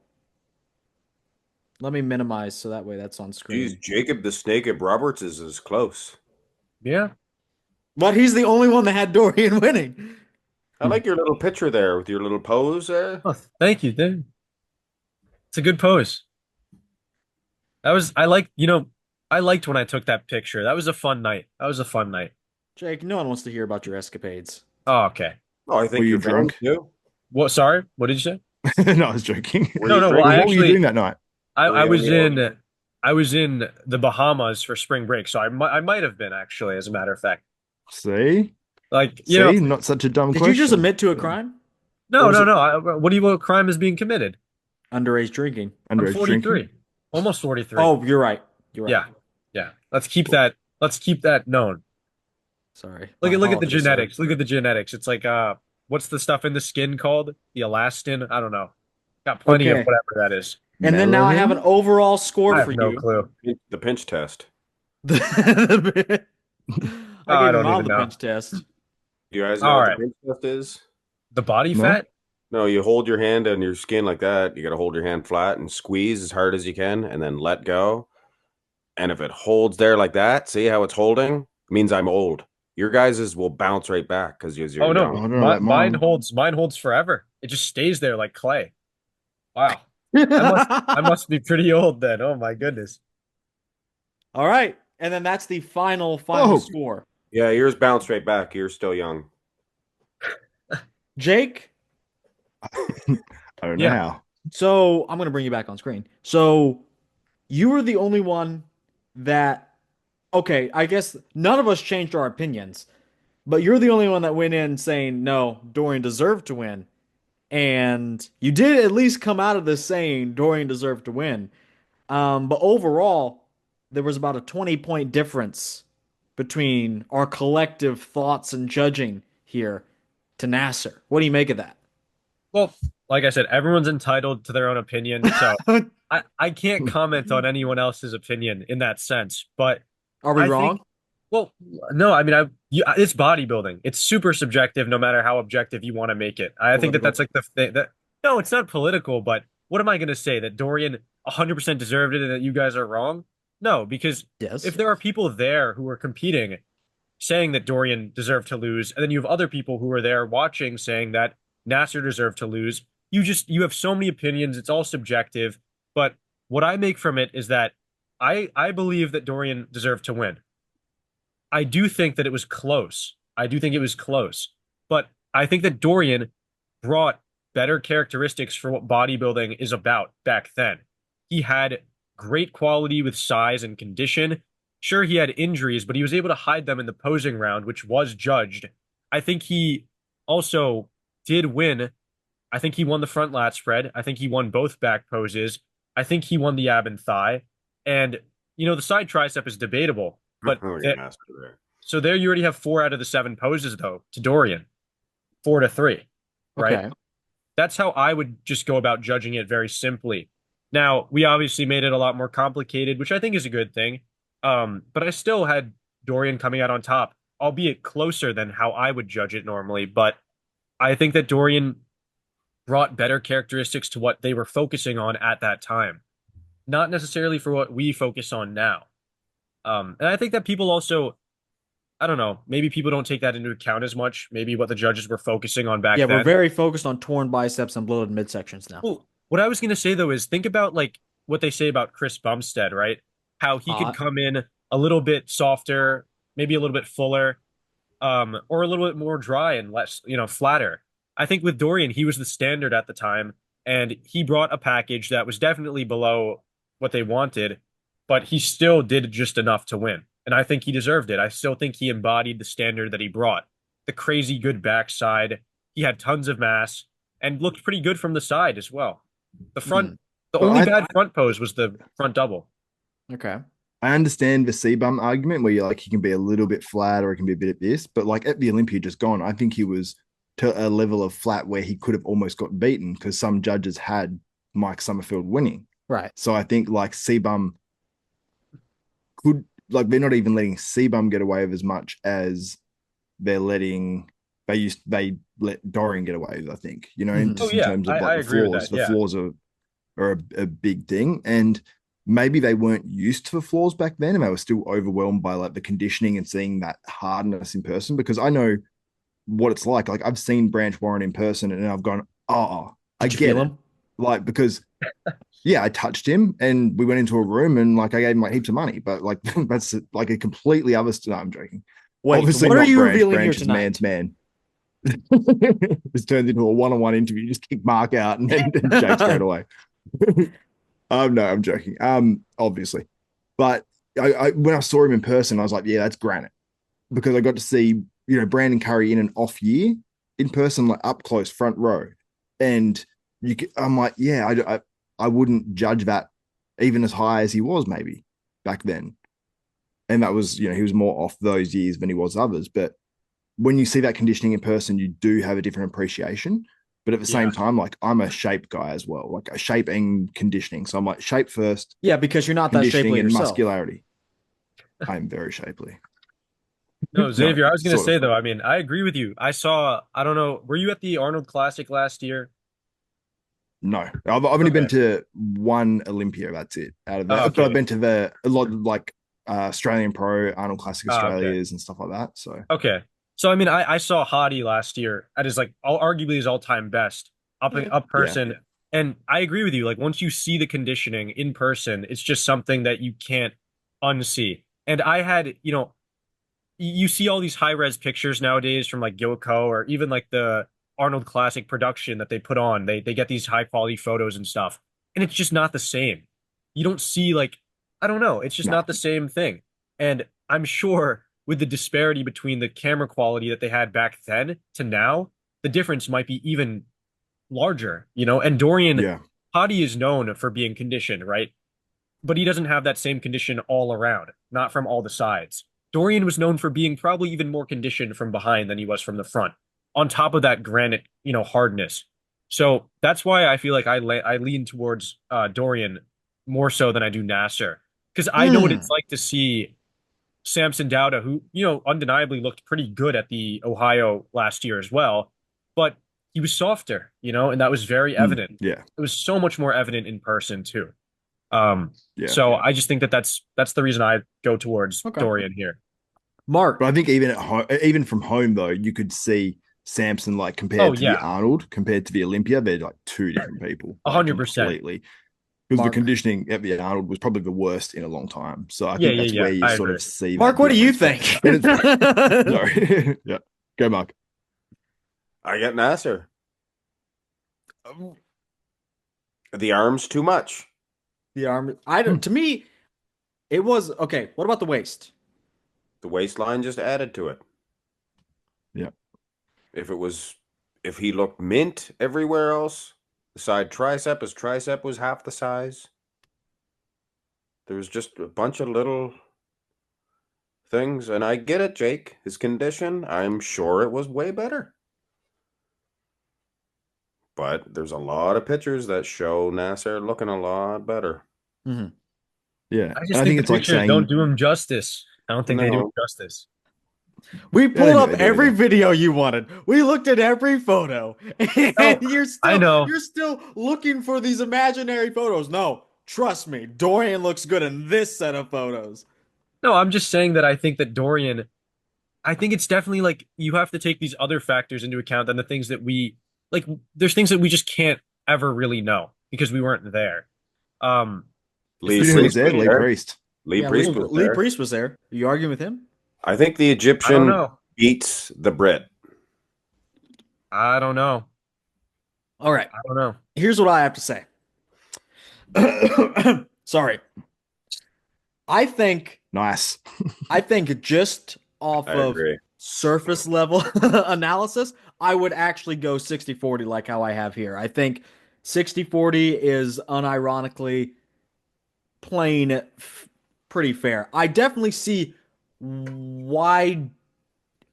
Let me minimize so that way that's on Geez, screen. Jacob the Snake Up Roberts is close. Yeah. But he's the only one that had Dorian winning. I like your little picture there with your little pose there. Oh, thank you, dude. It's a good pose. That was I like, I liked when I took that picture. That was a fun night. That was a fun night. Jake, no one wants to hear about your escapades. Oh, okay. Oh, I Were think you you're drunk? too. What, sorry? What did you say? No, I was joking. Were No, you no, well, drinking? I What were you doing actually that night? I, Were I you was on the in I was in the Bahamas for spring break, so I might have been actually, as a matter of fact. See? Like, See? Not such a dumb Did question. you just admit to a crime? Or no, was no, it no. What crime is being committed? underage drinking? I'm Underage drinking? 43. Almost 43. Oh, you're right. You're right. Yeah. Yeah. Let's keep that known. Sorry. Look My at the apologies, sir. genetics. Look at the genetics. It's like what's the stuff in the skin called? The elastin? I don't know. Got plenty of Okay. whatever that is. And then now I have an Melanin? overall score I for have no you. clue. The pinch test. I I gave your don't mom even the know. pinch test. Do you guys know All what the right. pinch test is? The body No? fat? No, you hold your hand on your skin like that. You got to hold your hand flat and squeeze as hard as you can and then let go. And if it holds there like that, see how it's holding? Means I'm old. Your guys's will bounce right back because you're Oh I young. no. don't know My, about mine mine. holds forever. It just stays there like clay. Wow. I must be pretty old then. Oh my goodness. All right. And then that's the final Oh. score. Yeah, yours bounced right back. You're still young. Jake, I don't know Yeah. how. so I'm going to bring you back on screen. So you were the only one that, okay, I guess none of us changed our opinions, but you're the only one that went in saying, no, Dorian deserved to win. And you did at least come out of this saying Dorian deserved to win. But overall, there was about a 20-point difference between our collective thoughts and judging here to Nasser. What do you make of that? Well, like I said, everyone's entitled to their own opinion, so I can't comment on anyone else's opinion in that sense. But Are we I wrong? think, well, no, I mean, it's bodybuilding. It's super subjective, no matter how objective you want to make it. I think that Political. that's like the thing that, no, it's not political, but what am I going to say? That Dorian 100% deserved it and that you guys are wrong? No, because Yes. if there are people there who are competing saying that Dorian deserved to lose, and then you have other people who are there watching saying that Nasser deserved to lose, you have so many opinions, it's all subjective. But what I make from it is that I believe that Dorian deserved to win. I do think that it was close. I do think it was close. But I think that Dorian brought better characteristics for what bodybuilding is about back then. He had great quality with size and condition. Sure, he had injuries, but he was able to hide them in the posing round, which was judged. I think he also did win. I think he won the front lat spread. I think he won both back poses. I think he won the ab and thigh. And, the side tricep is debatable, but Oh, your master there. so there you already have 4 out of the 7 poses, though, to Dorian. 4-3, right? Okay. That's how I would just go about judging it very simply. Now, we obviously made it a lot more complicated, which I think is a good thing. But I still had Dorian coming out on top, albeit closer than how I would judge it normally. But I think that Dorian brought better characteristics to what they were focusing on at that time, not necessarily for what we focus on now. And I think that people also, I don't know, maybe people don't take that into account as much, maybe what the judges were focusing on back Yeah, we're then. very focused on torn biceps and bloated midsections now. Well, what I was going to say though is think about like what they say about Chris Bumstead, right? How he could Hot. come in a little bit softer, maybe a little bit fuller, or a little bit more dry and less, flatter. I think with Dorian, he was the standard at the time, and he brought a package that was definitely below what they wanted, but he still did just enough to win. And I think he deserved it. I still think he embodied the standard that he brought. The crazy good backside. He had tons of mass and looked pretty good from the side as well. The Mhm. front, the Well, only bad front pose was the front double. Okay. I understand the C-bum argument where you're like, he can be a little bit flat or he can be a bit of this, but like at the Olympia just gone, I think he was to a level of flat where he could have almost got beaten because some judges had Mike Summerfield winning. Right. So I think like C-bum could, like, they're not even letting C-bum get away with as much as they're letting, they let Dorian get away with, I think, Mhm. just Oh in yeah, terms of I like the agree with flaws. that. The Yeah. flaws are a big thing. And maybe they weren't used to the flaws back then and they were still overwhelmed by like the conditioning and seeing that hardness in person, because I know what it's like. Like I've seen Branch Warren in person and I've gone, oh, I Did you get feel it. him? Like, because yeah, I touched him and we went into a room and like I gave him like heaps of money, but like that's like a completely other no, I'm joking. Wait, Obviously what are not you Branch. revealing here Branch is man's tonight? man. This turns into a one-on-one interview. Just kick Mark out and then Jake straight away. No, I'm joking. Obviously, but I when I saw him in person, I was like, yeah, that's granite, because I got to see Brandon Curry in an off year in person, like up close, front row, and I'm like, yeah, I wouldn't judge that even as high as he was maybe back then, and that was he was more off those years than he was others, but when you see that conditioning in person, you do have a different appreciation. But at the Yeah. same time, like I'm a shape guy as well, like a shape and conditioning. So I'm like shape first, Yeah, because you're not that conditioning shapely and yourself. muscularity. I'm very shapely. No, No, Xavier, I was gonna sort say of. though, I mean, I agree with you. I don't know, were you at the Arnold Classic last year? No, I've only been Okay. to one Olympia. That's it. Out of Oh, that, but I've okay. been to a lot of like Australian Pro, Arnold Classic Oh, okay. Australias, and stuff like that. So Okay. So I mean, I saw Hadi last year at his like arguably his all-time best up yeah, person. And I agree with you. Like once you see the conditioning in person, it's just something that you can't unsee. And I had, you see all these high-res pictures nowadays from like Gilco or even like the Arnold Classic production that they put on. They get these high-quality photos and stuff. And it's just not the same. You don't see like, I don't know, it's just no, not the same thing. And I'm sure with the disparity between the camera quality that they had back then to now, the difference might be even larger. And Dorian yeah, Hadi is known for being conditioned, right? But he doesn't have that same condition all around, not from all the sides. Dorian was known for being probably even more conditioned from behind than he was from the front. On top of that granite, hardness. So that's why I feel like I lean towards Dorian more so than I do Nasser, because I know what Hmm. it's like to see Samson Dowda, who undeniably looked pretty good at the Ohio last year as well, but he was softer, and that was very evident. yeah, It was so much more evident in person too. Um, yeah. so I just think that that's the reason I go towards Okay. Dorian here. Mark. But I think even at home, even from home though, you could see Samson like Oh compared to the yeah, Arnold, compared to the Olympia, they're like two different people, like 100%. completely. Because the Mark. conditioning at the Arnold was probably the worst in a long time. So I Yeah, think yeah, that's yeah. where you I sort agree. of see Mark, that what do you difference. think? And it's sorry, yeah, go Mark. I get Nasser. The arms too much. The arm. I don't. To me, it was okay. What about the waist? The waistline just added to it. Yeah, If he looked mint everywhere else, the side tricep, his tricep was half the size. There was just a bunch of little things, and I get it, Jake. His condition, I'm sure it was way better. But there's a lot of pictures that show Nasser looking a lot better. Mhm. yeah, I and just I think think the it's like pictures don't saying, do him justice. I don't think they do him No, justice. We yeah, I pulled don't think up they do every either. video you wanted. We looked at every photo, No, and you're I still know. you're still looking for these imaginary photos. No, trust me, Dorian looks good in this set of photos. No, I'm just saying that I think that Dorian, I think it's definitely like you have to take these other factors into account than the things that we like. There's things that we just can't ever really know because we weren't there. Um, it's Lee the You know who same. was Priest there? was Lee there. Priest. Lee Yeah, Priest was Lee there. Priest was there. Are you arguing with him? I think the I don't Egyptian know. beats the Brit. I don't know. All right, I don't know. here's what I have to say. Sorry. I think Nice. I think just I off of agree. surface level analysis, I would actually go 60-40 like how I have here. I think 60-40 is unironically plain pretty fair. I definitely see why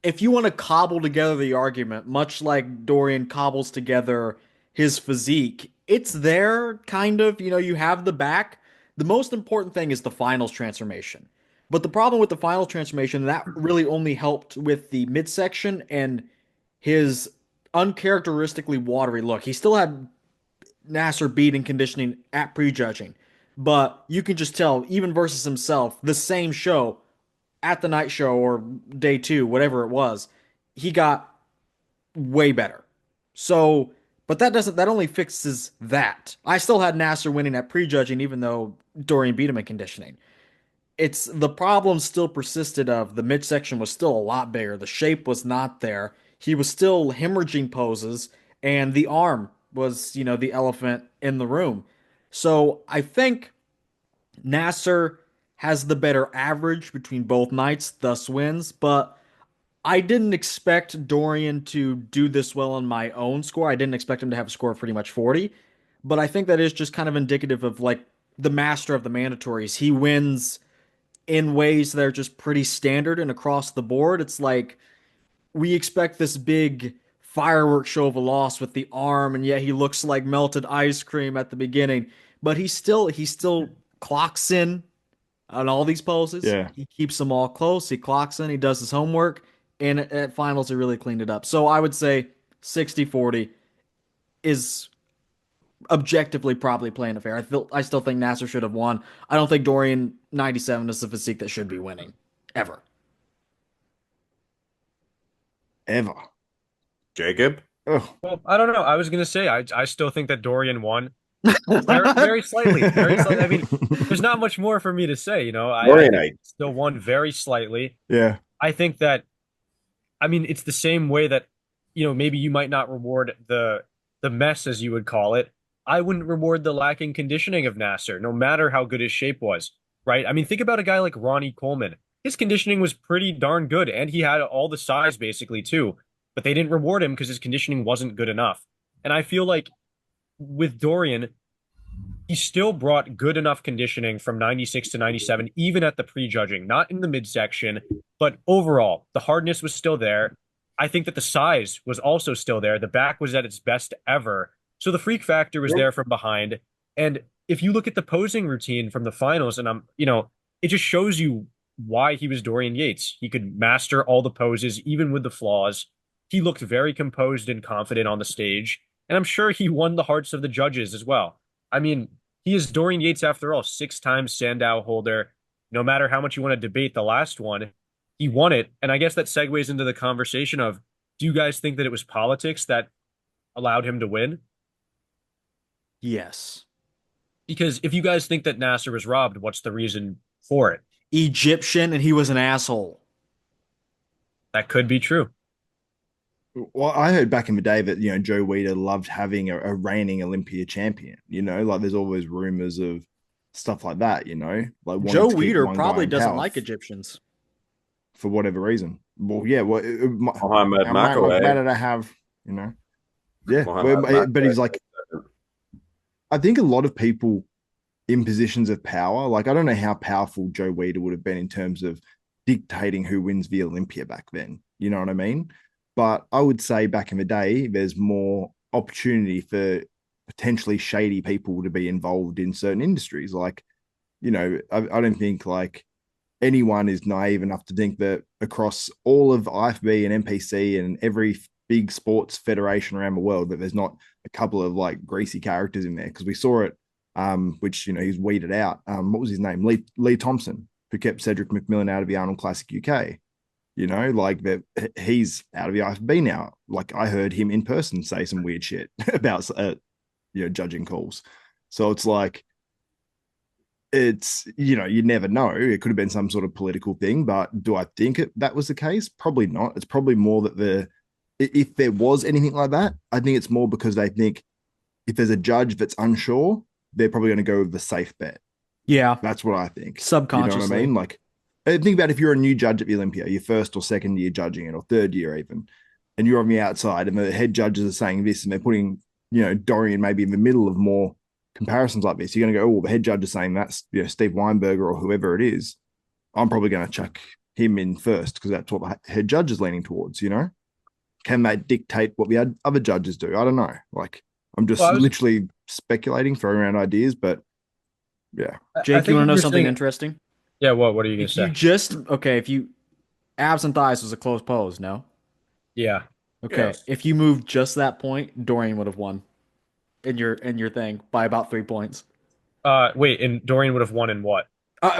if you want to cobble together the argument, much like Dorian cobbles together his physique, it's there, kind of. You know, you have the back. The most important thing is the finals transformation. But the problem with the finals transformation, that really only helped with the midsection and his uncharacteristically watery look. He still had Nasser beat in conditioning at prejudging, but you can just tell, even versus himself, the same show at the night show or day two, whatever it was, he got way better. So, but that only fixes that. I still had Nasser winning at prejudging, even though Dorian beat him in conditioning. It's the problem still persisted of the midsection was still a lot bigger. The shape was not there. He was still hemorrhaging poses, and the arm was, the elephant in the room. So I think Nasser has the better average between both nights, thus wins. But I didn't expect Dorian to do this well on my own score. I didn't expect him to have a score of pretty much 40. But I think that is just kind of indicative of like the master of the mandatories. He wins in ways that are just pretty standard and across the board. It's like we expect this big fireworks show of a loss with the arm, and yet he looks like melted ice cream at the beginning. But he still clocks in on all these poses. Yeah. He keeps them all close. He clocks in. He does his homework. And at finals, he really cleaned it up. So I would say 60-40 is objectively probably playing it fair. I still think Nasser should have won. I don't think Dorian 97 is the physique that should be winning ever. Ever. Jacob? Oh, Well, I don't know. I was gonna say I still think that Dorian won very very slightly. Very slightly. I mean, there's not much more for me to say, you know. I think Dorianite. he still won very slightly. yeah. I think that I mean it's the same way that, maybe you might not reward the mess as you would call it. I wouldn't reward the lacking conditioning of Nasser, no matter how good his shape was, right? I mean, think about a guy like Ronnie Coleman. His conditioning was pretty darn good, and he had all the size basically too, but they didn't reward him because his conditioning wasn't good enough. And I feel like with Dorian, he still brought good enough conditioning from 96 to 97, even at the prejudging, not in the midsection, but overall, the hardness was still there. I think that the size was also still there. The back was at its best ever. So the freak factor was there from behind. And if you look at the posing routine from the finals, and it just shows you why he was Dorian Yates. He could master all the poses, even with the flaws. He looked very composed and confident on the stage. And I'm sure he won the hearts of the judges as well. I mean, he is Dorian Yates after all, 6 times Sandow holder. No matter how much you want to debate the last one, he won it. And I guess that segues into the conversation of, do you guys think that it was politics that allowed him to win? Yes. Because if you guys think that Nasser was robbed, what's the reason for it? Egyptian, and he was an asshole. That could be true. Well, I heard back in the day that, Joe Weider loved having a reigning Olympia champion, like there's always rumors of stuff like that, like wanting Joe to keep Weider one guy probably in doesn't power like Egyptians. for whatever reason. Well, yeah, well, Mohammed how much McAway. better to have, yeah, Mohammed but he's McAway. like, I think a lot of people in positions of power, like I don't know how powerful Joe Weider would have been in terms of dictating who wins the Olympia back then. You know what I mean? But I would say back in the day, there's more opportunity for potentially shady people to be involved in certain industries. Like, I don't think like anyone is naive enough to think that across all of IFB and NPC and every big sports federation around the world that there's not a couple of like greasy characters in there, because we saw it, which he's weeded out. What was his name? Lee Thompson, who kept Cedric McMillan out of the Arnold Classic UK. Like that he's out of the IFB now. Like I heard him in person say some weird shit about judging calls. So it's like it's, you never know. It could have been some sort of political thing, but do I think that was the case? Probably not. It's probably more that if there was anything like that, I think it's more because they think if there's a judge that's unsure, they're probably going to go with the safe bet. Yeah. That's what I think. Subconsciously. You know what I mean? Like, think about if you're a new judge at the Olympia, your first or second year judging it, or third year even, and you're on the outside and the head judges are saying this and they're putting, Dorian maybe in the middle of more comparisons like this. You're going to go, oh, the head judge is saying that's, Steve Weinberger or whoever it is. I'm probably going to chuck him in first because that's what the head judge is leaning towards, Can they dictate what the other judges do? I don't know. Like, I'm just literally speculating, throwing around ideas, but yeah. Jake, you want to know something interesting? Yeah, what are you going to say? If you abs and thighs was a close pose, no? Yeah. Okay. Yes. If you moved just that point, Dorian would have won in your thing by about 3 points. Wait, and Dorian would have won in what?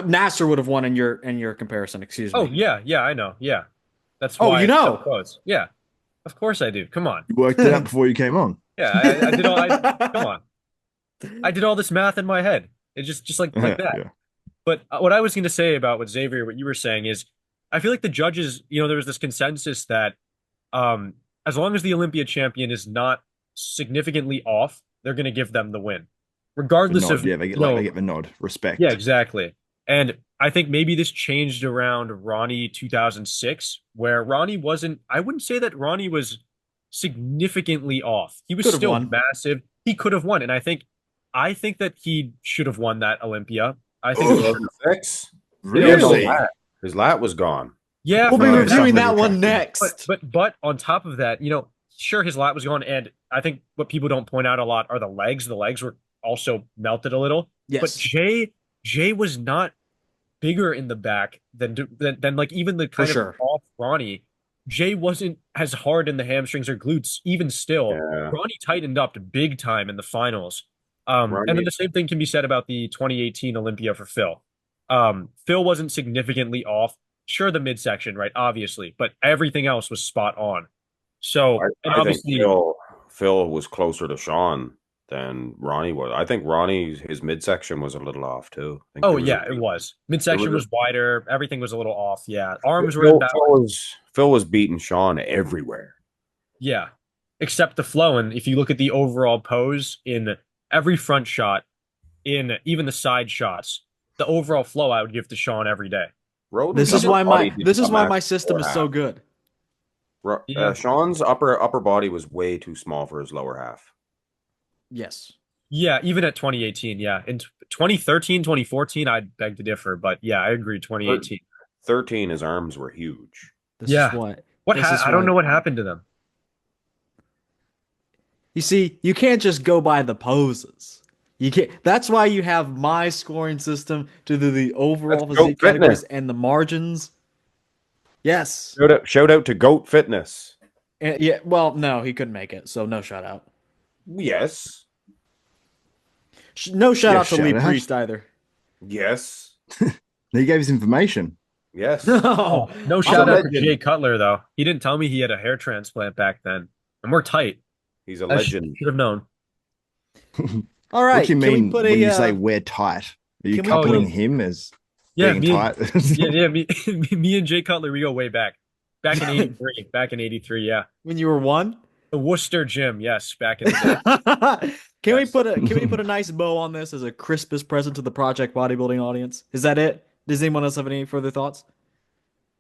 Nasser would have won in your comparison, excuse me. Oh, yeah, I know. Yeah. That's why it's so close. Yeah. Of course I do. Come on. You worked it out before you came on. Yeah, I did all come on. I did all this math in my head. It's just like that. Yeah. But what I was going to say about what Xavier, what you were saying is, I feel like the judges, there was this consensus that as long as the Olympia champion is not significantly off, they're going to give them the win, regardless of they get the nod, respect. Yeah, exactly. And I think maybe this changed around Ronnie 2006, where Ronnie wasn't. I wouldn't say that Ronnie was significantly off. He was still massive. He could have won, and I think that he should have won that Olympia. I think 2006. Really? His lat was gone. Yeah, we'll be reviewing that one next. But on top of that, sure, his lat was gone, and I think what people don't point out a lot are the legs. The legs were also melted a little. Yes. But Jay was not bigger in the back than like even the kind of off Ronnie. Jay wasn't as hard in the hamstrings or glutes. Even still, Ronnie tightened up big time in the finals. And then the same thing can be said about the 2018 Olympia for Phil. Phil wasn't significantly off. Sure, the midsection, right? Obviously, but everything else was spot on. So, I think Phil was closer to Sean than Ronnie was. I think his midsection was a little off too. Oh yeah, it was. Midsection was wider. Everything was a little off. Yeah, arms were. Phil was beating Sean everywhere. Yeah, except the flow. And if you look at the overall pose in every front shot, in even the side shots, the overall flow I would give to Sean every day. This is why my system is so good. Sean's upper body was way too small for his lower half. Yes. Yeah, even at 2018, yeah. In 2013, 2014, I'd beg to differ, but yeah, I agree. 2018. 13, his arms were huge. I don't know what happened to them. You see, you can't just go by the poses. You can't. That's why you have my scoring system to do the overall physique categories and the margins. Yes. Shout out to Goat Fitness. Yeah. Well, no, he couldn't make it, so no shout out. Yes. No shout out to Lee Priest either. Yes. He gave his information. Yes. No shout out to Jay Cutler though. He didn't tell me he had a hair transplant back then, and we're tight. He's a legend. Should have known. All right. What do you mean when you say we're tight? Are you coupling him as being tight? Me and Jay Cutler, we go way back. Back in 83. Back in 83, yeah. When you were one? The Worcester Gym, yes, back in the day. Can we put a nice bow on this as a Christmas present to the Project Bodybuilding audience? Is that it? Does anyone else have any further thoughts?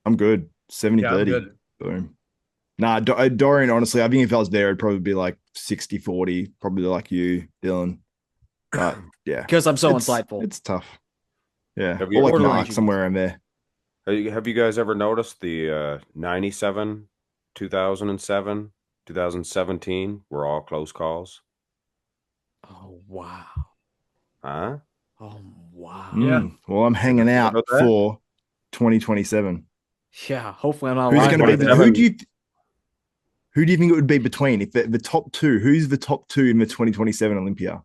I'm good. 70-30. Boom. Nah, Dorian, honestly, I think if I was there, it'd probably be like 60-40, probably like you, Dylan. But yeah. Because I'm so insightful. It's tough. Yeah. Or like Mark, somewhere in there. Have you guys ever noticed the 97, 2007, 2017 were all close calls? Oh, wow. Huh? Oh, wow. Yeah. Well, I'm hanging out for 2027. Yeah, hopefully I'm not Who's going to be who do you think it would be between if the top two? Who's the top two in the 2027 Olympia?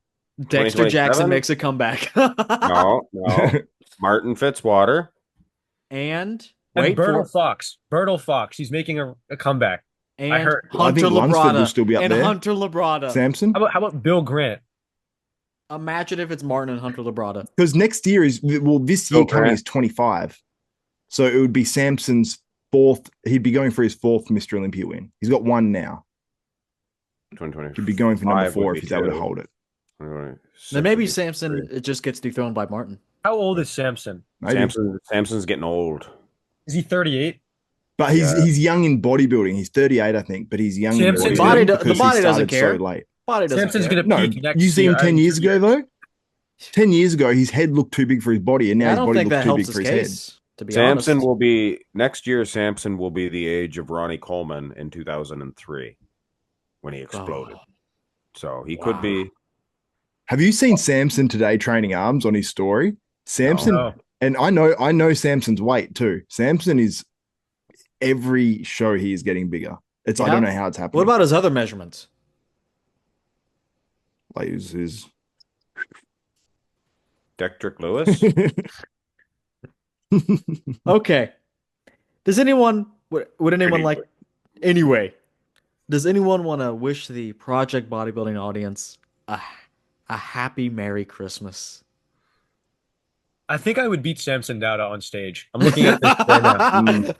Dexter Jackson makes a comeback. No. Martin Fitzwater. And Bertil Fox. Bertil Fox. He's making a comeback. And I heard. Hunter Labrada will still be up there. Hunter Labrada. Samson. How about Bill Grant? Imagine if it's Martin and Hunter Labrada. Because next year is this year coming is 25. So it would be Samson's fourth. He'd be going for his fourth Mr. Olympia win. He's got one now. 2020. He'd be going for number 4 if he's able to hold it. Then maybe Samson it just gets dethroned by Martin. How old is Samson? Samson's getting old. Is he 38? But he's young in bodybuilding. He's 38, I think, but he's young in Samson's bodybuilding. The body doesn't care. So late. Body doesn't Samson's care. going to peak next year. You see him 10 years ago, though? 10 years ago, his head looked too big for his body, and now I his don't body think that looks too helps big for his his head. case. To be Samson honest. will be next year. Samson will be the age of Ronnie Coleman in 2003 when he exploded. So he could be. Have you seen Samson today training arms on his story? Samson, No. and I know Samson's weight too. Samson is every show he is getting bigger. I don't know how it's happening. What about his other measurements? like his Dextric Lewis. Okay. Does anyone would anyone like anyway? Does anyone want to wish the Project Bodybuilding audience a happy Merry Christmas? I think I would beat Samson Dowda on stage. I'm looking at this right now.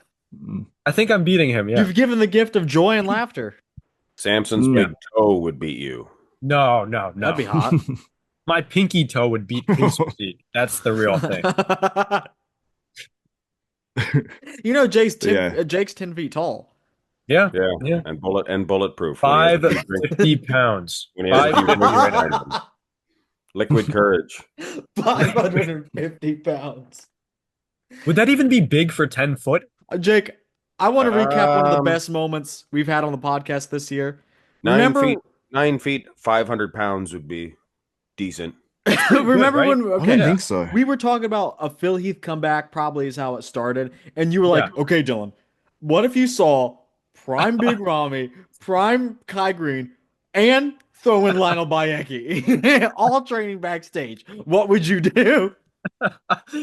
I think I'm beating him, yeah. You've given the gift of joy and laughter. Samson's big toe would beat you. No. That'd be hot. My pinky toe would beat his physique. That's the real thing. You know, Jake's 10 feet tall. Yeah. And bulletproof. 550 pounds. When he has a few drinks right out of him. Liquid courage. 550 pounds. Would that even be big for 10 foot? Jake, I want to recap one of the best moments we've had on the podcast this year. 9 feet, 500 pounds would be decent. Remember right? when? I Okay, don't think so. we were talking about a Phil Heath comeback. Probably is how it started, and you were like, "Okay, Dylan, what if you saw prime Big Ramy, prime Kai Green, and throw in Lionel Bayeki, all training backstage? What would you do?"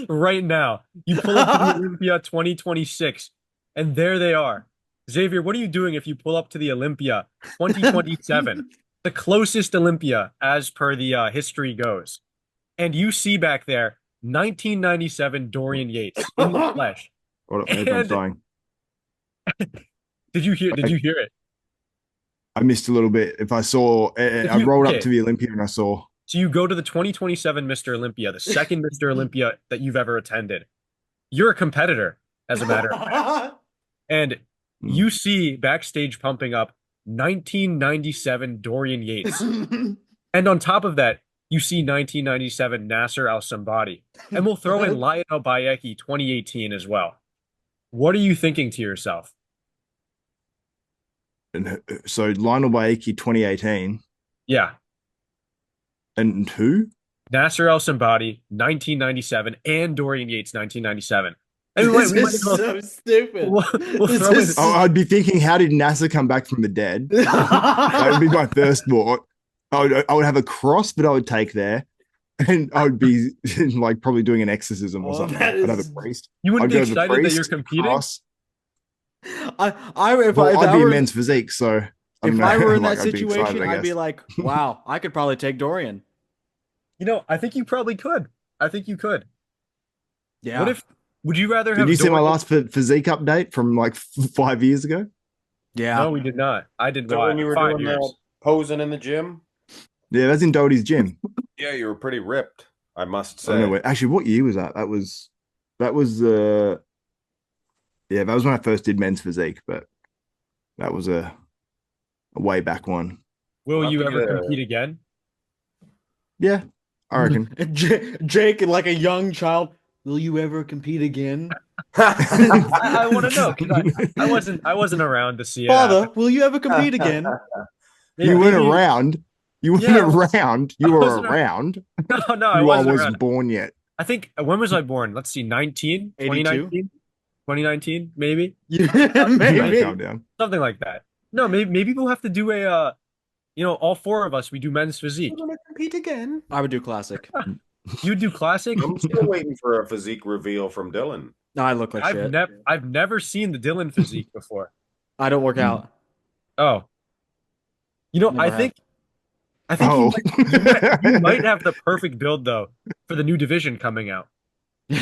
Right now, you pull up to the Olympia 2026, and there they are. Xavier, what are you doing if you pull up to the Olympia 2027, the closest Olympia as per the history goes, and you see back there 1997 Dorian Yates in the flesh? Hold up, my headphone's dying. Did you hear it? I missed a little bit. If I saw, I rolled up to the Olympia and I saw. So you go to the 2027 Mr. Olympia, the second Mr. Olympia that you've ever attended. You're a competitor, as a matter of fact. And you see backstage pumping up 1997 Dorian Yates. And on top of that, you see 1997 Nasser Al-Sambadi. And we'll throw in Lionel Bayeki 2018 as well. What are you thinking to yourself? And so Lionel Bayeki 2018. Yeah. And who? Nasser Al-Sambadi 1997 and Dorian Yates 1997. This is so stupid. I'd be thinking, how did NASA come back from the dead? That would be my first thought. I would have a cross that I would take there, and I would be like probably doing an exorcism or something. I'd have a priest. You wouldn't I'd be go to the excited that priest, you're competing? cross. I'd be in men's physique, so if I were in that I'd be excited, situation, I I'd be guess. like, wow, I could probably take Dorian. You know, I think you probably could. I think you could. Yeah. Would you rather have Did you see my Dorian- last physique update from like 5 years ago? Yeah. No, we did not. I did So not. when you were 5 doing years. posing in the gym, Yeah, that's in Doty's gym. yeah, you were pretty ripped, I must I don't know say. where, actually, what year was that? That was yeah, that was when I first did men's physique, but that was a way back one. Will I'll you have to ever get a- compete again? Yeah, I reckon. Jake, like a young child, will you ever compete again? I want to know because I wasn't around to see it. Father, will you ever compete again? You weren't around. You weren't Yeah, around. You I were wasn't around. No, I I wasn't wasn't around. born yet. I think, when was I born? Let's see, 19? 2019? 2019, maybe? Yeah, Maybe. maybe. Calm down. Something like that. No, maybe we'll have to do a, all 4 of us, we do men's physique. We're gonna compete again. I would do classic. You do classic? I'm still waiting for a physique reveal from Dylan. No, I look like shit. I've never seen the Dylan physique before. I don't work out. Oh. Never I have. think I think Oh, You might have the perfect build though for the new division coming out. men's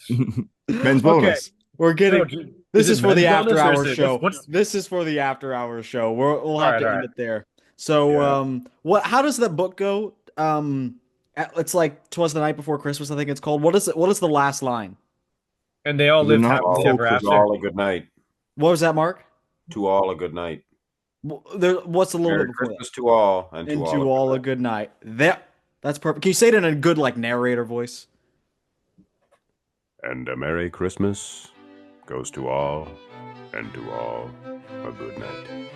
Okay. bonus. We're No, getting. dude, This is is it for men's the after bonus or is hours it show. what's This is for the after hours show. We'll have to all end right. it there. So, Yeah. what? How does that book go? It's like "'Twas the Night Before Christmas." I think it's called. What is it? What is the last line? And they all The lived night happily before ever To after. all a good night. What was that, Mark? To all a good night. What's a little Merry bit before that? Christmas to all, and to And all a to good all a night. good night. That's perfect. Can you say it in a good like narrator voice? And a Merry Christmas goes to all, and to all a good night.